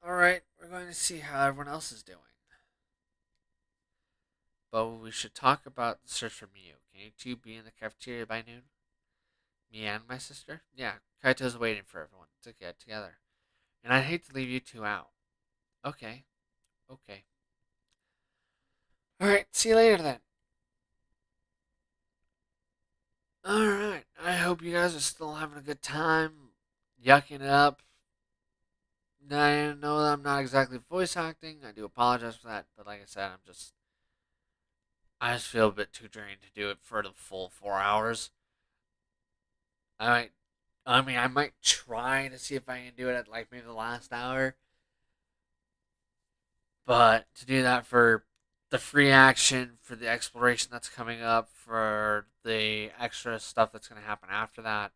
Alright, we're going to see how everyone else is doing. But we should talk about the search for Miyu. Can you two be in the cafeteria by noon? Me and my sister? Yeah, Kaito's waiting for everyone to get together. And I'd hate to leave you two out. Okay, okay. Alright, see you later then. Alright, I hope you guys are still having a good time, yucking it up. I know that I'm not exactly voice acting. I do apologize for that, but like I said, I just feel a bit too drained to do it for the full 4 hours. I might, I might try to see if I can do it at like maybe the last hour, but to do that for the free action, for the exploration that's coming up, for the extra stuff that's going to happen after that,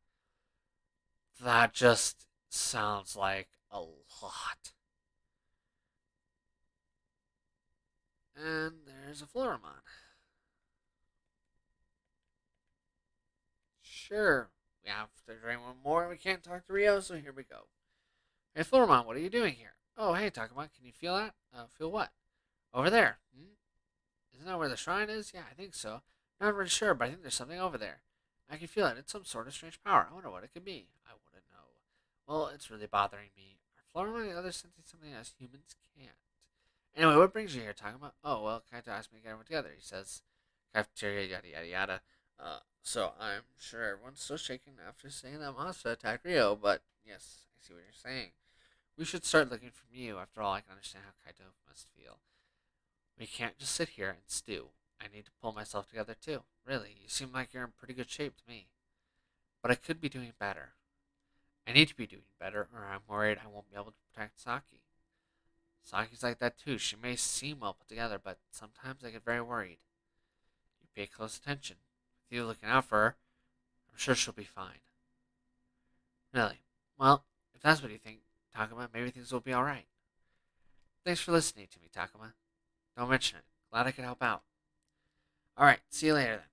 that just sounds like a lot. And there's a Floramon. Sure, we have to drink one more. We can't talk to Rio, so here we go. Hey, Floramon, what are you doing here? Oh, hey, Takuma, can you feel that? Feel what? Over there. Isn't that where the shrine is? Yeah, I think so. Not really sure, but I think there's something over there. I can feel it. It's some sort of strange power. I wonder what it could be. I wouldn't know. Well, it's really bothering me. Are Floramon and the others sensing something as humans can't? Anyway, what brings you here, Takuma? Oh, well, Kaito asked me to get everyone together. He says, cafeteria, yada, yada, yada. So I'm sure everyone's still shaken after saying that Masa attacked Rio, but yes, I see what you're saying. We should start looking for Mew. After all, I can understand how Kaito must feel. We can't just sit here and stew. I need to pull myself together too. Really, you seem like you're in pretty good shape to me. But I could be doing better. I need to be doing better, or I'm worried I won't be able to protect Saki. Saki's like that too. She may seem well put together, but sometimes I get very worried. You pay close attention. With you looking out for her, I'm sure she'll be fine. Really? Well, if that's what you think, Takuma, maybe things will be alright. Thanks for listening to me, Takuma. Don't mention it. Glad I could help out. Alright, see you later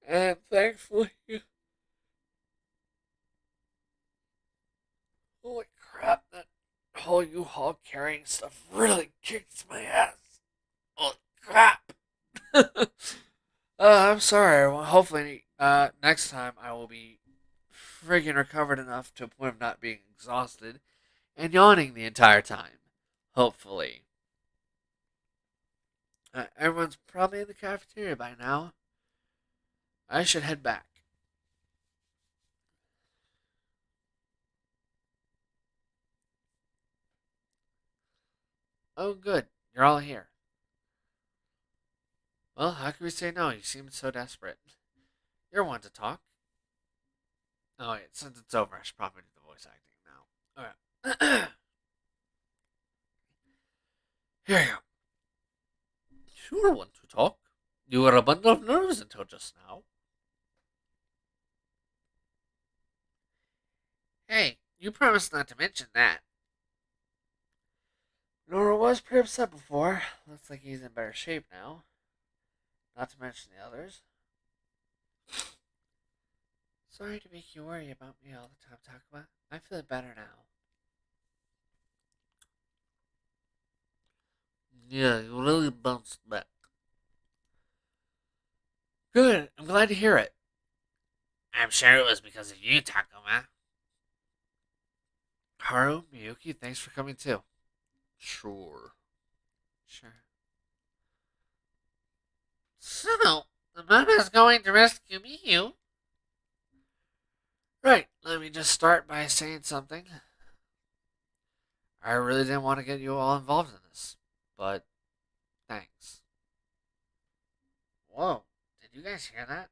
then. And thankfully. Holy crap, that whole U-Haul carrying stuff really kicks my ass. Holy crap. I'm sorry. Well, hopefully, next time I will be friggin' recovered enough to a point of not being exhausted and yawning the entire time. Hopefully. Everyone's probably in the cafeteria by now. I should head back. Oh, good. You're all here. Well, how can we say no? You seem so desperate. You're one to talk. Oh, wait, since it's over, I should probably do the voice acting now. Alright. Here you go. Sure, want to talk. You were a bundle of nerves until just now. Hey, you promised not to mention that. Nora was pretty upset before. Looks like he's in better shape now. Not to mention the others. Sorry to make you worry about me all the time, Takuma. I'm feeling better now. Yeah, you really bounced back. Good. I'm glad to hear it. I'm sure it was because of you, Takuma. Haru, Miyuki, thanks for coming too. Sure. Sure. So, the Mama's going to rescue Miyu. Right, let me just start by saying something. I really didn't want to get you all involved in this, but thanks. Whoa, did you guys hear that?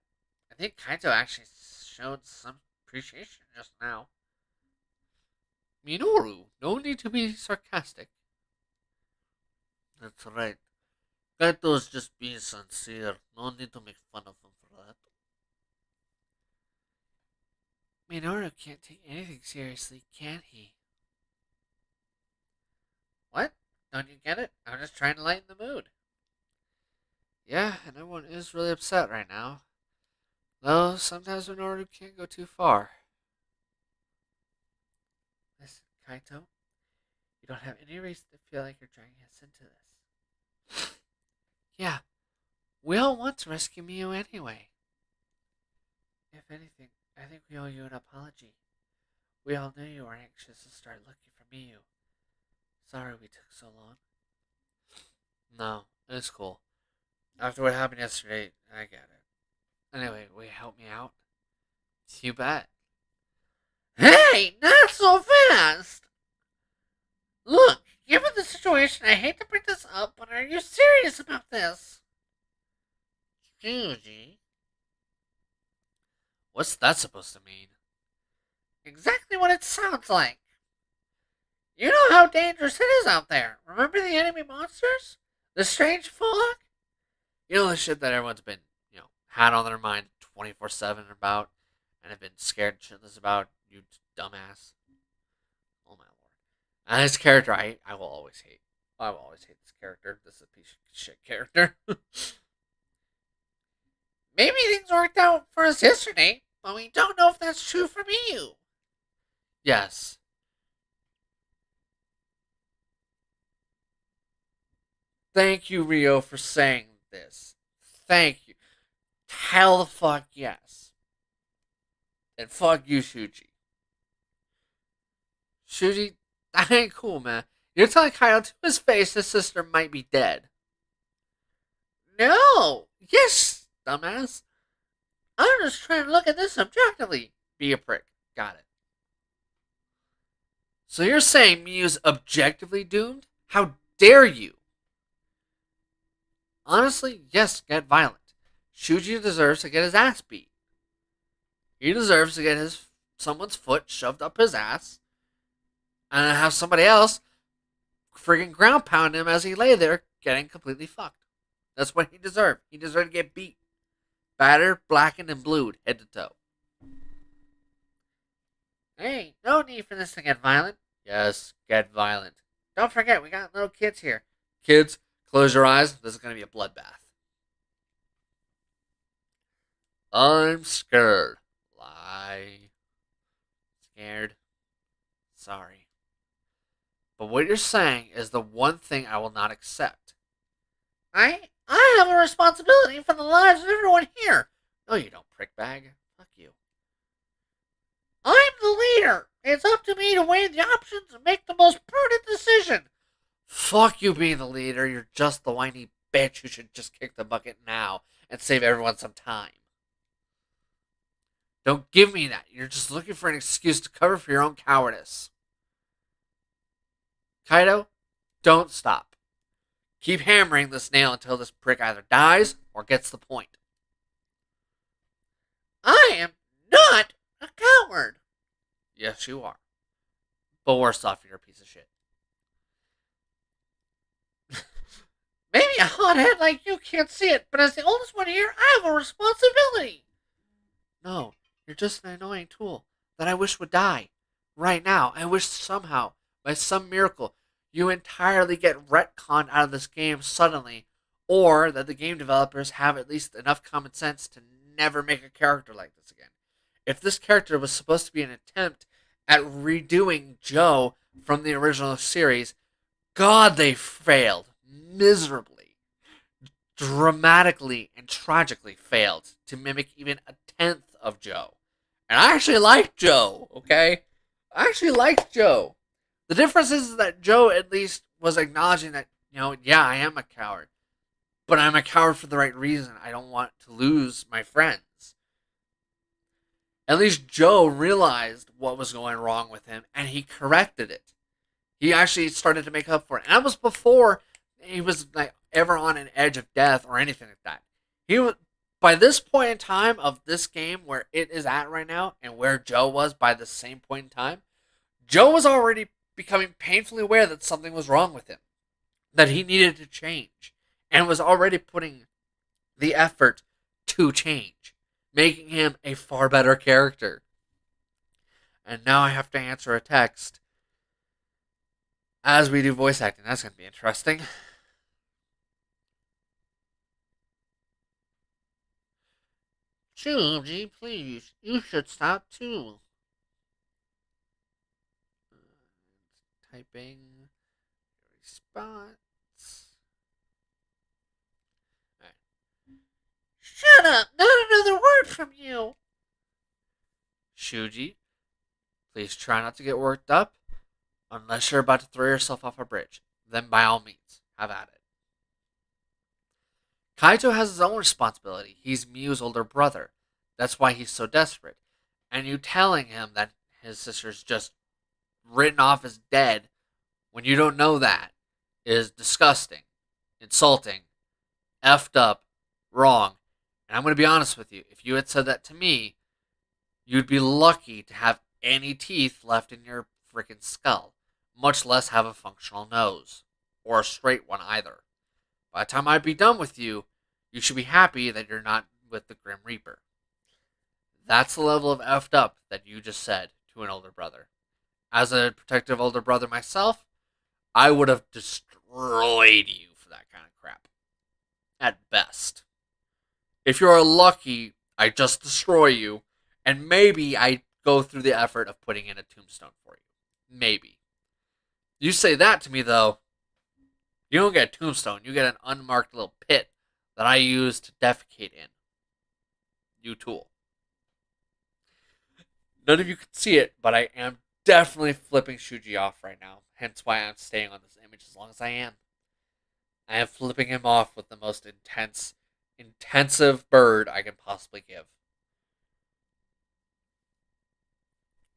I think Kaito actually showed some appreciation just now. Minoru, no need to be sarcastic. That's right. Kaito's just being sincere. No need to make fun of him for that. Minoru can't take anything seriously, can he? What? Don't you get it? I'm just trying to lighten the mood. Yeah, and everyone is really upset right now. Though sometimes Minoru can't go too far. Listen, Kaito, you don't have any reason to feel like you're dragging us into this. Yeah, we all want to rescue Miyu anyway. If anything, I think we owe you an apology. We all knew you were anxious to start looking for Miyu. Sorry we took so long. No, it's cool. After what happened yesterday, I get it. Anyway, will you help me out? You bet. Hey, not so fast! Look, given the situation, I hate to bring this up, but are you serious about this? Shuji. What's that supposed to mean? Exactly what it sounds like. You know how dangerous it is out there. Remember the enemy monsters? The strange fog? You know the shit that everyone's been, had on their mind 24/7 about, and have been scared shitless about, you dumbass. Oh my lord. And this character, I will always hate. I will always hate this character. This is a piece of shit character. Maybe things worked out for us yesterday, but we don't know if that's true for you. Yes. Thank you, Rio, for saying this. Thank you. Hell the fuck yes. And fuck you, Shuji. Shuji, that ain't cool, man. You're telling Kyle to his face his sister might be dead. No! Yes, dumbass. I'm just trying to look at this objectively. Be a prick. Got it. So you're saying Miyu's objectively doomed? How dare you? Honestly, yes, get violent. Shuji deserves to get his ass beat. He deserves to get someone's foot shoved up his ass and have somebody else friggin' ground pound him as he lay there getting completely fucked. That's what he deserved. He deserved to get beat. Battered, blackened, and blued head to toe. Hey, no need for this to get violent. Yes, get violent. Don't forget, we got little kids here. Kids, close your eyes. This is going to be a bloodbath. I'm scared. Lie. Scared. Sorry. But what you're saying is the one thing I will not accept. I have a responsibility for the lives of everyone here. No, you don't, prickbag. Fuck you. I'm the leader. It's up to me to weigh the options and make the most prudent decision. Fuck you being the leader. You're just the whiny bitch who should just kick the bucket now and save everyone some time. Don't give me that. You're just looking for an excuse to cover for your own cowardice. Kaido, don't stop. Keep hammering this nail until this prick either dies or gets the point. I am not a coward. Yes, you are. But worse off, you're a piece of shit. Maybe a hothead like you can't see it, but as the oldest one here, I have a responsibility. No, you're just an annoying tool that I wish would die. Right now, I wish somehow, by some miracle, you entirely get retconned out of this game suddenly, or that the game developers have at least enough common sense to never make a character like this again. If this character was supposed to be an attempt at redoing Joe from the original series, God, they failed miserably, dramatically, and tragically failed to mimic even a tenth of Joe. And I actually liked Joe, okay? I actually liked Joe. The difference is that Joe at least was acknowledging that, yeah, I am a coward. But I'm a coward for the right reason. I don't want to lose my friends. At least Joe realized what was going wrong with him and he corrected it. He actually started to make up for it. And that was before he was like ever on an edge of death or anything like that. He was by this point in time of this game where it is at right now and where Joe was by the same point in time, Joe was already becoming painfully aware that something was wrong with him, that he needed to change, and was already putting the effort to change, making him a far better character. And now I have to answer a text as we do voice acting. That's going to be interesting. Shuji, please, you should stop too. Typing response. Right. Shut up! Not another word from you. Shuji, please try not to get worked up unless you're about to throw yourself off a bridge. Then by all means, have at it. Kaito has his own responsibility. He's Miu's older brother. That's why he's so desperate. And you telling him that his sister's just written off as dead when you don't know that is disgusting, insulting, effed up, wrong. And I'm going to be honest with you. If you had said that to me, you'd be lucky to have any teeth left in your freaking skull, much less have a functional nose, or a straight one either. By the time I'd be done with you, you should be happy that you're not with the Grim Reaper. That's the level of effed up that you just said to an older brother. As a protective older brother myself, I would have destroyed you for that kind of crap. At best. If you're lucky, I just destroy you, and maybe I go through the effort of putting in a tombstone for you. Maybe. You say that to me, though, you don't get a tombstone. You get an unmarked little pit that I use to defecate in. You tool. None of you can see it, but I am definitely flipping Shuji off right now. Hence why I'm staying on this image as long as I am. I am flipping him off with the most intensive bird I can possibly give.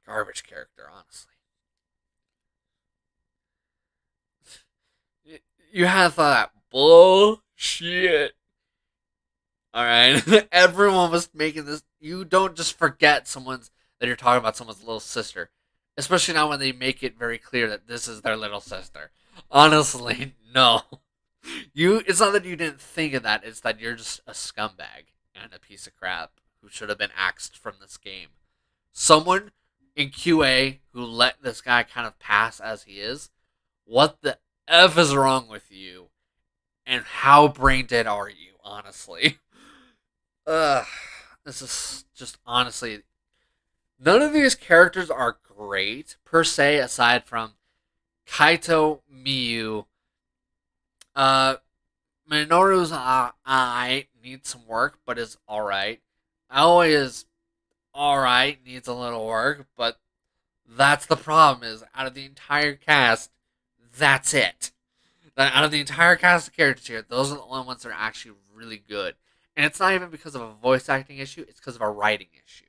Garbage character, honestly. You have that bullshit. Alright? Everyone was making this. You don't just forget that you're talking about someone's little sister. Especially now when they make it very clear that this is their little sister. Honestly, no. It's not that you didn't think of that, it's that you're just a scumbag and a piece of crap who should have been axed from this game. Someone in QA who let this guy kind of pass as he is. What the F is wrong with you? And how brain dead are you, honestly? Ugh. This is just honestly. None of these characters are great, per se, aside from Kaito, Miyu. Uh, Minoru's I needs some work, but is alright. Aoi is alright, needs a little work, but that's the problem is out of the entire cast, that's it. Out of the entire cast of characters here, those are the only ones that are actually really good. And it's not even because of a voice acting issue, it's because of a writing issue.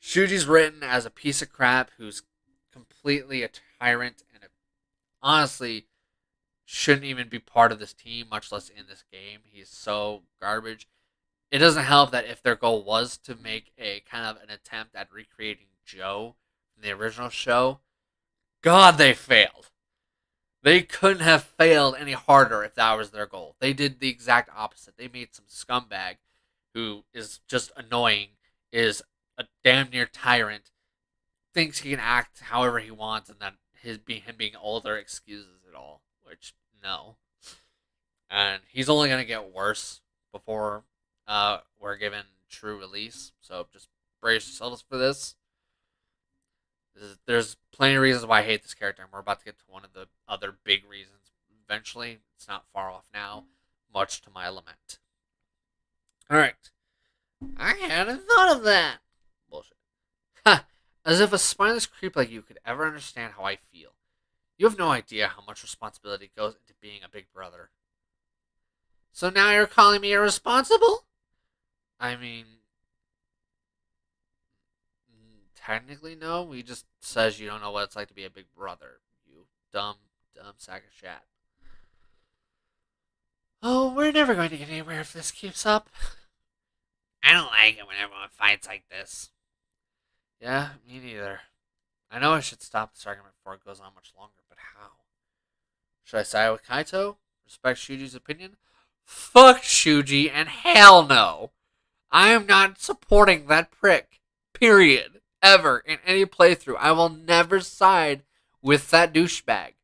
Shuji's written as a piece of crap who's completely a tyrant and honestly shouldn't even be part of this team, much less in this game. He's so garbage. It doesn't help that if their goal was to make a kind of an attempt at recreating Joe from the original show, God, they failed. They couldn't have failed any harder if that was their goal. They did the exact opposite. They made some scumbag who is just annoying, is a damn near tyrant, thinks he can act however he wants, and that him being older excuses it all. Which no, and he's only gonna get worse before we're given true release. So just brace yourselves for this. There's plenty of reasons why I hate this character, and we're about to get to one of the other big reasons eventually. It's not far off now, much to my lament. Alright. I hadn't thought of that. Bullshit. Ha! As if a spineless creep like you could ever understand how I feel. You have no idea how much responsibility goes into being a big brother. So now you're calling me irresponsible? I mean, technically no. He just says you don't know what it's like to be a big brother. You dumb sack of shat. Oh, we're never going to get anywhere if this keeps up. I don't like it when everyone fights like this. Yeah, me neither. I know I should stop this argument before it goes on much longer, but how? Should I side with Kaito? Respect Shuji's opinion? Fuck Shuji and hell no! I am not supporting that prick. Period. Ever. In any playthrough. I will never side with that douchebag.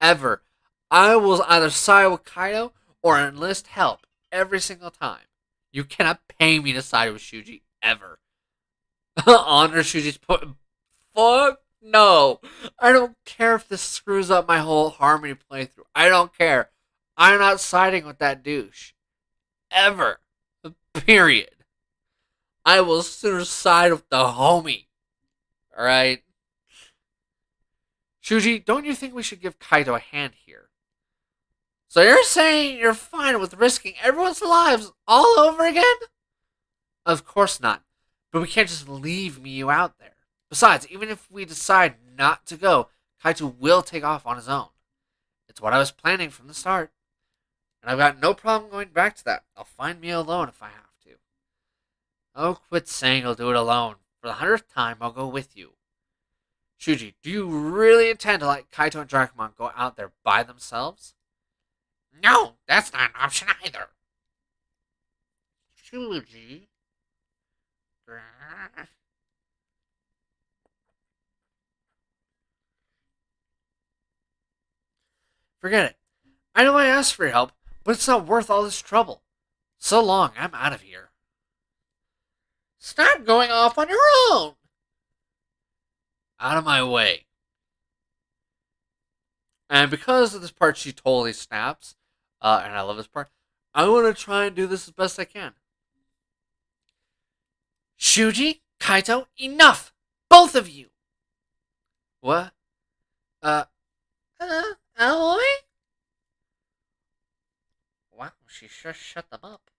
Ever. I will either side with Kaito or enlist help every single time. You cannot pay me to side with Shuji. Ever. Honor Shuji's fuck no. I don't care if this screws up my whole Harmony playthrough. I don't care. I'm not siding with that douche. Ever. Period. I will sooner side with the homie. Alright? Shuji, don't you think we should give Kaito a hand here? So you're saying you're fine with risking everyone's lives all over again? Of course not. But we can't just leave Miyu out there. Besides, even if we decide not to go, Kaito will take off on his own. It's what I was planning from the start. And I've got no problem going back to that. I'll find Miyu alone if I have to. Oh, quit saying you'll do it alone. For the 100th time, I'll go with you. Shuji, do you really intend to let Kaito and Dracmon go out there by themselves? No, that's not an option either. Shuji. Forget it. I know I asked for your help, but it's not worth all this trouble. So long, I'm out of here. Stop going off on your own! Out of my way. And because of this part, she totally snaps. And I love this part. I want to try and do this as best I can. Shuji, Kaito, enough! Both of you! What? Aoi? Wow, she sure shut them up.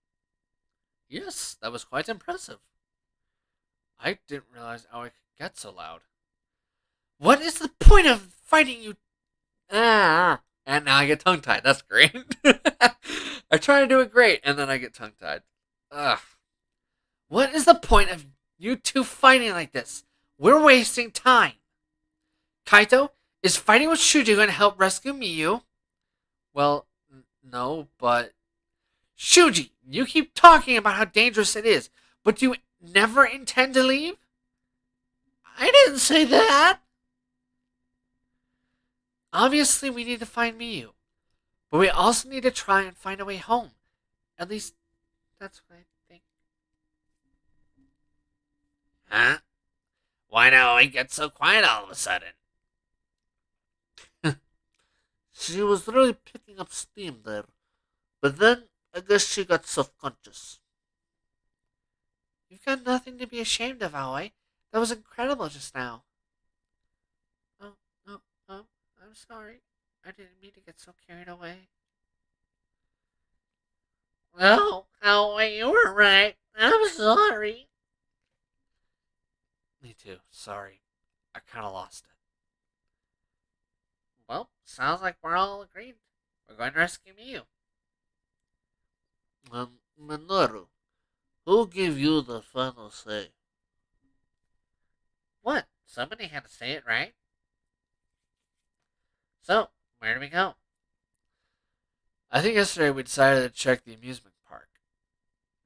Yes, that was quite impressive. I didn't realize Aoi could get so loud. What is the point of fighting you? And now I get tongue-tied. That's great. I try to do it great, and then I get tongue-tied. Ugh. What is the point of you two fighting like this? We're wasting time. Kaito, is fighting with Shuji going to help rescue Miyu? Well, no, but... Shuji, you keep talking about how dangerous it is, but do you never intend to leave? I didn't say that. Obviously, we need to find Miyu, but we also need to try and find a way home. At least, that's what I think. Huh? Why now I get so quiet all of a sudden? She was really picking up steam there, but then I guess she got self conscious. You've got nothing to be ashamed of, Aoi. That was incredible just now. Oh, oh, oh, I'm sorry. I didn't mean to get so carried away. Oh, Aoi, you were right. I'm sorry. Me too. Sorry. I kind of lost it. Well, sounds like we're all agreed. We're going to rescue Miyu. Minoru, who gave you the final say? What? Somebody had to say it, right? So, where do we go? I think yesterday we decided to check the amusement park.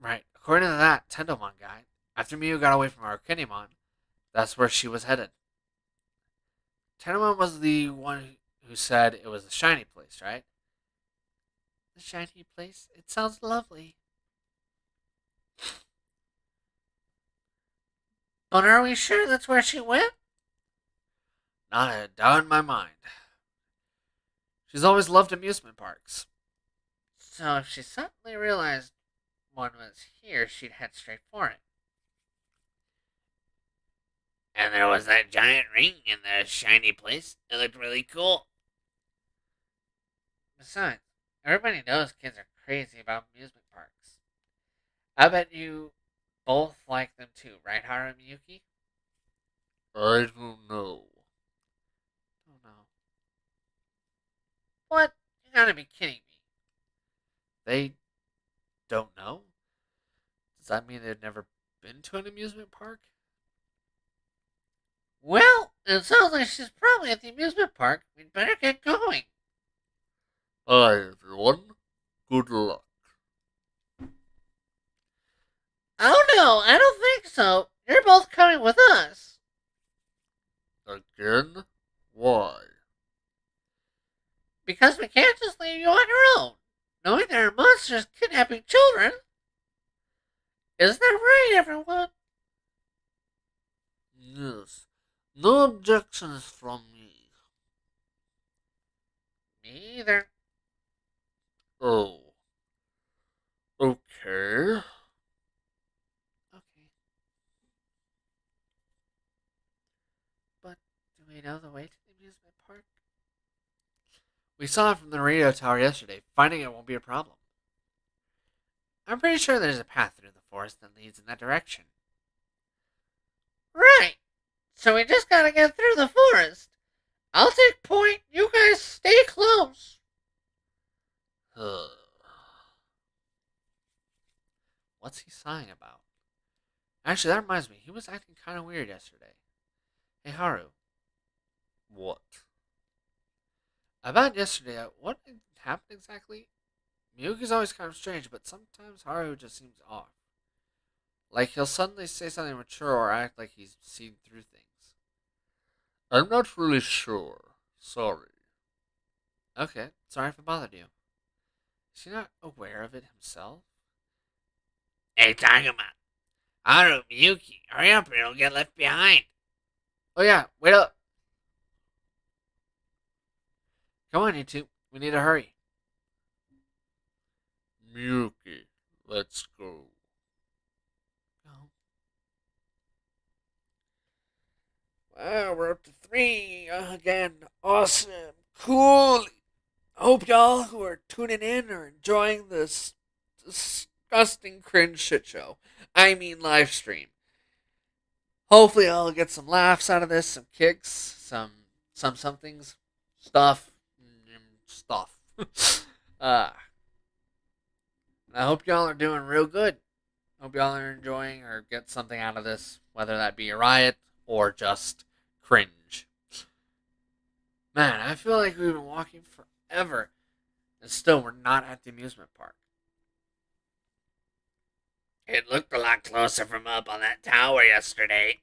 Right. According to that Tendomon guy, after Miyu got away from our Kinemon, that's where she was headed. Tendomon was the one who said it was a shiny place, right? The shiny place? It sounds lovely. But are we sure that's where she went? Not a doubt in my mind. She's always loved amusement parks. So if she suddenly realized one was here, she'd head straight for it. And there was that giant ring in the shiny place. It looked really cool. Besides, everybody knows kids are crazy about amusement parks. I bet you both like them too, right, Haru and Miyuki? I don't know. Don't know. What? You gotta be kidding me. They don't know? Does that mean they've never been to an amusement park? Well, it sounds like she's probably at the amusement park. We'd better get going. Hi, everyone. Good luck. Oh no, I don't think so. You're both coming with us. Again? Why? Because we can't just leave you on your own, knowing there are monsters kidnapping children. Isn't that right, everyone? Yes. No objections from me. Me either. Oh. Okay. Okay. But do we know the way to the amusement park? We saw it from the radio tower yesterday. Finding it won't be a problem. I'm pretty sure there's a path through the forest that leads in that direction. Right. So we just gotta get through the forest. I'll take point. You guys stay close. What's he sighing about? Actually, that reminds me. He was acting kind of weird yesterday. Hey, Haru. What? About yesterday, what happened exactly? Miyuki's always kind of strange, but sometimes Haru just seems off. Like he'll suddenly say something mature or act like he's seen through things. I'm not really sure. Sorry. Okay, sorry if I bothered you. Is he not aware of it himself? Hey, Takuma. Haru, Miyuki, hurry up or you'll get left behind. Oh yeah, wait up. Come on, you two. We need to hurry. Miyuki, let's go. Go. Wow, we're up to 3 again. Awesome. Cool. I hope y'all who are tuning in are enjoying this disgusting cringe shit show. I mean live stream. Hopefully I'll get some laughs out of this, some kicks, some somethings, stuff, stuff. uh, I hope y'all are doing real good. Hope y'all are enjoying or get something out of this, whether that be a riot or just cringe. Man, I feel like we've been walking forever, and still we're not at the amusement park. It looked a lot closer from up on that tower yesterday.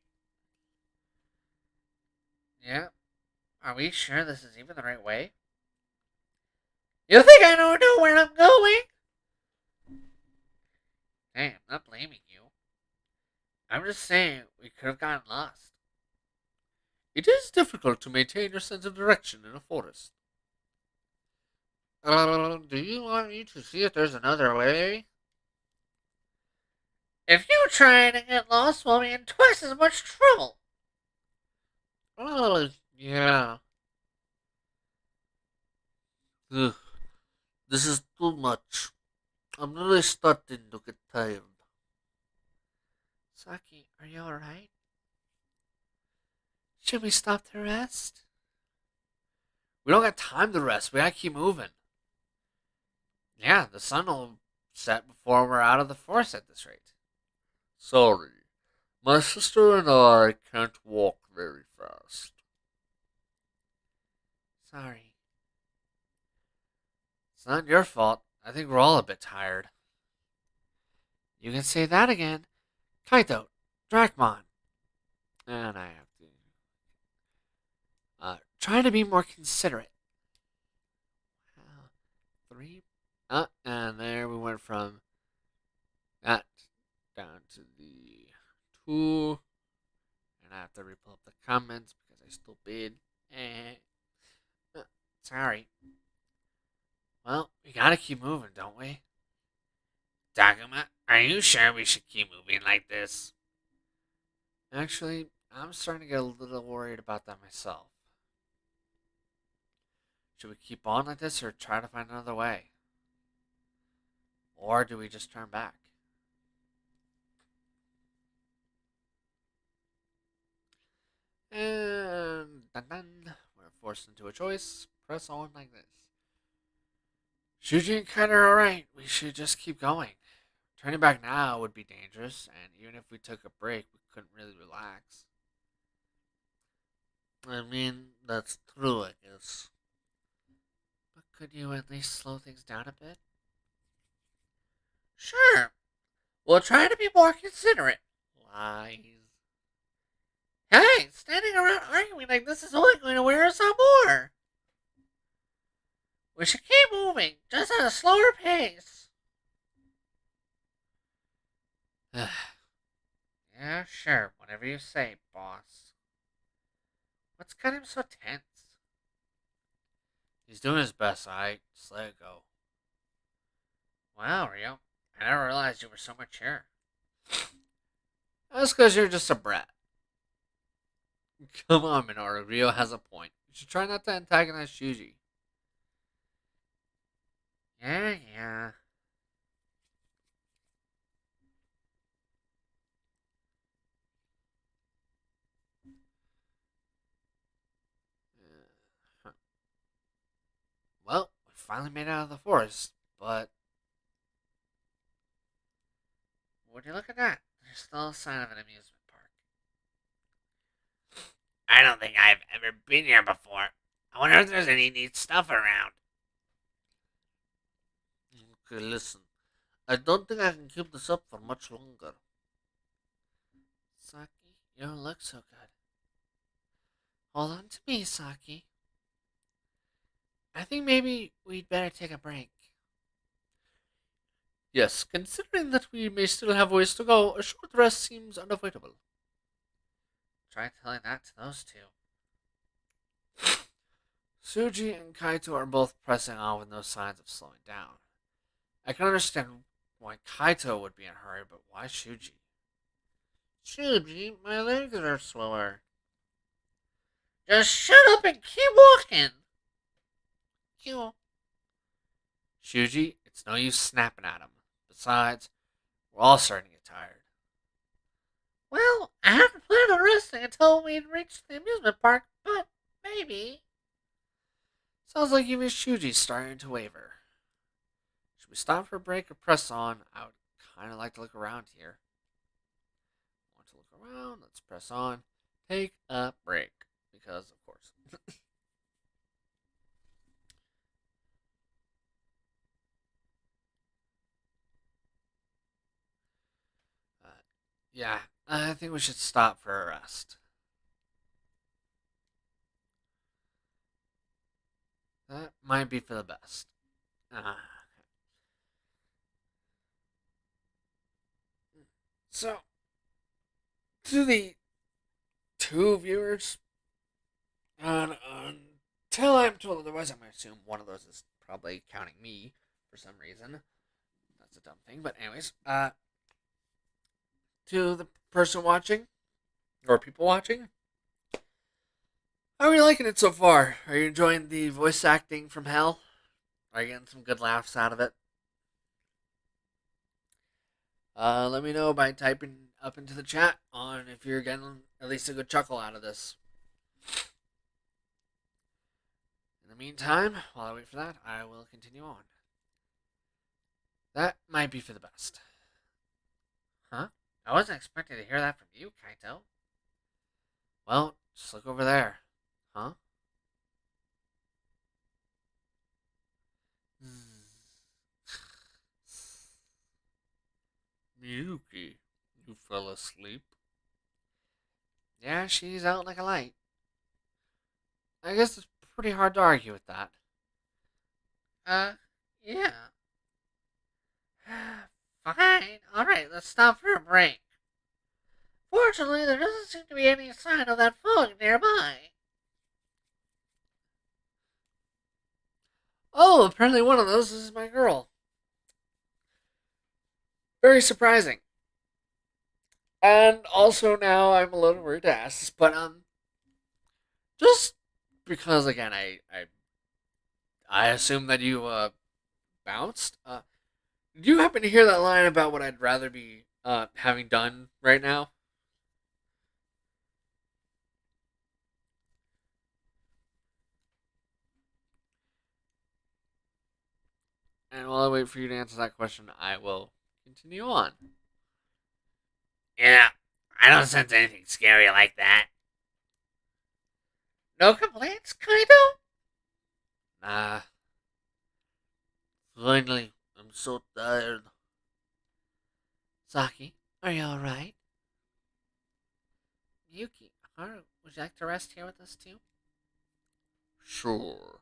Yeah. Are we sure this is even the right way? You think I don't know where I'm going? Hey, I'm not blaming you. I'm just saying we could have gotten lost. It is difficult to maintain your sense of direction in a forest. Do you want me to see if there's another way? If you try to get lost, we'll be in twice as much trouble. Yeah. Ugh, this is too much. I'm really starting to get tired. Saki, are you alright? Should we stop to rest? We don't got time to rest. We gotta keep moving. Yeah, the sun will set before we're out of the forest at this rate. Sorry. My sister and I can't walk very fast. Sorry. It's not your fault. I think we're all a bit tired. You can say that again. Kaito, Dracmon. And I have to. Try to be more considerate. Three. And there we went from that down to the two. And I have to repull up the comments because I stupid. Eh. Sorry. Well, we gotta keep moving, don't we? Daguma, are you sure we should keep moving like this? Actually, I'm starting to get a little worried about that myself. Should we keep on like this or try to find another way? Or do we just turn back? And dun dun, we're forced into a choice. Press on like this. Shuji and Ken are alright. We should just keep going. Turning back now would be dangerous, and even if we took a break, we couldn't really relax. I mean, that's true, I guess. But could you at least slow things down a bit? Sure. We'll try to be more considerate. Lies. Hey, standing around arguing like this is only going to wear us out more. We should keep moving, just at a slower pace. Yeah, sure, whatever you say, boss. What's got him so tense? He's doing his best, alright? Just let it go. Wow, Rio, I never realized you were so mature. That's because you're just a brat. Come on, Minoru. Rio has a point. You should try not to antagonize Shuji. Yeah. Huh. Well, we finally made it out of the forest, but Would you look at that? There's still a sign of an amusement park. I don't think I've ever been here before. I wonder if there's any neat stuff around. okay, listen. I don't think I can keep this up for much longer. Saki, you don't look so good. Hold on to me, Saki. I think maybe we'd better take a break. Yes, considering that we may still have ways to go, a short rest seems unavoidable. Try telling that to those two. Suji and Kaito are both pressing on with no signs of slowing down. I can understand why Kaito would be in a hurry, but why Shuji? Shuji, my legs are sore. Just shut up and keep walking. You. Shuji, it's no use snapping at him. Besides, we're all starting to get tired. Well, I hadn't planned on resting until we'd reached the amusement park, but maybe. Sounds like even Shuji's starting to waver. Should we stop for a break or press on? I would kind of like to look around here. Want to look around? Let's press on. Take a break. Because, of course. uh, yeah, I think we should stop for a rest. That might be for the best. Uh, so, to the two viewers, until I'm told otherwise, I'm going to assume one of those is probably counting me for some reason. That's a dumb thing. But, anyways, to the person watching, or people watching, how are you liking it so far? Are you enjoying the voice acting from hell? Are you getting some good laughs out of it? Let me know by typing up into the chat on if you're getting at least a good chuckle out of this. In the meantime, while I wait for that, I will continue on. That might be for the best. Huh? I wasn't expecting to hear that from you, Kaito. Well, just look over there. Huh? Miyuki, you fell asleep? Yeah, she's out like a light. I guess it's pretty hard to argue with that. Uh, yeah. Fine. Alright, let's stop for a break. Fortunately, there doesn't seem to be any sign of that fog nearby. Oh, apparently one of those is my girl. Very surprising. And also now I'm a little worried to ask this, but just because again I assume that you bounced. Do you happen to hear that line about what I'd rather be having done right now? And while I wait for you to answer that question, I will continue on. Yeah, I don't sense anything scary like that. No complaints, Kaito? Ah, finally, I'm so tired. Saki, are you alright? Yuki, Haru, would you like to rest here with us too? Sure.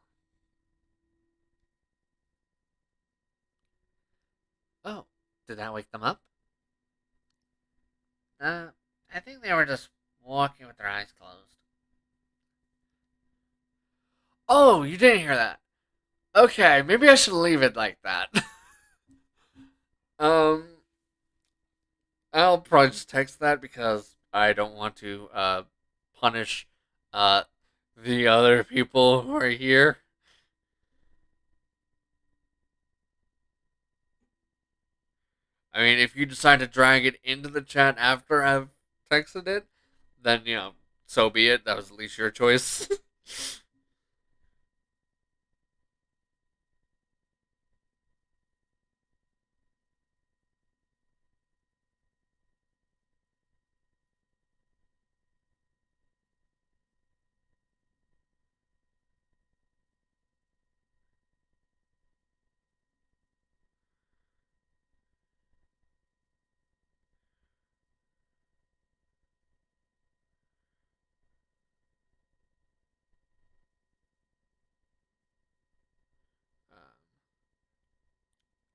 Oh, did that wake them up? Uh, I think they were just walking with their eyes closed. Oh, you didn't hear that. Okay, maybe I should leave it like that. um, I'll probably just text that because I don't want to punish uh the other people who are here. I mean, if you decide to drag it into the chat after I've texted it, then so be it. That was at least your choice.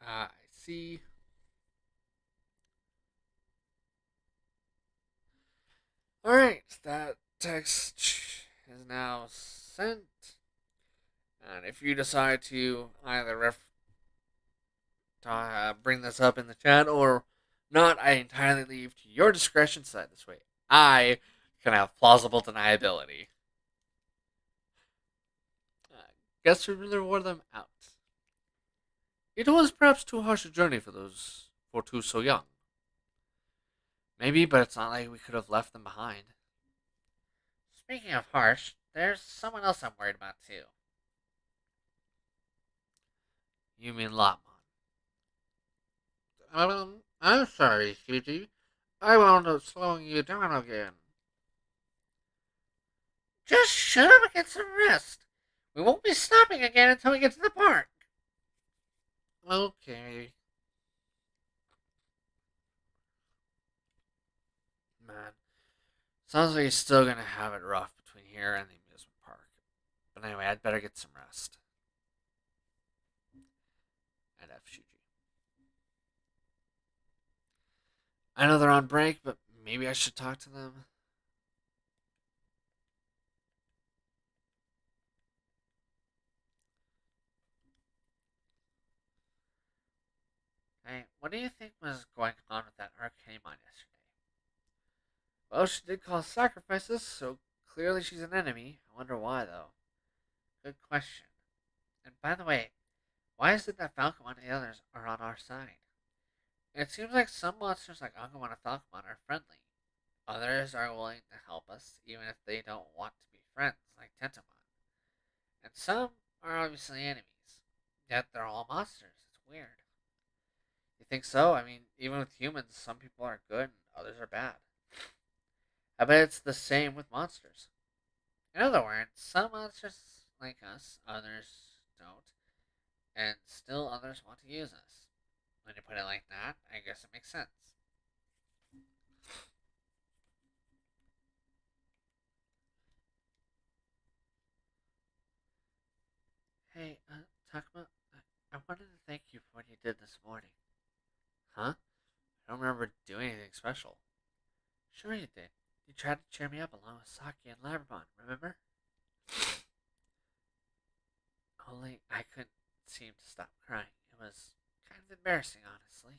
I see. All right, that text is now sent. And if you decide to either bring this up in the chat or not, I entirely leave to your discretion. So that this way, I can have plausible deniability. Uh, guess we really wore them out. It was perhaps too harsh a journey for two so young. Maybe, but it's not like we could have left them behind. Speaking of harsh, there's someone else I'm worried about too. You mean Lopmon? I'm sorry, Shuji. I wound up slowing you down again. Just shut up and get some rest. We won't be stopping again until we get to the park. Okay. Man, sounds like you're still gonna have it rough between here and the amusement park. But anyway, I'd better get some rest. F Shuji. I know they're on break, but maybe I should talk to them. Hey, what do you think was going on with that Arcanimon yesterday? Well, she did cause sacrifices, so clearly she's an enemy. I wonder why, though. Good question. And by the way, why is it that Falcomon and the others are on our side? It seems like some monsters like Agumon and Falcomon are friendly. Others are willing to help us even if they don't want to be friends, like Tentomon. And some are obviously enemies. Yet they're all monsters. It's weird. You think so? I mean, even with humans, some people are good and others are bad. I bet it's the same with monsters. In other words, some monsters like us, others don't, and still others want to use us. When you put it like that, I guess it makes sense. Hey, Takuma, I wanted to thank you for what you did this morning. Huh? I don't remember doing anything special. Sure you did. You tried to cheer me up along with Saki and Labramon, remember? Only I couldn't seem to stop crying. It was kind of embarrassing, honestly.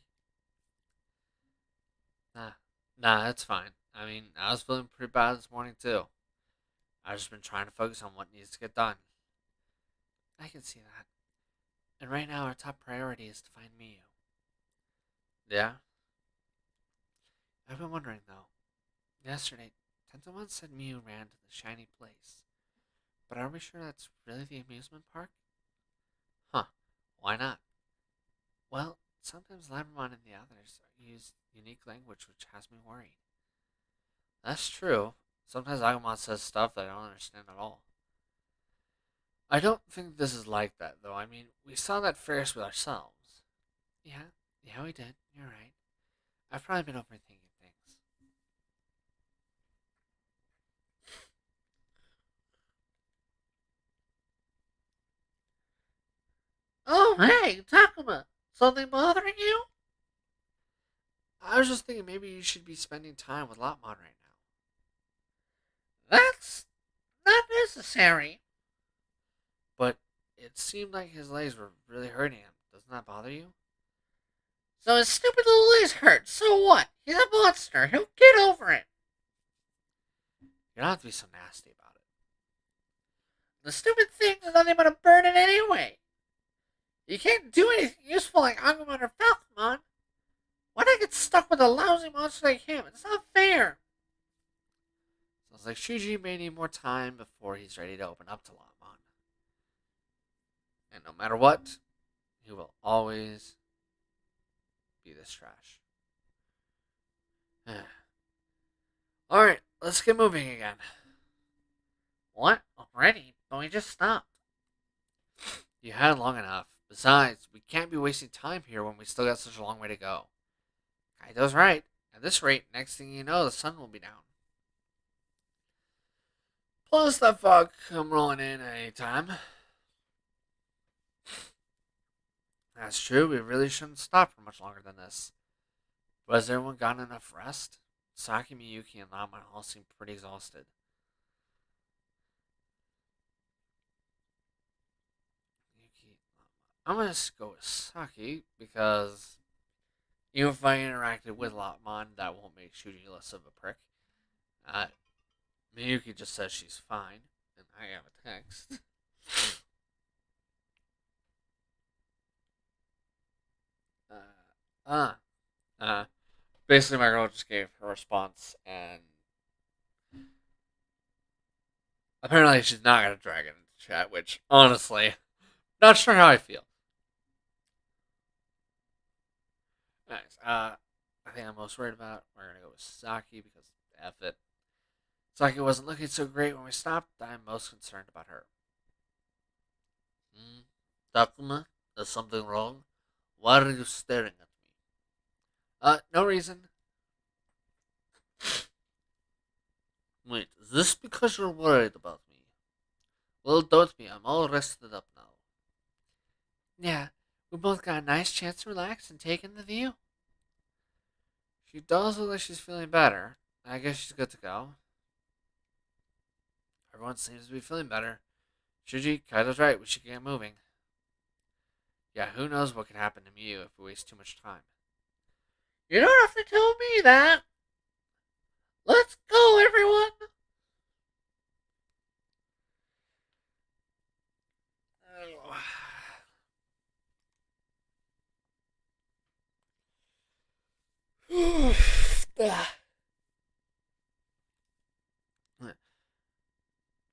Nah, nah, it's fine. I mean, I was feeling pretty bad this morning, too. I've just been trying to focus on what needs to get done. I can see that. And right now, our top priority is to find Miyu. Yeah? I've been wondering, though. Yesterday, Tentomon said Miyu ran to the shiny place. But are we sure that's really the amusement park? Huh. Why not? Well, sometimes Labramon and the others use unique language which has me worried. That's true. Sometimes Agumon says stuff that I don't understand at all. I don't think this is like that, though. I mean, we saw that Ferris with ourselves. Yeah, yeah, we did. You're right. I've probably been overthinking things. Oh, hey, Takuma! Something bothering you? I was just thinking maybe you should be spending time with Lopmon right now. That's not necessary. But it seemed like his legs were really hurting him. Doesn't that bother you? So his stupid little legs hurt. So what? He's a monster. He'll get over it. You don't have to be so nasty about it. The stupid things are nothing but a burden anyway. You can't do anything useful like Agumon or Falcomon. Why'd I get stuck with a lousy monster like him? It's not fair. Sounds like Shuji may need more time before he's ready to open up to Lopmon. And no matter what, he will always be this trash. Alright, let's get moving again. What? Already? But we just stopped. You had long enough. Besides, we can't be wasting time here when we still got such a long way to go. Kaido's right. At this rate, next thing you know, the sun will be down. Plus, that fog come rolling in at any time. That's true, we really shouldn't stop for much longer than this. But has everyone gotten enough rest? Saki, Miyuki, and Lama all seem pretty exhausted. Miyuki, I'm gonna go with Saki because even if I interacted with Lopmon, that won't make Shuji less of a prick. Uh, Miyuki just says she's fine, and I have a text. uh, uh, uh, basically, my girl just gave her response, and apparently she's not gonna drag it into chat, which, honestly, not sure how I feel. Nice. I think I'm most worried about, we're gonna go with Saki because F it. Saki wasn't looking so great when we stopped. I'm most concerned about her. Hmm? Takuma, is something wrong? Why are you staring at me? No reason. Wait, is this because you're worried about me? Well, don't be. I'm all rested up now. Yeah, We both got a nice chance to relax and take in the view. She does look like she's feeling better. I guess she's good to go. Everyone seems to be feeling better. Shuji, Kaido's right. We should get moving. Yeah, who knows what could happen to Mew if we waste too much time. You don't have to tell me that. Let's go, everyone.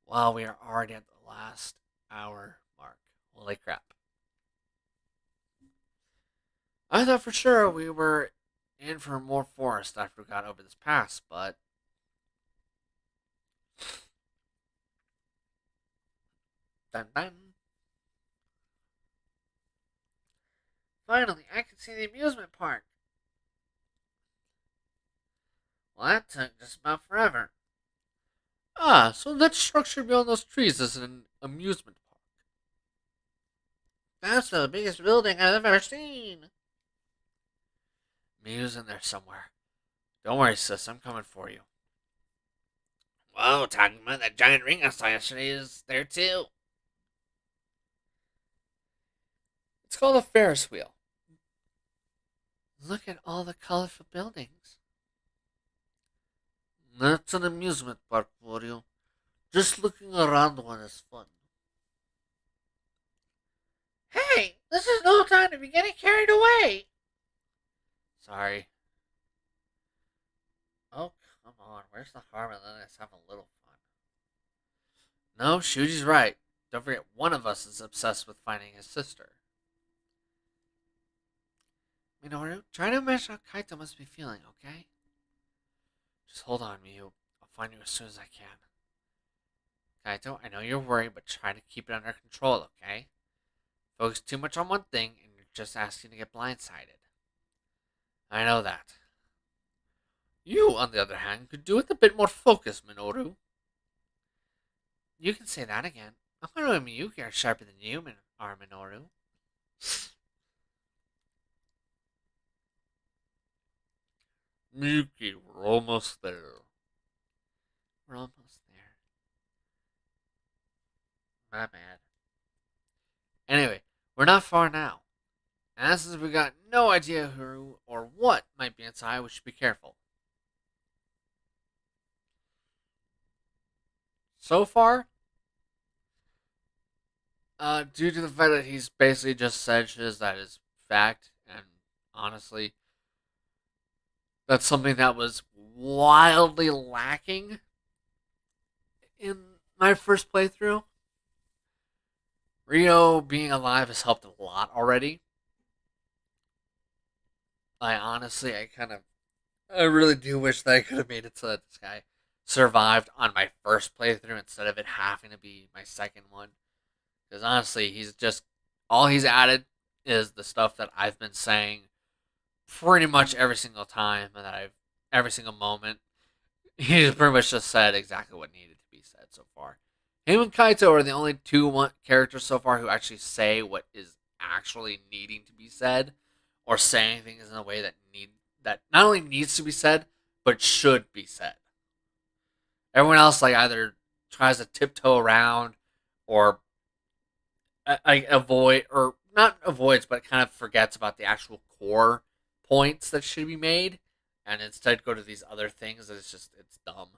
Wow, we are already at the last hour mark. Holy crap. I thought for sure we were in for more forest after we got over this pass, but dun dun. Finally, I can see the amusement park. Well, that took just about forever. Ah, so that structure beyond those trees is an amusement park. That's the biggest building I've ever seen. Mew's in there somewhere. Don't worry, sis, I'm coming for you. Whoa, talking about that giant ring I saw yesterday is there too. It's called a Ferris wheel. Look at all the colorful buildings. That's an amusement park for you. Just looking around one is fun. Hey, this is no time to be getting carried away. Sorry. Oh, come on. Where's the harm in letting us have a little fun? No, Shuji's right. Don't forget, one of us is obsessed with finding his sister. Minoru, try to imagine how Kaito must be feeling, okay? Just hold on, Miyu. I'll find you as soon as I can. Kaito, I know you're worried, but try to keep it under control, okay? Focus too much on one thing, and you're just asking to get blindsided. I know that. You, on the other hand, could do with a bit more focus, Minoru. You can say that again. I'm going to admit you are sharper than you, Minoru. Miyuki, we're almost there. We're almost there. My bad. Anyway, we're not far now. And since we got no idea who or what might be inside, we should be careful. So far, due to the fact that he's basically just said shit that is fact, and honestly, that's something that was wildly lacking in my first playthrough. Rio being alive has helped a lot already. I really do wish that I could have made it so that this guy survived on my first playthrough instead of it having to be my second one. Because honestly, all he's added is the stuff that I've been saying pretty much every single time and every single moment. He's pretty much just said exactly what needed to be said so far. Him and Kaito are the only characters so far who actually say what is actually needing to be said, or saying things in a way that not only needs to be said but should be said. Everyone else either tries to tiptoe around or avoid, or not avoids, but kind of forgets about the actual core points that should be made, and instead go to these other things that it's dumb.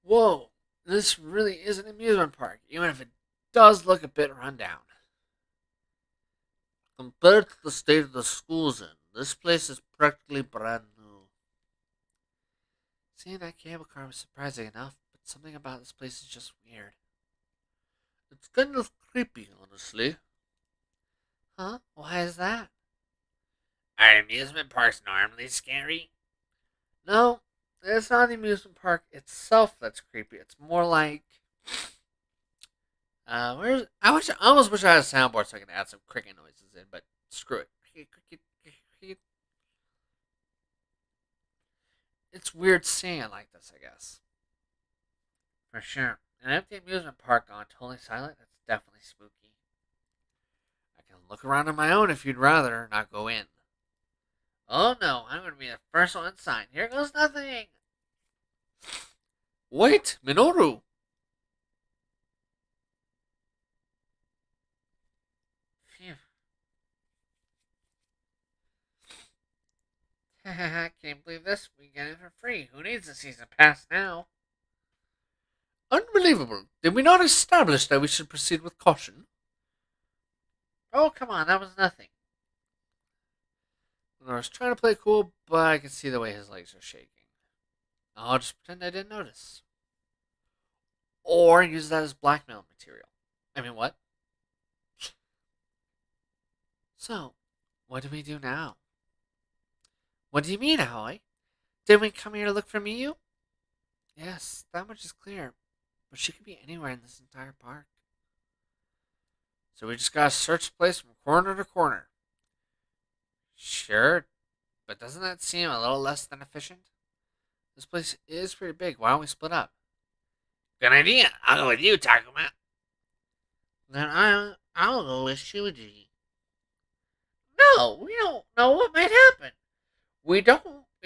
Whoa, this really is an amusement park, even if it does look a bit rundown. Compared to the state of the schools in, this place is practically brand new. Seeing that cable car was surprising enough, but something about this place is just weird. It's kind of creepy, honestly. Huh? Why is that? Are amusement parks normally scary? No, it's not the amusement park itself that's creepy. It's more like, where's I almost wish I had a soundboard so I could add some cricket noises in, but screw it. It's weird seeing it like this, I guess. For sure. An empty amusement park gone totally silent, that's definitely spooky. I can look around on my own if you'd rather not go in. Oh no, I'm going to be the first one inside. Here goes nothing. Wait, Minoru! Phew. I can't believe this. We get it for free. Who needs a season pass now? Unbelievable. Did we not establish that we should proceed with caution? Oh, come on. That was nothing. I was trying to play cool, but I can see the way his legs are shaking. I'll just pretend I didn't notice. Or use that as blackmail material. I mean, what? So, what do we do now? What do you mean, Aoi? Didn't we come here to look for Miyu? Yes, that much is clear. But she could be anywhere in this entire park. So we just gotta search the place from corner to corner. Sure, but doesn't that seem a little less than efficient? This place is pretty big. Why don't we split up? Good idea. I'll go with you, Takuma. Then I'll go with Shuji. No, we don't know what might happen. We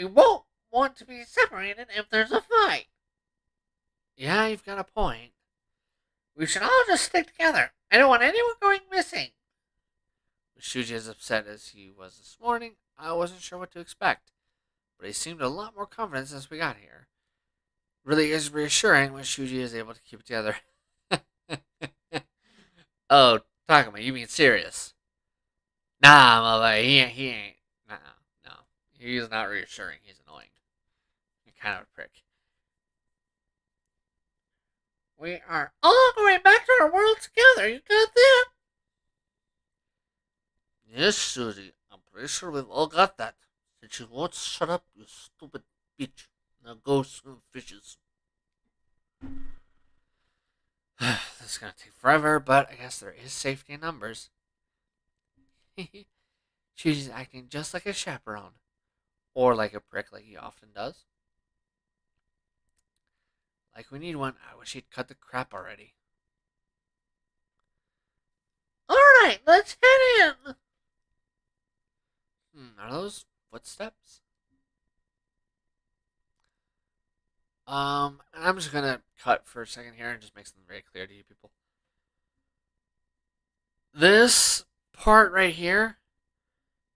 won't want to be separated if there's a fight. Yeah, you've got a point. We should all just stick together. I don't want anyone going missing. With Shuji as upset as he was this morning, I wasn't sure what to expect. But he seemed a lot more confident since we got here. Really is reassuring when Shuji is able to keep it together. Oh, Takuma, you mean serious? Nah, mother, he ain't. No. He's not reassuring. He's annoying. You're kind of a prick. We are all going back to our world together. You got that? Yes, Shuji, I'm pretty sure we've all got that. Since you won't shut up, you stupid bitch. Now go swim fishes. This is gonna take forever, but I guess there is safety in numbers. Shuji's acting just like a chaperone. Or like a prick like he often does. Like we need one. I wish he'd cut the crap already. Alright, let's head in. Are those footsteps? I'm just gonna cut for a second here and just make something very clear to you people. This part right here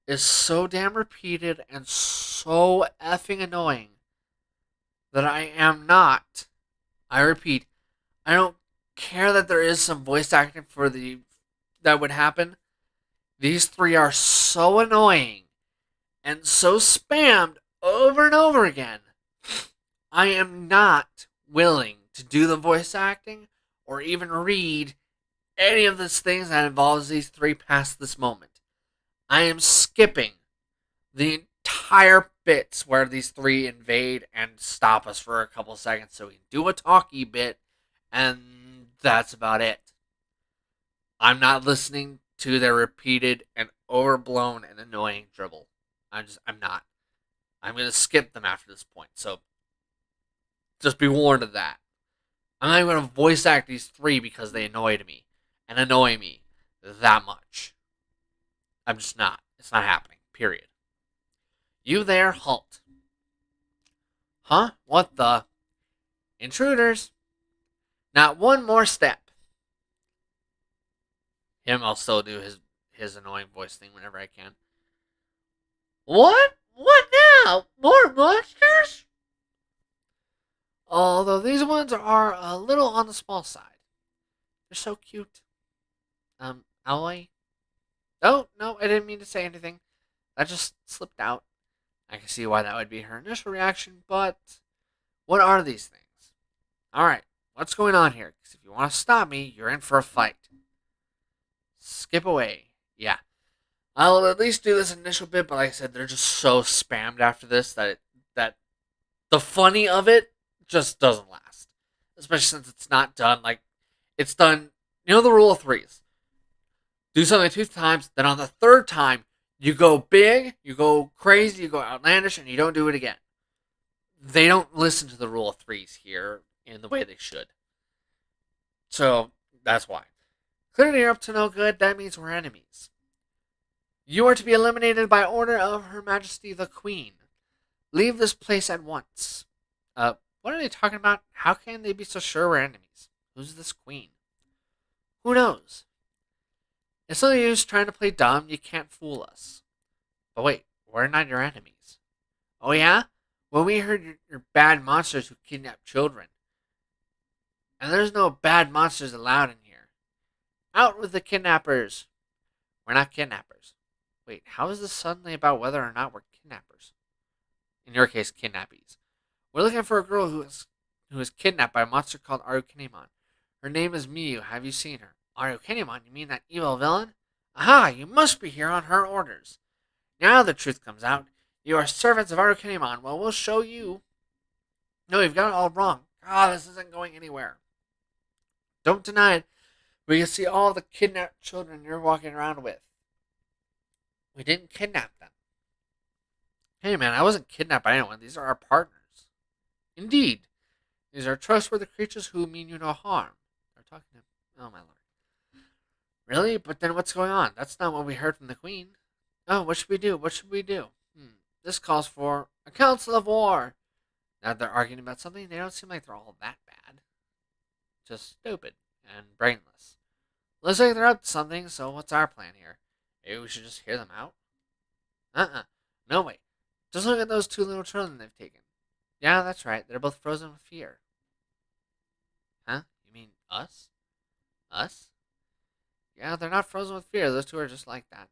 is so damn repeated and so effing annoying that I am not. I repeat, I don't care that there is some voice acting for the that would happen. These three are so annoying and so spammed over and over again. I am not willing to do the voice acting or even read any of these things that involves these three past this moment. I am skipping the entire bits where these three invade and stop us for a couple seconds so we can do a talkie bit, and that's about it. I'm not listening to their repeated and overblown and annoying dribble. I'm not. I'm going to skip them after this point, so just be warned of that. I'm not even going to voice act these three because they annoyed me and annoy me that much. I'm just not. It's not happening. Period. You there, halt. Huh? What the? Intruders. Not one more step. Him, I'll still do his annoying voice thing whenever I can. What? What now? More monsters? Although these ones are a little on the small side. They're so cute. Aoi? Oh, no, I didn't mean to say anything. That just slipped out. I can see why that would be her initial reaction, but what are these things? Alright, what's going on here? Because if you want to stop me, you're in for a fight. Skip away. Yeah. I'll at least do this initial bit, but like I said, they're just so spammed after this that the funny of it just doesn't last. Especially since it's not done like it's done. You know the rule of threes. Do something 2 times, then on the third time you go big, you go crazy, you go outlandish, and you don't do it again. They don't listen to the rule of threes here in the way they should. So that's why. Clearly you're up to no good. That means we're enemies. You are to be eliminated by order of Her Majesty the Queen. Leave this place at once. What are they talking about? How can they be so sure we're enemies? Who's this queen? Who knows? It's no use trying to play dumb. You can't fool us. But wait, we're not your enemies. Oh yeah? Well, we heard you're bad monsters who kidnap children. And there's no bad monsters allowed in here. Out with the kidnappers. We're not kidnappers. Wait, how is this suddenly about whether or not we're kidnappers? In your case, kidnappies. We're looking for a girl who was kidnapped by a monster called Arukenimon. Her name is Miyu. Have you seen her? Arukenimon? You mean that evil villain? Aha! You must be here on her orders. Now the truth comes out. You are servants of Arukenimon. Well, we'll show you. No, you've got it all wrong. Ah, this isn't going anywhere. Don't deny it. We can see all the kidnapped children you're walking around with. We didn't kidnap them. Hey man, I wasn't kidnapped by anyone. These are our partners. Indeed. These are trustworthy creatures who mean you no harm. They're talking to him. Oh my lord. Really? But then what's going on? That's not what we heard from the queen. Oh, what should we do? What should we do? This calls for a council of war. Now they're arguing about something. They don't seem like they're all that bad. Just stupid and brainless. Looks like they're up to something, so what's our plan here? Maybe we should just hear them out? No way. Just look at those two little children they've taken. Yeah, that's right. They're both frozen with fear. Huh? You mean us? Us? Yeah, they're not frozen with fear. Those two are just like that.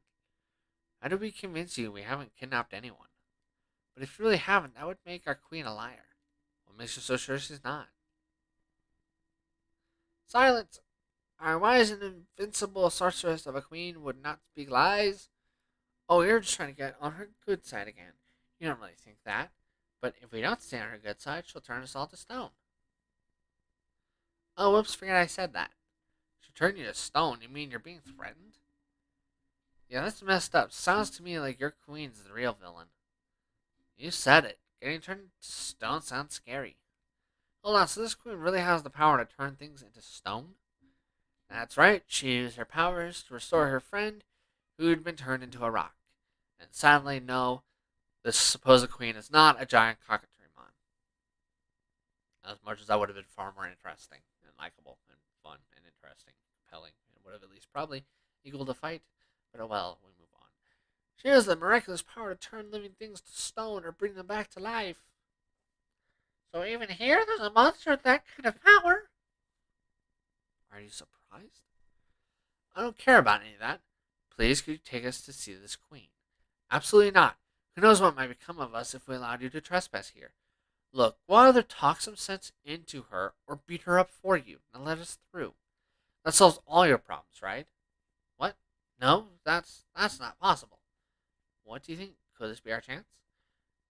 How do we convince you we haven't kidnapped anyone? But if you really haven't, that would make our queen a liar. What makes you so sure she's not? Silence! Our wise and invincible sorceress of a queen would not speak lies. Oh, you're just trying to get on her good side again. You don't really think that. But if we don't stay on her good side, she'll turn us all to stone. Oh, whoops, forget I said that. She'll turn you to stone? You mean you're being threatened? Yeah, that's messed up. Sounds to me like your queen's the real villain. You said it. Getting turned to stone sounds scary. Hold on, so this queen really has the power to turn things into stone? That's right, she used her powers to restore her friend who'd been turned into a rock. And sadly, no, this supposed queen is not a giant cockatoomon. As much as that would have been far more interesting and likable and fun and interesting, compelling, and would have at least probably equaled a fight. But oh well, we move on. She has the miraculous power to turn living things to stone or bring them back to life. So even here, there's a monster with that kind of power? Are you surprised? I don't care about any of that. Please, could you take us to see this queen? Absolutely not. Who knows what might become of us if we allowed you to trespass here? Look, we'll either talk some sense into her or beat her up for you and let us through. That solves all your problems, right? What? No, that's not possible. What do you think? Could this be our chance?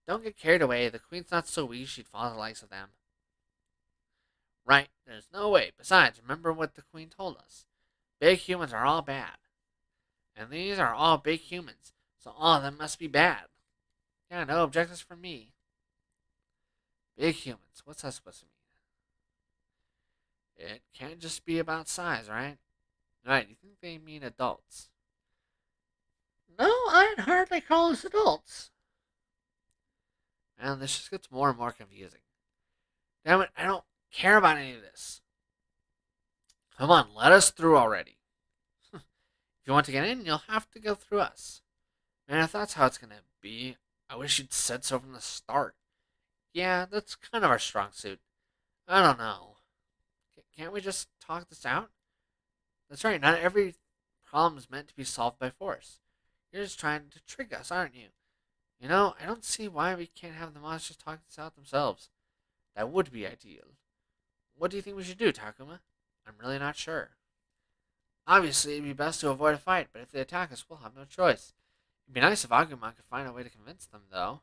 Don't get carried away. The queen's not so weak she'd fall to the likes of them. Right, there's no way. Besides, remember what the queen told us. Big humans are all bad. And these are all big humans, so all of them must be bad. Yeah, no objections from me. Big humans, what's that supposed to mean? It can't just be about size, right? Right, you think they mean adults? No, I'd hardly call us adults. And this just gets more and more confusing. Damn it, I don't care about any of this. Come on, let us through already. If you want to get in, you'll have to go through us. Man, if that's how it's gonna be, I wish you'd said so from the start. Yeah, that's kind of our strong suit. I don't know. Can't we just talk this out? That's right, not every problem is meant to be solved by force. You're just trying to trick us, aren't you? You know, I don't see why we can't have the monsters talk this out themselves. That would be ideal. What do you think we should do, Takuma? I'm really not sure. Obviously, it'd be best to avoid a fight, but if they attack us, we'll have no choice. It'd be nice if Agumon could find a way to convince them, though.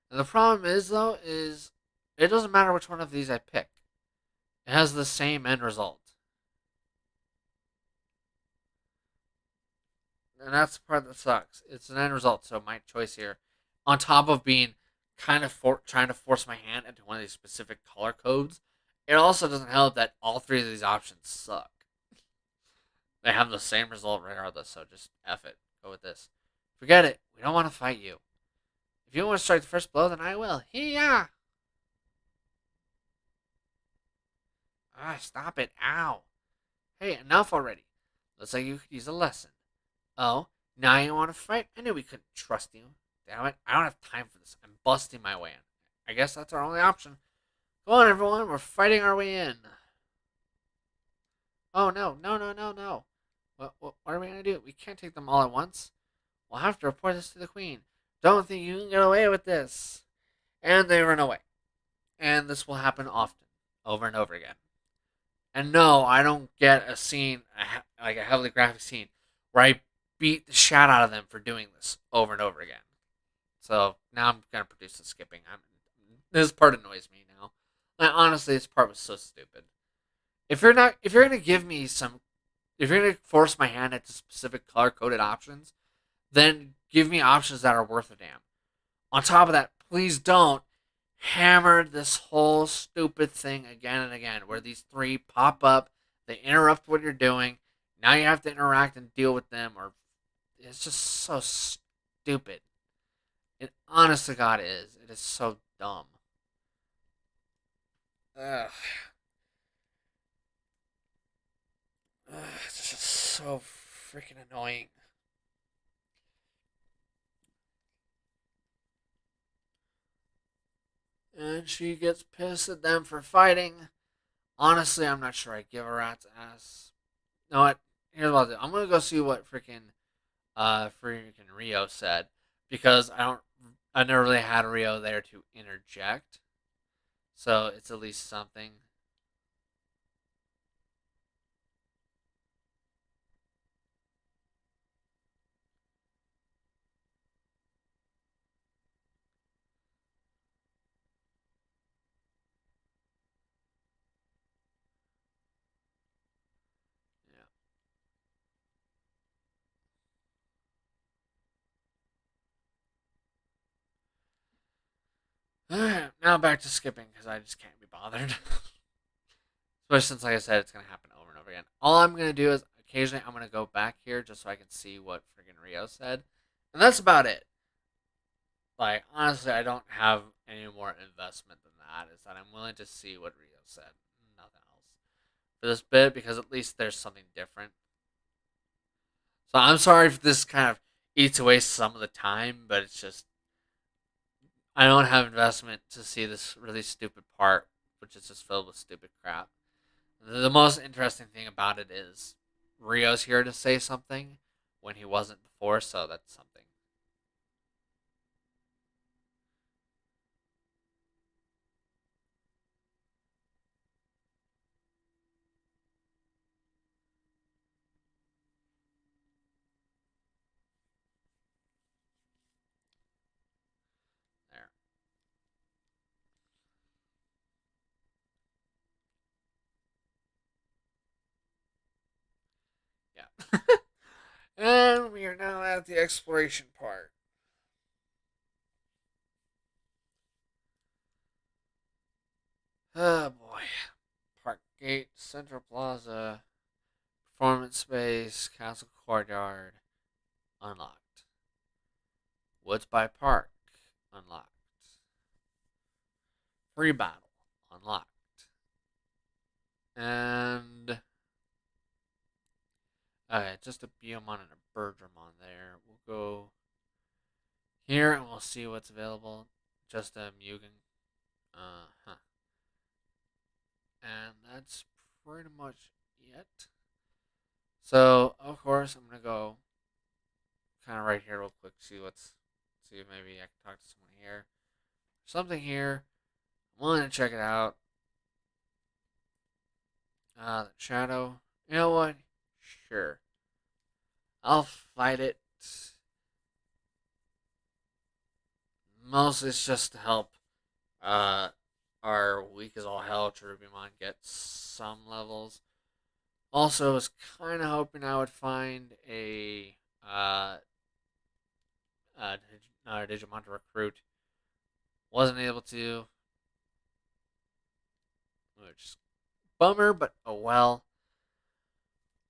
And the problem is, though, is it doesn't matter which one of these I pick. It has the same end result. And that's the part that sucks. It's an end result, so my choice here, on top of being kind of trying to force my hand into one of these specific color codes, it also doesn't help that all three of these options suck. They have the same result regardless, so just F it. Go with this. Forget it. We don't want to fight you. If you want to strike the first blow, then I will. Hee-yah! Ah, stop it. Ow. Hey, enough already. Looks like you could use a lesson. Oh, now you want to fight? I knew we couldn't trust you. Damn it. I don't have time for this. I'm busting my way in. I guess that's our only option. Go on, everyone. We're fighting our way in. Oh, no. No, no, no, no. What are we going to do? We can't take them all at once. We'll have to report this to the queen. Don't think you can get away with this. And they run away. And this will happen often, over and over again. And no, I don't get a scene, like a heavily graphic scene, where I beat the shit out of them for doing this over and over again. So now I'm gonna produce the skipping. This part annoys me now. Like, honestly, this part was so stupid. If you're gonna give me some, if you're gonna force my hand into specific color coded options, then give me options that are worth a damn. On top of that, please don't hammer this whole stupid thing again and again, where these three pop up, they interrupt what you're doing. Now you have to interact and deal with them, or it's just so stupid. It honest to God is. It is so dumb. Ugh. Ugh, it's just so freaking annoying. And she gets pissed at them for fighting. Honestly, I'm not sure I give a rat's ass. You know what? Here's what I'll do. I'm gonna go see what freaking Rio said, because I never really had Rio there to interject. So it's at least something. Yeah. Now back to skipping because I just can't be bothered. Especially since, like I said, it's gonna happen over and over again. All I'm gonna do is occasionally I'm gonna go back here just so I can see what freaking Rio said, and that's about it. Like, honestly, I don't have any more investment than that. Is that I'm willing to see what Rio said, nothing else for this bit, because at least there's something different. So I'm sorry if this kind of eats away some of the time, but it's just I don't have investment to see this really stupid part, which is just filled with stupid crap. The most interesting thing about it is Rio's here to say something when he wasn't before, so that's something. There. Yeah. And we are now at the exploration part. Oh boy. Park Gate, Central Plaza, Performance Space, Castle Courtyard, unlocked. Woods by Park, unlocked. Free Battle, unlocked. And okay, just a Beomon and a Birdramon there. We'll go here and we'll see what's available. Just a Mugen. Huh. And that's pretty much it. So, of course, I'm gonna go kind of right here real quick, see if maybe I can talk to someone here. Something here. I'm willing to check it out. The Shadow. You know what? Sure. I'll fight it. Mostly it's just to help uh, our weak as all hell Cherubimon get some levels. Also, was kind of hoping I would find another Digimon to recruit. Wasn't able to, which is bummer, but oh well.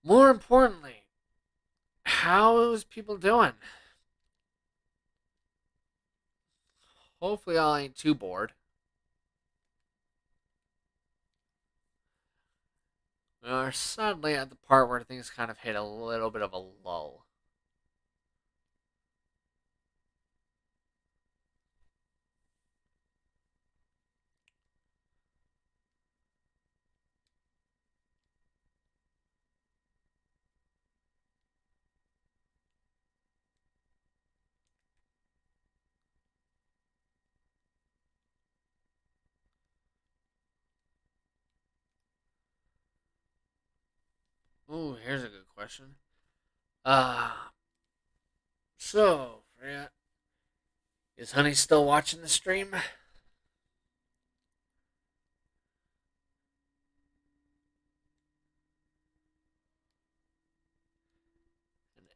More importantly, how is people doing? Hopefully, I ain't too bored. We are suddenly at the part where things kind of hit a little bit of a lull. Ooh, here's a good question. Uh, so, yeah, is Honey still watching the stream? And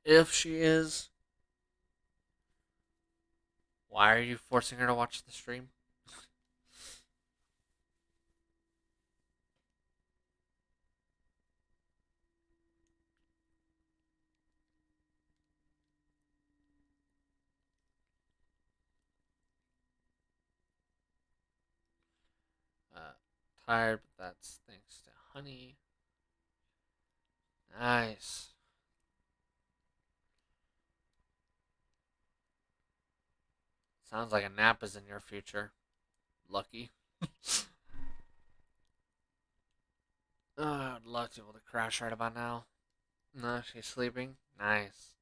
if she is, why are you forcing her to watch the stream? Uh, Tired, but that's thanks to Honey. Nice. Sounds like a nap is in your future. Lucky. I'd love to be able to crash right about now. No, she's sleeping. Nice.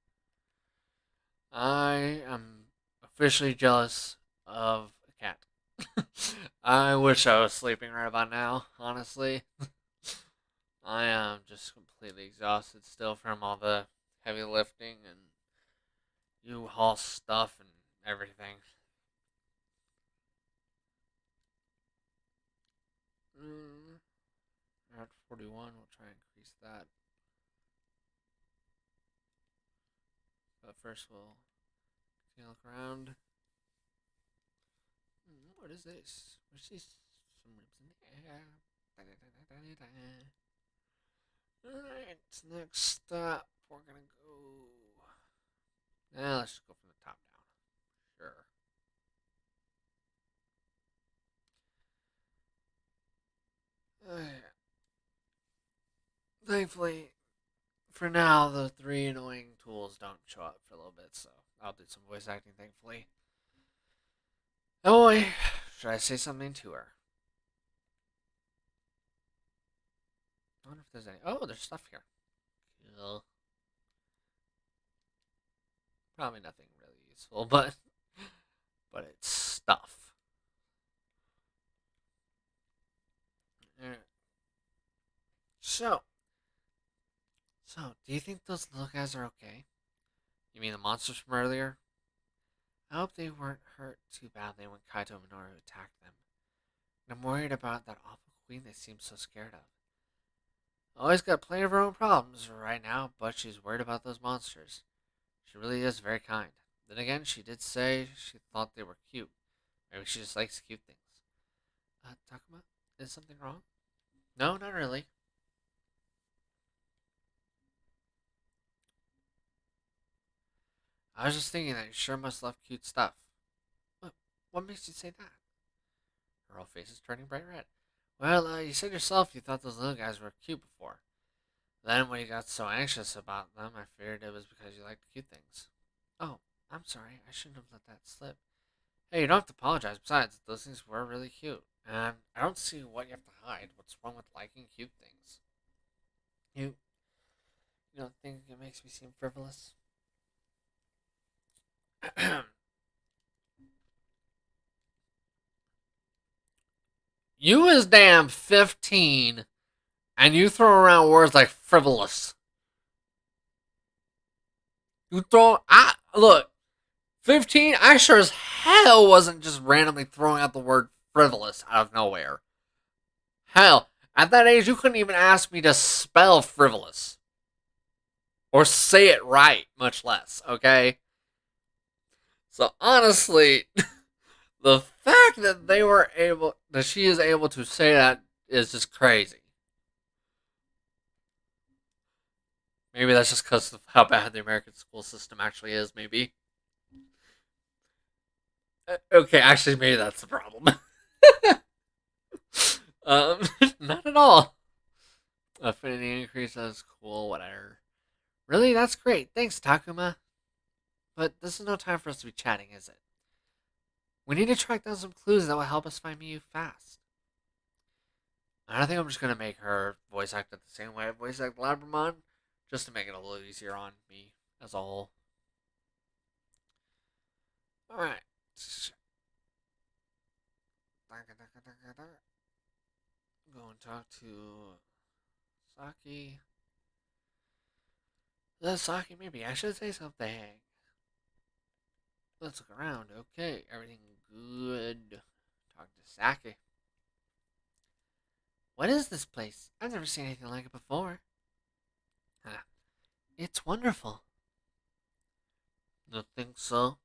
I am officially jealous of a cat. I wish I was sleeping right about now, honestly. I am just completely exhausted still from all the heavy lifting and U-Haul stuff and everything. Mm, at 41, we'll try and increase that. But first, we'll take a look around. What is this? What's this? Some ribs in the air. Alright, next stop. We're gonna go. Let's just go from the top down. Sure. Thankfully, for now, the three annoying tools don't show up for a little bit, so I'll do some voice acting, thankfully. Oh boy, should I say something to her? I wonder if there's any. Oh, there's stuff here. Cool. Probably nothing really useful, but it's stuff. Alright. So, do you think those little guys are okay? You mean the monsters from earlier? I hope they weren't hurt too badly when Kaito and Minoru attacked them. And I'm worried about that awful queen they seem so scared of. Always got plenty of her own problems right now, but she's worried about those monsters. She really is very kind. Then again, she did say she thought they were cute. Maybe she just likes cute things. Takuma, is something wrong? No, not really. I was just thinking that you sure must love cute stuff. What? What makes you say that? Her whole face is turning bright red. Well, you said yourself you thought those little guys were cute before. Then, when you got so anxious about them, I feared it was because you liked cute things. Oh, I'm sorry. I shouldn't have let that slip. Hey, you don't have to apologize. Besides, those things were really cute. And I don't see what you have to hide. What's wrong with liking cute things? You, you don't think it makes me seem frivolous? You is damn 15, and you throw around words like frivolous. You throw. Look, 15, I sure as hell wasn't just randomly throwing out the word frivolous out of nowhere. Hell, at that age, you couldn't even ask me to spell frivolous. Or say it right, much less, okay? So honestly, the fact that she is able to say that is just crazy. Maybe that's just because of how bad the American school system actually is. Maybe. Okay, actually, maybe that's the problem. um, not at all. Affinity increase, that's cool. Whatever. Really, that's great. Thanks, Takuma. But this is no time for us to be chatting, is it? We need to track down some clues that will help us find Miyu fast. I think I'm just gonna make her voice act it the same way I voice act Labramon, just to make it a little easier on me as a whole. All right. Go and talk to Saki. Saki, maybe I should say something. Let's look around. Okay, everything good. Talk to Saki. What is this place? I've never seen anything like it before. Huh. It's wonderful. You think so?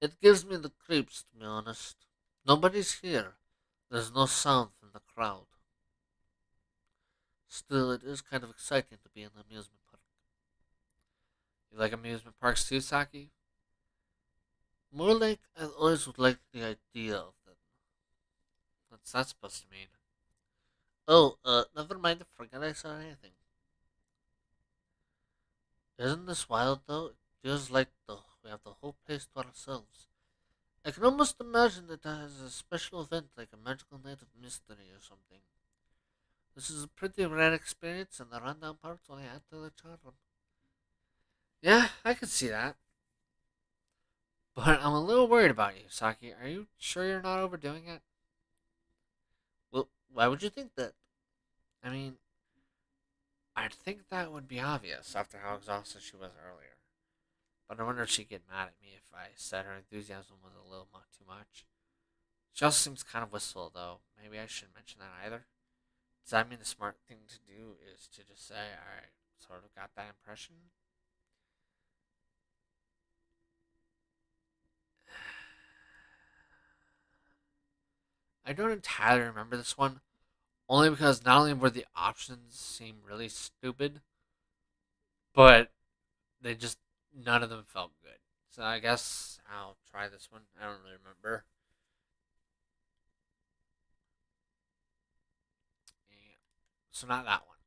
It gives me the creeps, to be honest. Nobody's here. There's no sound from the crowd. Still, it is kind of exciting to be in the amusement park. You like amusement parks too, Saki? More like I always would like the idea of them. What's that supposed to mean? Oh, never mind. I forgot I saw anything. Isn't this wild though? It feels like we have the whole place to ourselves. I can almost imagine that as a special event like a magical night of mystery or something. This is a pretty rare experience, and the rundown parts only add to the charm. Yeah, I can see that. But I'm a little worried about you, Saki. Are you sure you're not overdoing it? Well, why would you think that? I mean, I'd think that would be obvious after how exhausted she was earlier. But I wonder if she'd get mad at me if I said her enthusiasm was a little too much. She also seems kind of wistful, though. Maybe I shouldn't mention that either. Does that mean the smart thing to do is to just say, alright, sort of got that impression? I don't entirely remember this one, only because not only were the options seem really stupid, but they just, none of them felt good. So I guess I'll try this one. I don't really remember. Yeah. So not that one.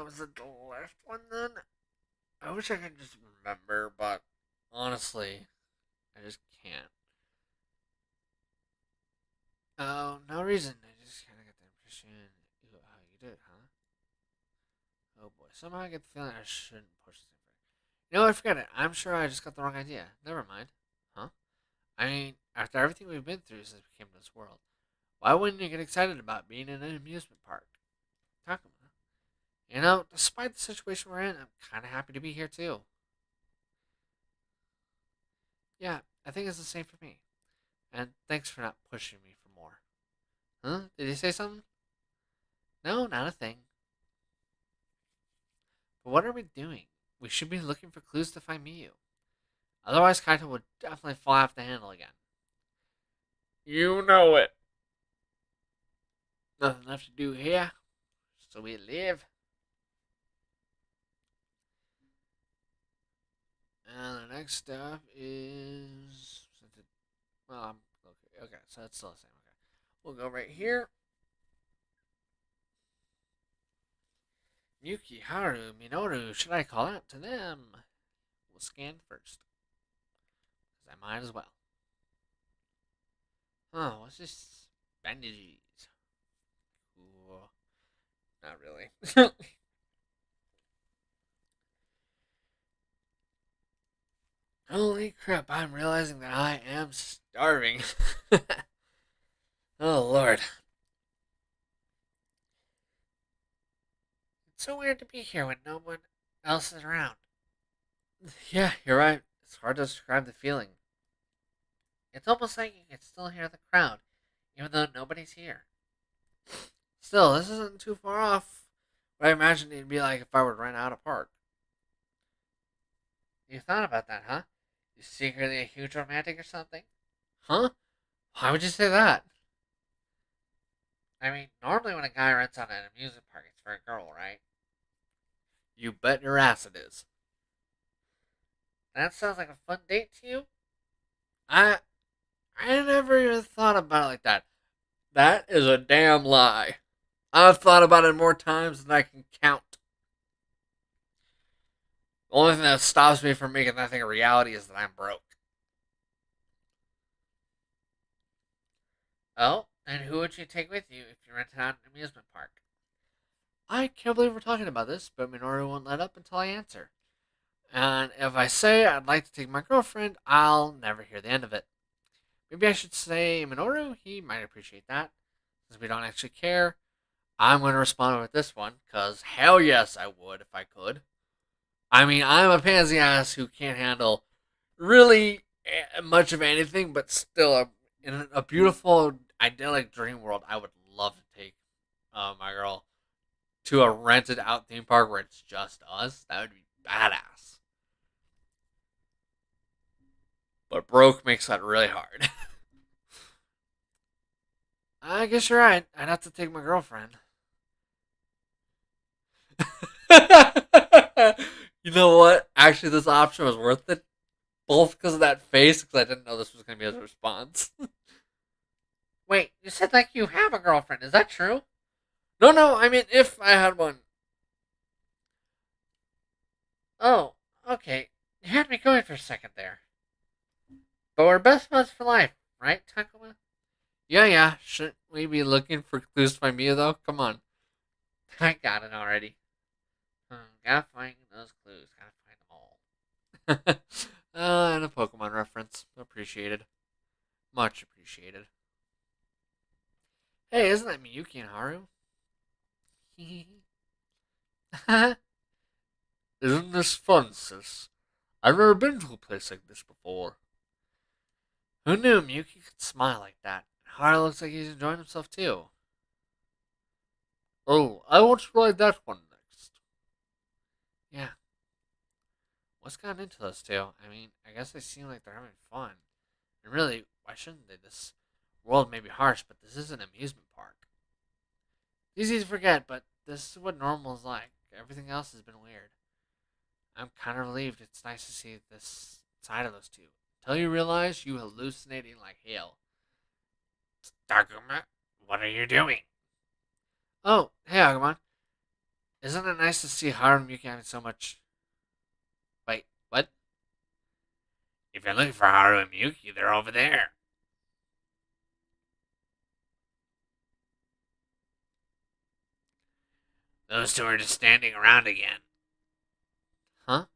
Was it the left one then? I wish I could just remember, but honestly, I just can't. Oh, no reason. I just kind of get the impression. Oh, you did, huh? Oh boy. Somehow I get the feeling I shouldn't push this in further. You know, I forget it. I'm sure I just got the wrong idea. Never mind. Huh? I mean, after everything we've been through since we came to this world, why wouldn't you get excited about being in an amusement park? Talk about it. You know, despite the situation we're in, I'm kind of happy to be here too. Yeah, I think it's the same for me. And thanks for not pushing me for more. Huh? Did you say something? No, not a thing. But what are we doing? We should be looking for clues to find Miyu. Otherwise, Kaito would definitely fall off the handle again. You know it. Nothing left to do here, so we live. And the next step is. Well, okay. Okay, so that's still the same. Okay. We'll go right here. Yuki, Haru, Minoru, should I call out to them? We'll scan first, because I might as well. Oh, what's this? Bandages. Ooh, not really. Holy crap, I'm realizing that I am starving. Oh, Lord. It's so weird to be here when no one else is around. Yeah, you're right. It's hard to describe the feeling. It's almost like you can still hear the crowd, even though nobody's here. Still, this isn't too far off what I imagined it'd be like if I were to rent out a park. You thought about that, huh? You secretly a huge romantic or something? Huh? Why would you say that? I mean, normally when a guy rents out an amusement park, it's for a girl, right? You bet your ass it is. That sounds like a fun date to you? I I never even thought about it like that. That is a damn lie. I've thought about it more times than I can count. The only thing that stops me from making that thing a reality is that I'm broke. Oh, and who would you take with you if you rented out an amusement park? I can't believe we're talking about this, but Minoru won't let up until I answer. And if I say I'd like to take my girlfriend, I'll never hear the end of it. Maybe I should say Minoru, he might appreciate that. Since we don't actually care, I'm going to respond with this one, because hell yes, I would if I could. I mean, I'm a pansy ass who can't handle really much of anything, but still, in a beautiful, idyllic dream world, I would love to take my girl to a rented out theme park where it's just us. That would be badass. But broke makes that really hard. I guess you're right. I'd have to take my girlfriend. You know what? Actually, this option was worth it. Both because of that face, because I didn't know this was going to be his response. Wait, you said like you have a girlfriend. Is that true? No, no, I mean, if I had one. Oh, okay. You had me going for a second there. But we're best buds for life, right, Takuma? Yeah, yeah. Shouldn't we be looking for clues to find Mia, though? Come on. I got it already. Gotta find those clues. Gotta find them all. And a Pokemon reference. Appreciated. Much appreciated. Hey, isn't that Miyuki and Haru? Isn't this fun, sis? I've never been to a place like this before. Who knew Miyuki could smile like that? Haru looks like he's enjoying himself too. Oh, I want to ride that one next. Yeah. What's gotten into those two? I mean, I guess they seem like they're having fun. And really, why shouldn't they? This world may be harsh, but this is an amusement park. It's easy to forget, but this is what normal is like. Everything else has been weird. I'm kind of relieved. It's nice to see this side of those two. Till you realize you hallucinating like hell. Takuma, what are you doing? Oh, hey Agumon. Isn't it nice to see Haru and Miyuki having so much... Wait, what? If you're looking for Haru and Miyuki, they're over there. Those two are just standing around again. Huh?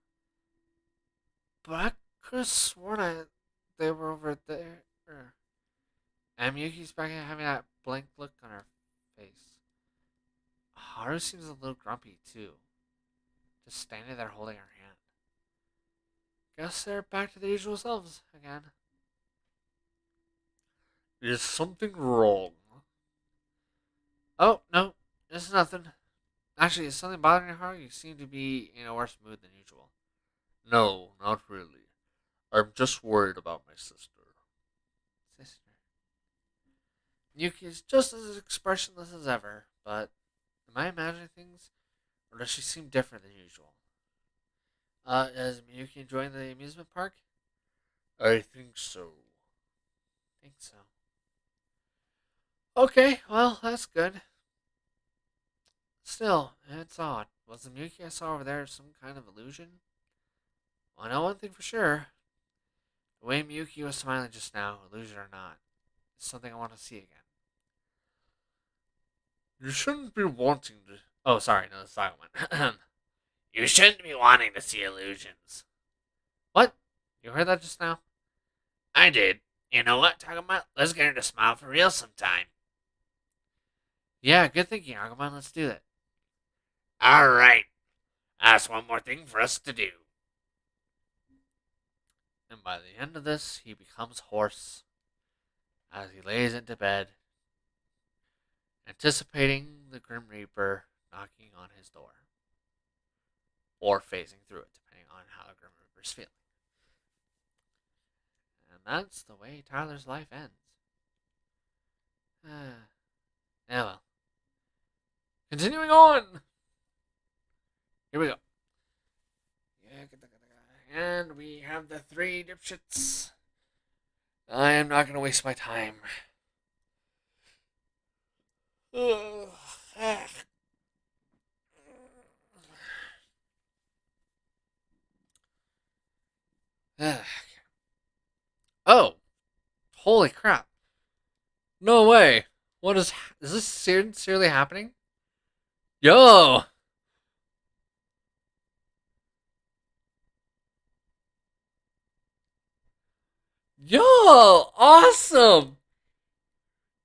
But I could have sworn they were over there. And Miyuki's back having that blank look on her face. Haru seems a little grumpy too. Just standing there holding her hand. Guess they're back to their usual selves again. Is something wrong? Oh, no. It's nothing. Actually, is something bothering you, Haru? You seem to be in a worse mood than usual. No, not really. I'm just worried about my sister. Sister? Yuki is just as expressionless as ever, but am I imagining things? Or does she seem different than usual? Is Miyuki enjoying the amusement park? I think so. Think so. Okay, well, that's good. Still, it's odd. Was the Miyuki I saw over there some kind of illusion? Well, I know one thing for sure. The way Miyuki was smiling just now, illusion or not, is something I want to see again. You shouldn't be wanting to. Oh, sorry, no, that's the one. You shouldn't be wanting to see illusions. What? You heard that just now? I did. You know what, Takuma? Let's get her to smile for real sometime. Yeah, good thinking, Agumon. Let's do it. Alright. That's one more thing for us to do. And by the end of this, he becomes hoarse as he lays into bed, anticipating the Grim Reaper knocking on his door. Or phasing through it, depending on how the Grim Reaper's feeling. And that's the way Tyler's life ends. Yeah, well. Continuing on. Here we go. And we have the three dipshits. I am not going to waste my time. Ugh. Oh, holy crap. No way. What is this sincerely happening? Yo! Yo! Awesome!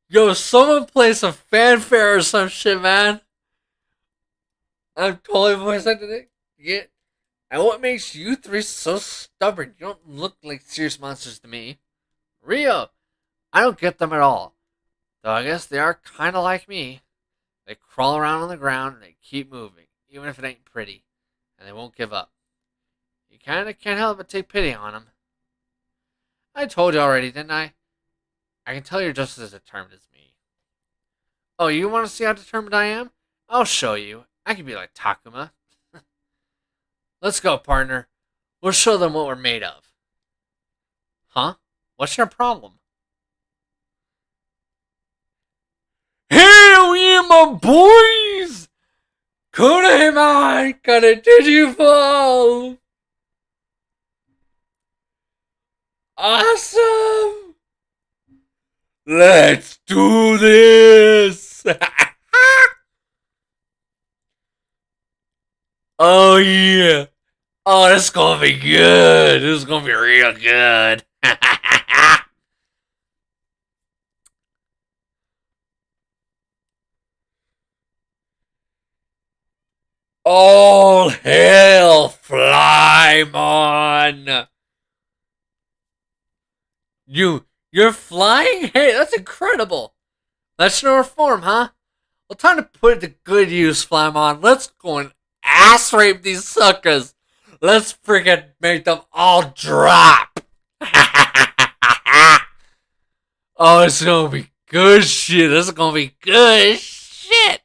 Yo, someone play some fanfare or some shit, man. I'm totally voice acting it. Yeah. And what makes you three so stubborn? You don't look like serious monsters to me. Rio, I don't get them at all. Though I guess they are kinda like me. They crawl around on the ground and they keep moving, even if it ain't pretty. And they won't give up. You kinda can't help but take pity on them. I told you already, didn't I? I can tell you're just as determined as me. Oh, you want to see how determined I am? I'll show you. I can be like Takuma. Let's go, partner. We'll show them what we're made of. Huh? What's your problem? Hell yeah, my boys! Kodaemon, gotta Digimon! Awesome! Let's do this! Oh yeah! Oh, this is gonna be good! This is gonna be real good! All hail Flymon! You're flying? Hey, that's incredible! That's your form, huh? Well, time to put it to good use, Flymon. Let's go and ass rape these suckers. Let's freaking make them all drop. Oh, it's gonna be good shit. This is gonna be good shit.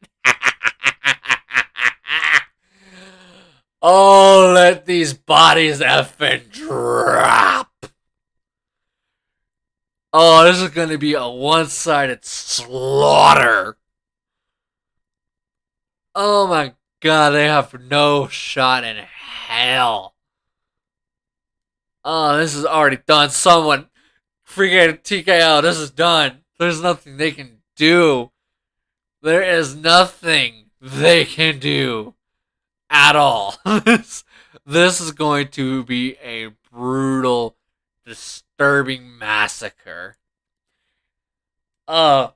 Oh, let these bodies effing drop. Oh, this is gonna be a one-sided slaughter. Oh my god, they have no shot in hell. Oh, this is already done. Someone freaking TKO. This is done. There's nothing they can do. There is nothing they can do at all. This is going to be a brutal, disturbing massacre. Uh,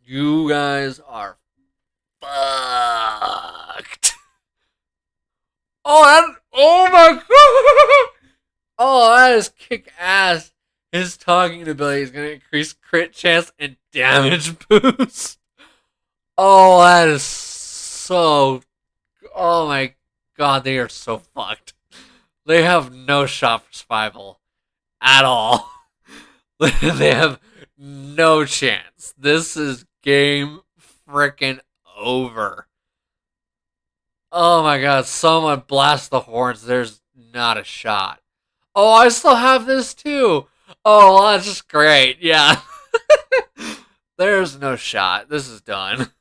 you guys are fucked. Oh my god! Oh, that is kick ass. His talking ability is going to increase crit chance and damage boost. Oh, that is so. Oh my god, they are so fucked. They have no shot for survival at all. They have no chance. This is game freaking over. Oh my god, someone blast the horns. There's not a shot. Oh, I still have this too. Oh, well, that's just great. Yeah. There's no shot. This is done.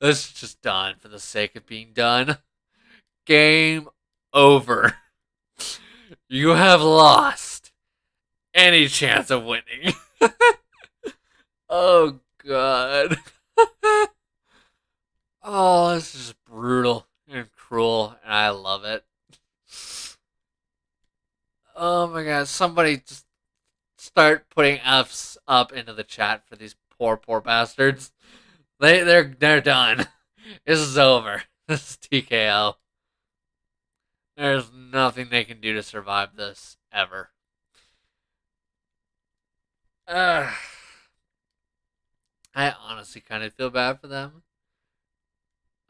This is just done for the sake of being done. Game over. You have lost any chance of winning. Oh, God. Oh, this is brutal and cruel, and I love it. Oh my god, somebody just start putting F's up into the chat for these poor bastards. They're done. This is over. This is TKO. There's nothing they can do to survive this ever. I honestly kind of feel bad for them.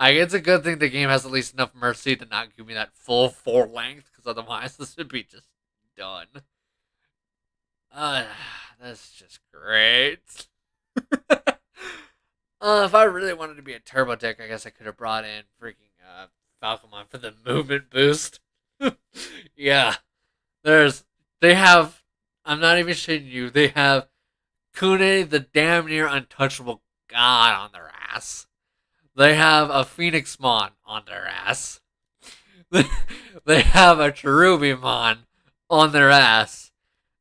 It's a good thing the game has at least enough mercy to not give me that full 4 length, because otherwise this would be just done. that's just great. If I really wanted to be a turbo dick, I guess I could have brought in freaking Falcomon for the movement boost. Yeah, there's they have. I'm not even shitting you. They have Kune, the damn near untouchable god, on their ass. They have a Phoenixmon on their ass. They have a Cherubimon on their ass.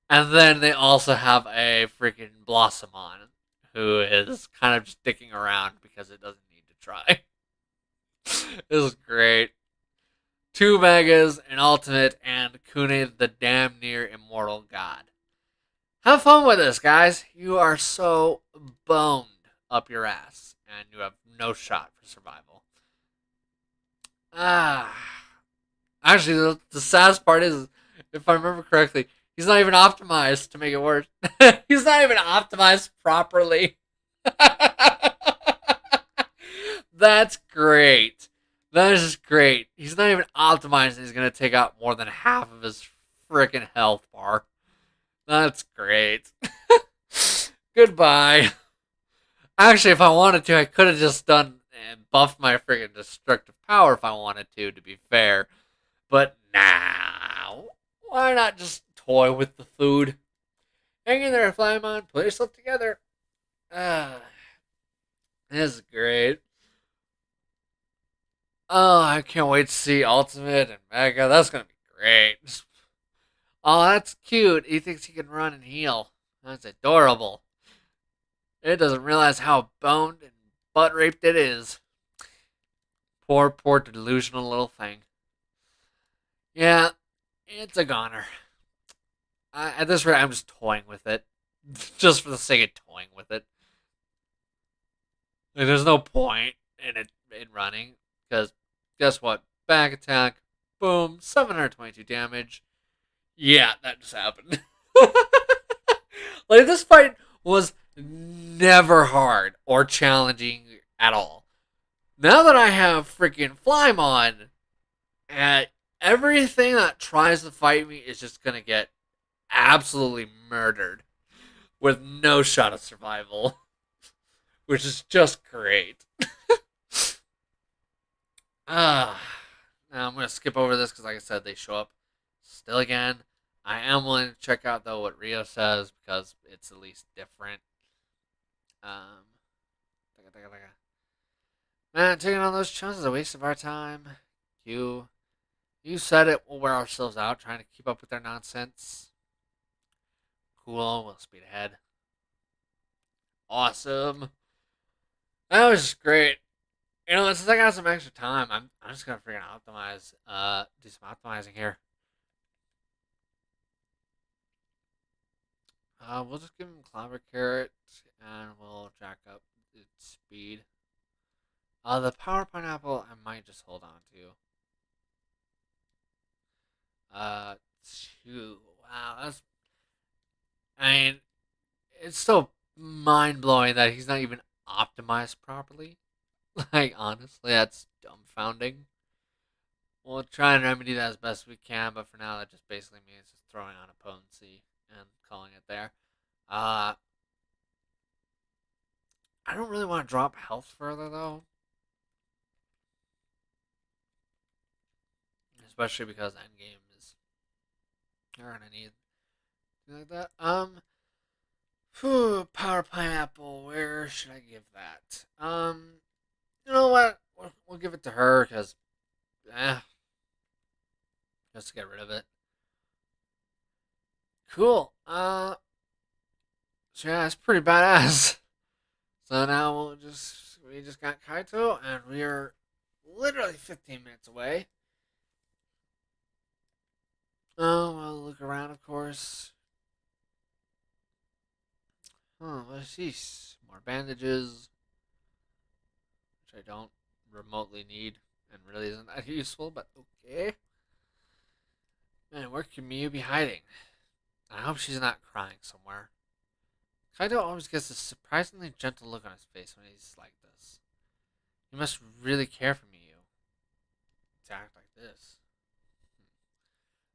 And then they also have a freaking Blossomon who is kind of just dicking around because it doesn't need to try. This is great. Two Megas, an Ultimate, and Kune the damn near immortal god. Have fun with this, guys. You are so boned up your ass, and you have no shot for survival. Ah. Actually, the saddest part is, if I remember correctly, he's not even optimized to make it worse. He's not even optimized properly. That's great. That is just great. He's not even optimized and he's going to take out more than half of his freaking health bar. That's great. Goodbye. Actually, if I wanted to, I could have just done and buffed my freaking destructive power if I wanted to be fair. But now, why not just toy with the food? Hang in there, Flymon. Put yourself together. Ah, this is great. Oh, I can't wait to see Ultimate and Mega. That's gonna be great. Oh, that's cute. He thinks he can run and heal. That's adorable. It doesn't realize how boned and butt raped it is. Poor, poor delusional little thing. Yeah, it's a goner. At this rate, I'm just toying with it. Just for the sake of toying with it. Like, there's no point in it in running. Because guess what? Back attack. Boom. 722 damage. Yeah, that just happened. Like, this fight was never hard or challenging at all. Now that I have freaking Flymon, everything that tries to fight me is just gonna get absolutely murdered with no shot of survival, which is just great. Ah, now I'm gonna skip over this because, like I said, they show up still again. I am willing to check out though what Rio says because it's at least different. Um, man, taking on those chunks is a waste of our time. You said it. We'll wear ourselves out trying to keep up with their nonsense. Cool. We'll speed ahead. Awesome. That was just great. You know, since I got some extra time, I'm just gonna freaking optimize. Do some optimizing here. We'll just give him Clobber Carrot, and we'll jack up its speed. The Power Pineapple, I might just hold on to. Uh, 2. Wow, that's. I mean, it's so mind blowing that he's not even optimized properly. Like, honestly, that's dumbfounding. We'll try and remedy that as best we can, but for now, that just basically means just throwing on a potency and calling it there. Uh, I don't really want to drop health further, though. Especially because endgame is. You're gonna need something like that. Power Pineapple, where should I give that? You know what? We'll give it to her, because, just to get rid of it. Cool. So yeah, it's pretty badass. So now we just got Kaito, and we are literally 15 minutes away. Oh, we'll look around, of course. Oh, let's see. More bandages, which I don't remotely need, and really isn't that useful, but okay. Man, where can Miyu be hiding? I hope she's not crying somewhere. Kaido always gets a surprisingly gentle look on his face when he's like this. He must really care for Miyu to act like this.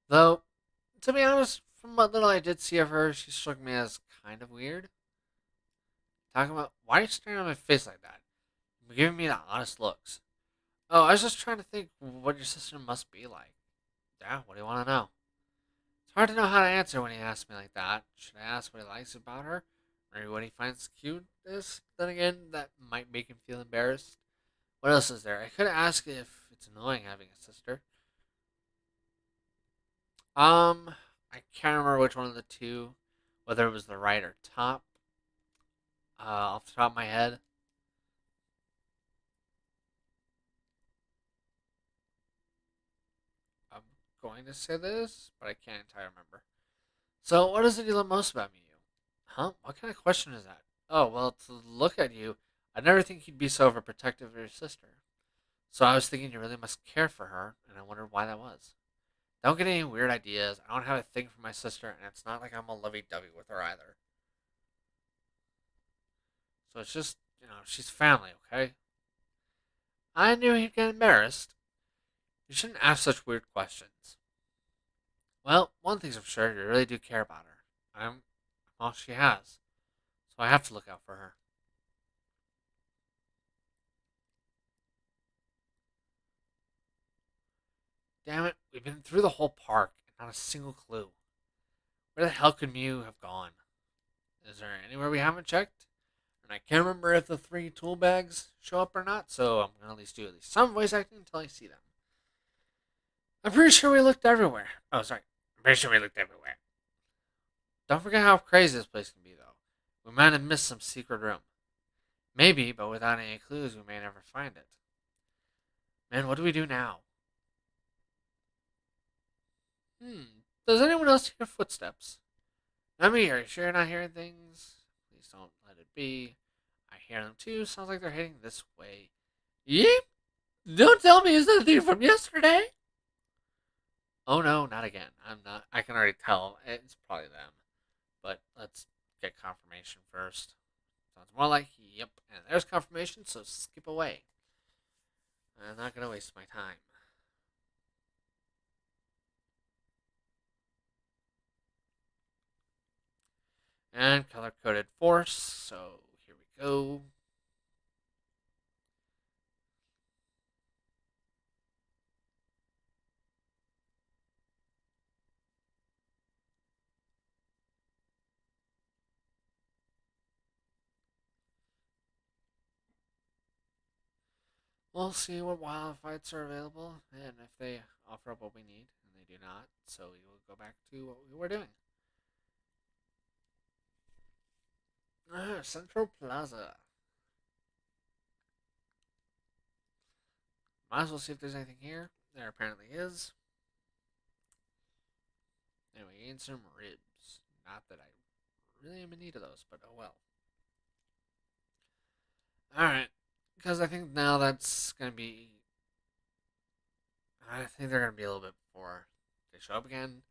Though, to be honest, from what little I did see of her, she struck me as kind of weird. Talking about why are you staring at my face like that? You're giving me the honest looks. Oh, I was just trying to think what your sister must be like. Yeah, what do you want to know? It's hard to know how to answer when he asks me like that. Should I ask what he likes about her? Maybe what he finds cute is? Then again, that might make him feel embarrassed. What else is there? I could ask if it's annoying having a sister. Um, I can't remember which one of the two, whether it was the right or top. Off the top of my head, I'm going to say this, but I can't entirely remember. So, what is it you love most about me, you? Huh? What kind of question is that? Oh, well, to look at you, I'd never think you'd be so overprotective of your sister. So I was thinking you really must care for her, and I wondered why that was. Don't get any weird ideas. I don't have a thing for my sister, and it's not like I'm a lovey-dovey with her either. So it's just, she's family, okay? I knew he'd get embarrassed. You shouldn't ask such weird questions. Well, one thing's for sure, you really do care about her. I'm all she has, so I have to look out for her. Damn it, we've been through the whole park and not a single clue. Where the hell could Mew have gone? Is there anywhere we haven't checked? And I can't remember if the three tool bags show up or not, so I'm gonna at least some voice acting until I see them. I'm pretty sure we looked everywhere. Oh, sorry. I'm pretty sure we looked everywhere. Don't forget how crazy this place can be, though. We might have missed some secret room. Maybe, but without any clues, we may never find it. Man, what do we do now? Does anyone else hear footsteps? Not me. Are you sure you're not hearing things? Please don't let it be. I hear them too. Sounds like they're heading this way. Yeep! Don't tell me it's that thing from yesterday! Oh no, not again. I'm not. I can already tell. It's probably them. But let's get confirmation first. Sounds more like yep. And there's confirmation, so skip away. I'm not gonna waste my time. And color coded force. So here we go. We'll see what wild fights are available and if they offer up what we need, and they do not. So we will go back to what we were doing. Central Plaza. Might as well see if there's anything here. There apparently is. And we gained some ribs. Not that I really am in need of those, but oh well. Alright. Because I think now that's going to be. I think they're going to be a little bit before they show up again.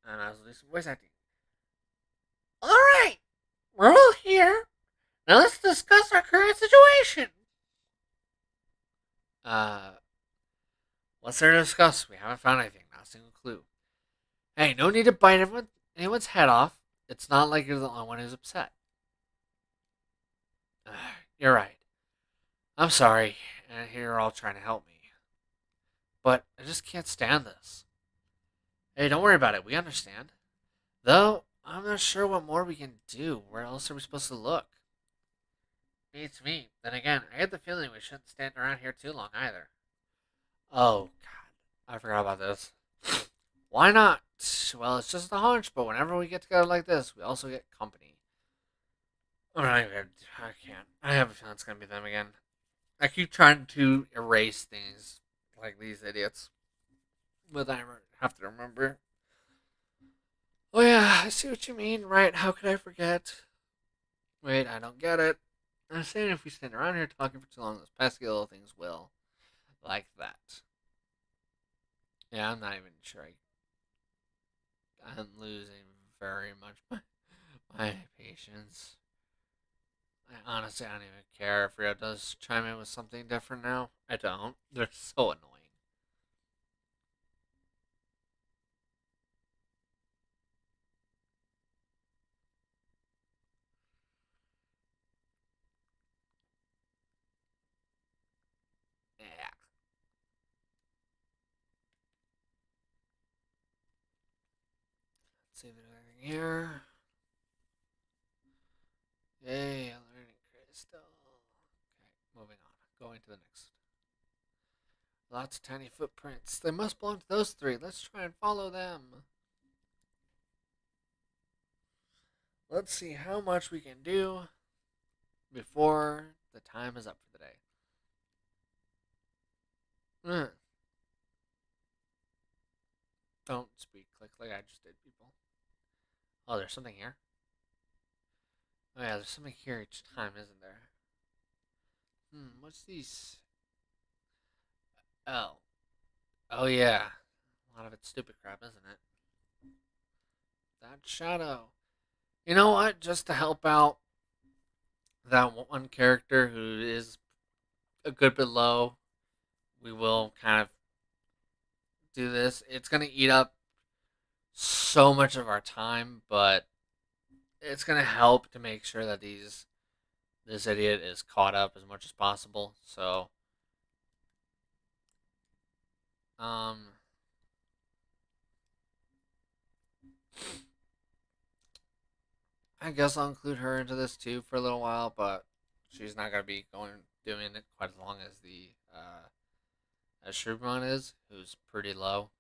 And I was do some voice acting. Alright! We're all here. Now let's discuss our current situation. Uh, what's there to discuss? We haven't found anything. Not a single clue. Hey, no need to bite anyone's head off. It's not like you're the only one who's upset. You're right. I'm sorry, and you're all trying to help me. But I just can't stand this. Hey, don't worry about it. We understand. Though, I'm not sure what more we can do. Where else are we supposed to look? Beats me. Then again, I get the feeling we shouldn't stand around here too long either. Oh, God. I forgot about this. Why not? Well, it's just a hunch, but whenever we get together like this, we also get company. Alright, I can't. I have a feeling it's gonna be them again. I keep trying to erase things like these idiots, but I have to remember. Oh yeah, I see what you mean. Right? How could I forget? Wait, I don't get it. I'm saying if we stand around here talking for too long, those pesky little things will like that. Yeah, I'm not even sure. I'm losing very much my patience. I honestly, I don't even care if Rio does chime in with something different now. I don't. They're so annoying. Let's see if there's anything here. Yay, a learning crystal. Okay, moving on. Going to the next. Lots of tiny footprints. They must belong to those three. Let's try and follow them. Let's see how much we can do before the time is up for the day. Don't speak quickly. I just did, people. Oh, there's something here. Oh yeah, there's something here each time, isn't there? What's these? Oh. Oh yeah. A lot of it's stupid crap, isn't it? That shadow. You know what? Just to help out that one character who is a good bit low, we will kind of do this. It's gonna eat up so much of our time, but it's gonna help to make sure that this idiot is caught up as much as possible. So, um, I guess I'll include her into this too for a little while, but she's not gonna be doing it quite as long as the as Shrubmon is, who's pretty low.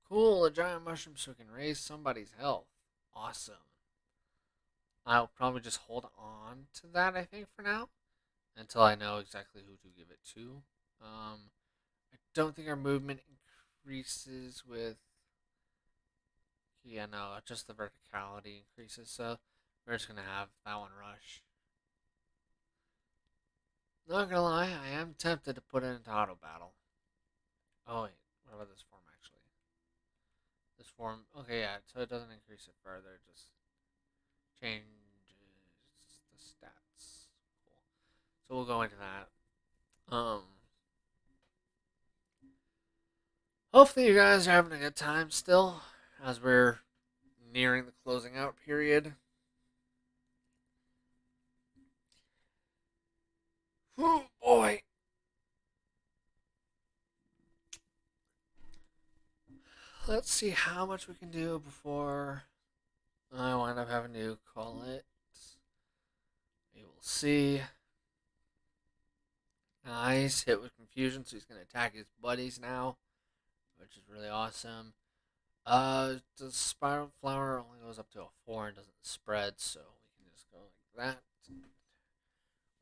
Cool, a giant mushroom so we can raise somebody's health. Awesome. I'll probably just hold on to that, I think, for now, until I know exactly who to give it to. I don't think our movement increases with. Yeah, no, just the verticality increases, so we're just gonna have that one rush. Not gonna lie, I am tempted to put it into auto battle. Oh wait, what about this form actually? This form, okay, yeah, so it doesn't increase it further, just changes the stats. Cool. So we'll go into that. Hopefully you guys are having a good time still, as we're nearing the closing out period. Oh boy. Let's see how much we can do before I wind up having to call it. We will see. Nice. Hit with confusion, so he's going to attack his buddies now, which is really awesome. The spiral flower only goes up to a 4 and doesn't spread, so we can just go like that.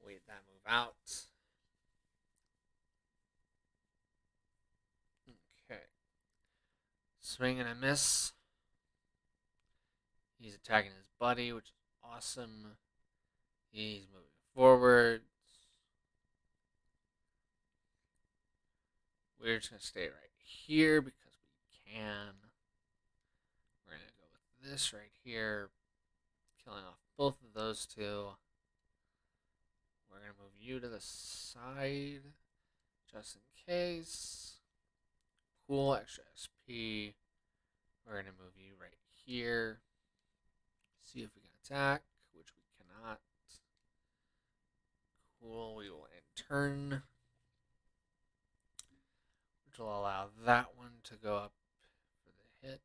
Wait that move out. Okay. Swing and a miss. He's attacking his buddy, which is awesome. He's moving forward. We're just going to stay right here because we can. We're going to go with this right here, killing off both of those two. We're going to move you to the side just in case. Cool, extra SP. We're going to move you right here. See if we can attack, which we cannot. Cool, we will end turn, which will allow that one to go up for the hit.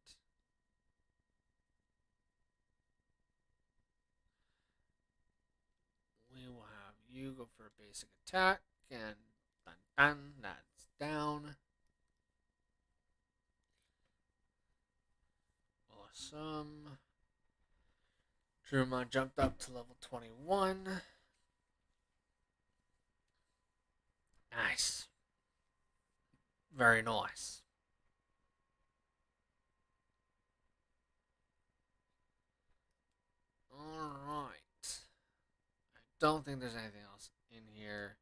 We will have you go for a basic attack, and dun dun, that's down. Awesome. Drumon jumped up to level 21. Nice. Very nice. Alright. I don't think there's anything else in here.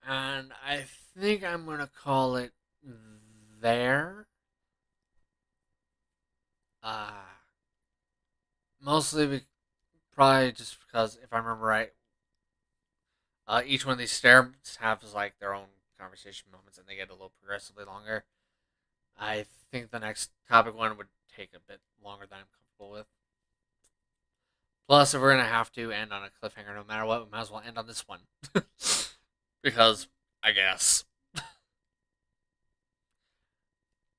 And I think I'm going to call it there. Uh, mostly probably just because, if I remember right, each one of these stairs have like their own conversation moments, and they get a little progressively longer. I think the next topic one would take a bit longer than I'm comfortable with. Plus, if we're gonna have to end on a cliffhanger, no matter what, we might as well end on this one because I guess.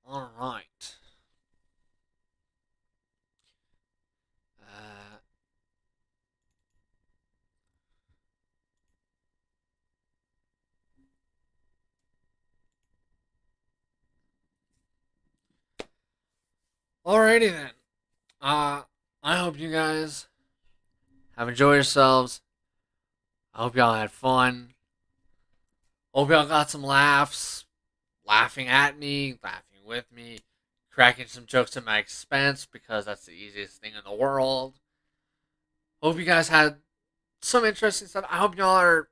All right. Uh, Alrighty then. Uh, I hope you guys have enjoyed yourselves. I hope y'all had fun. Hope y'all got some laughs, laughing at me, laughing with me, cracking some jokes at my expense because that's the easiest thing in the world. Hope you guys had some interesting stuff. I hope y'all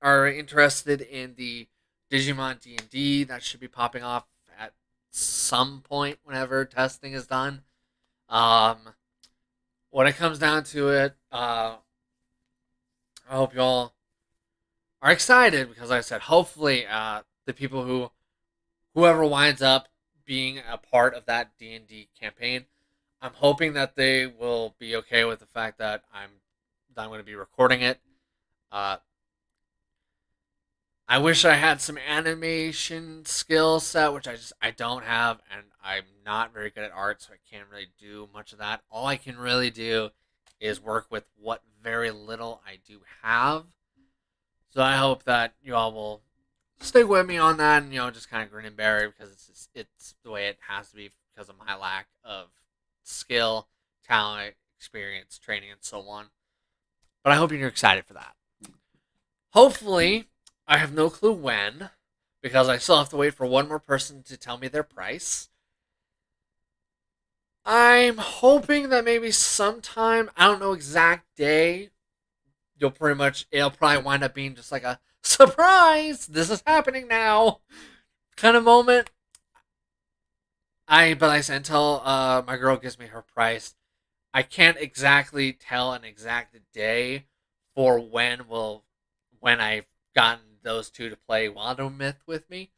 are interested in the Digimon D&D that should be popping off at some point whenever testing is done. Um, when it comes down to it, I hope y'all are excited because, like I said, hopefully, the people whoever winds up being a part of that D&D campaign, I'm hoping that they will be okay with the fact that I'm going to be recording it. Uh, I wish I had some animation skill set, which I don't have, and I'm not very good at art, so I can't really do much of that. All I can really do is work with what very little I do have. So I hope that you all will stick with me on that, and just kind of grin and bear it because it's the way it has to be because of my lack of skill, talent, experience, training, and so on. But I hope you're excited for that. Hopefully, I have no clue when because I still have to wait for one more person to tell me their price. I'm hoping that maybe sometime, I don't know exact day, it'll probably wind up being just like a surprise, this is happening now kind of moment. But I said until my girl gives me her price, I can't exactly tell an exact day for when I've gotten those two to play Wando Myth with me.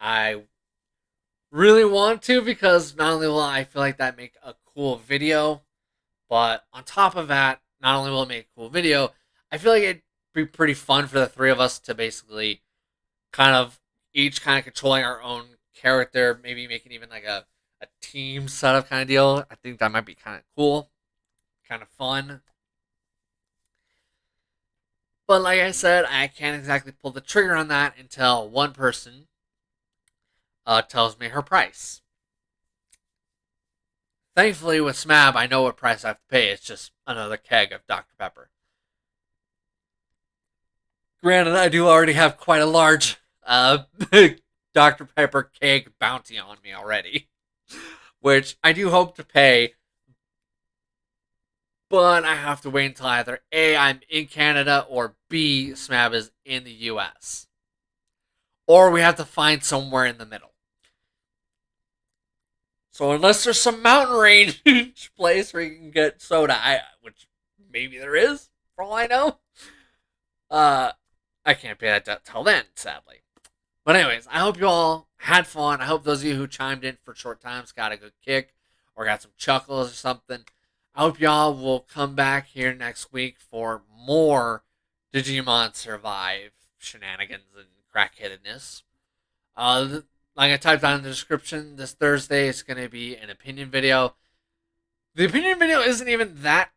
I really want to because not only will I feel like that make a cool video, but on top of that, not only will it make a cool video, I feel like it'd be pretty fun for the three of us to basically kind of each kind of controlling our own character, maybe making even like a team setup kind of deal. I think that might be kind of cool, kind of fun. But like I said, I can't exactly pull the trigger on that until one person tells me her price. Thankfully, with SMAB, I know what price I have to pay. It's just another keg of Dr. Pepper. Granted, I do already have quite a large Dr. Pepper keg bounty on me already, which I do hope to pay, but I have to wait until either A, I'm in Canada, or B, SMAB is in the US. Or we have to find somewhere in the middle. So unless there's some mountain range place where you can get soda, which maybe there is, for all I know, uh, I can't pay that till then, sadly. But anyways, I hope you all had fun. I hope those of you who chimed in for short times got a good kick or got some chuckles or something. I hope y'all will come back here next week for more Digimon Survive shenanigans and crackheadedness. Like I typed down in the description, this Thursday is going to be an opinion video. The opinion video isn't even that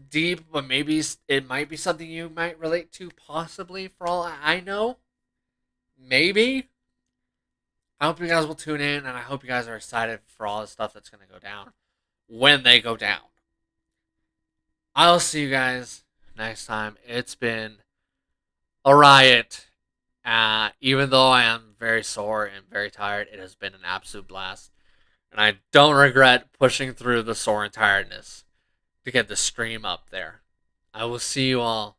deep, but maybe it might be something you might relate to, possibly, for all I know. Maybe. I hope you guys will tune in, and I hope you guys are excited for all the stuff that's going to go down when they go down. I'll see you guys next time. It's been a riot. Even though I am very sore and very tired, it has been an absolute blast. And I don't regret pushing through the sore and tiredness to get the stream up there. I will see you all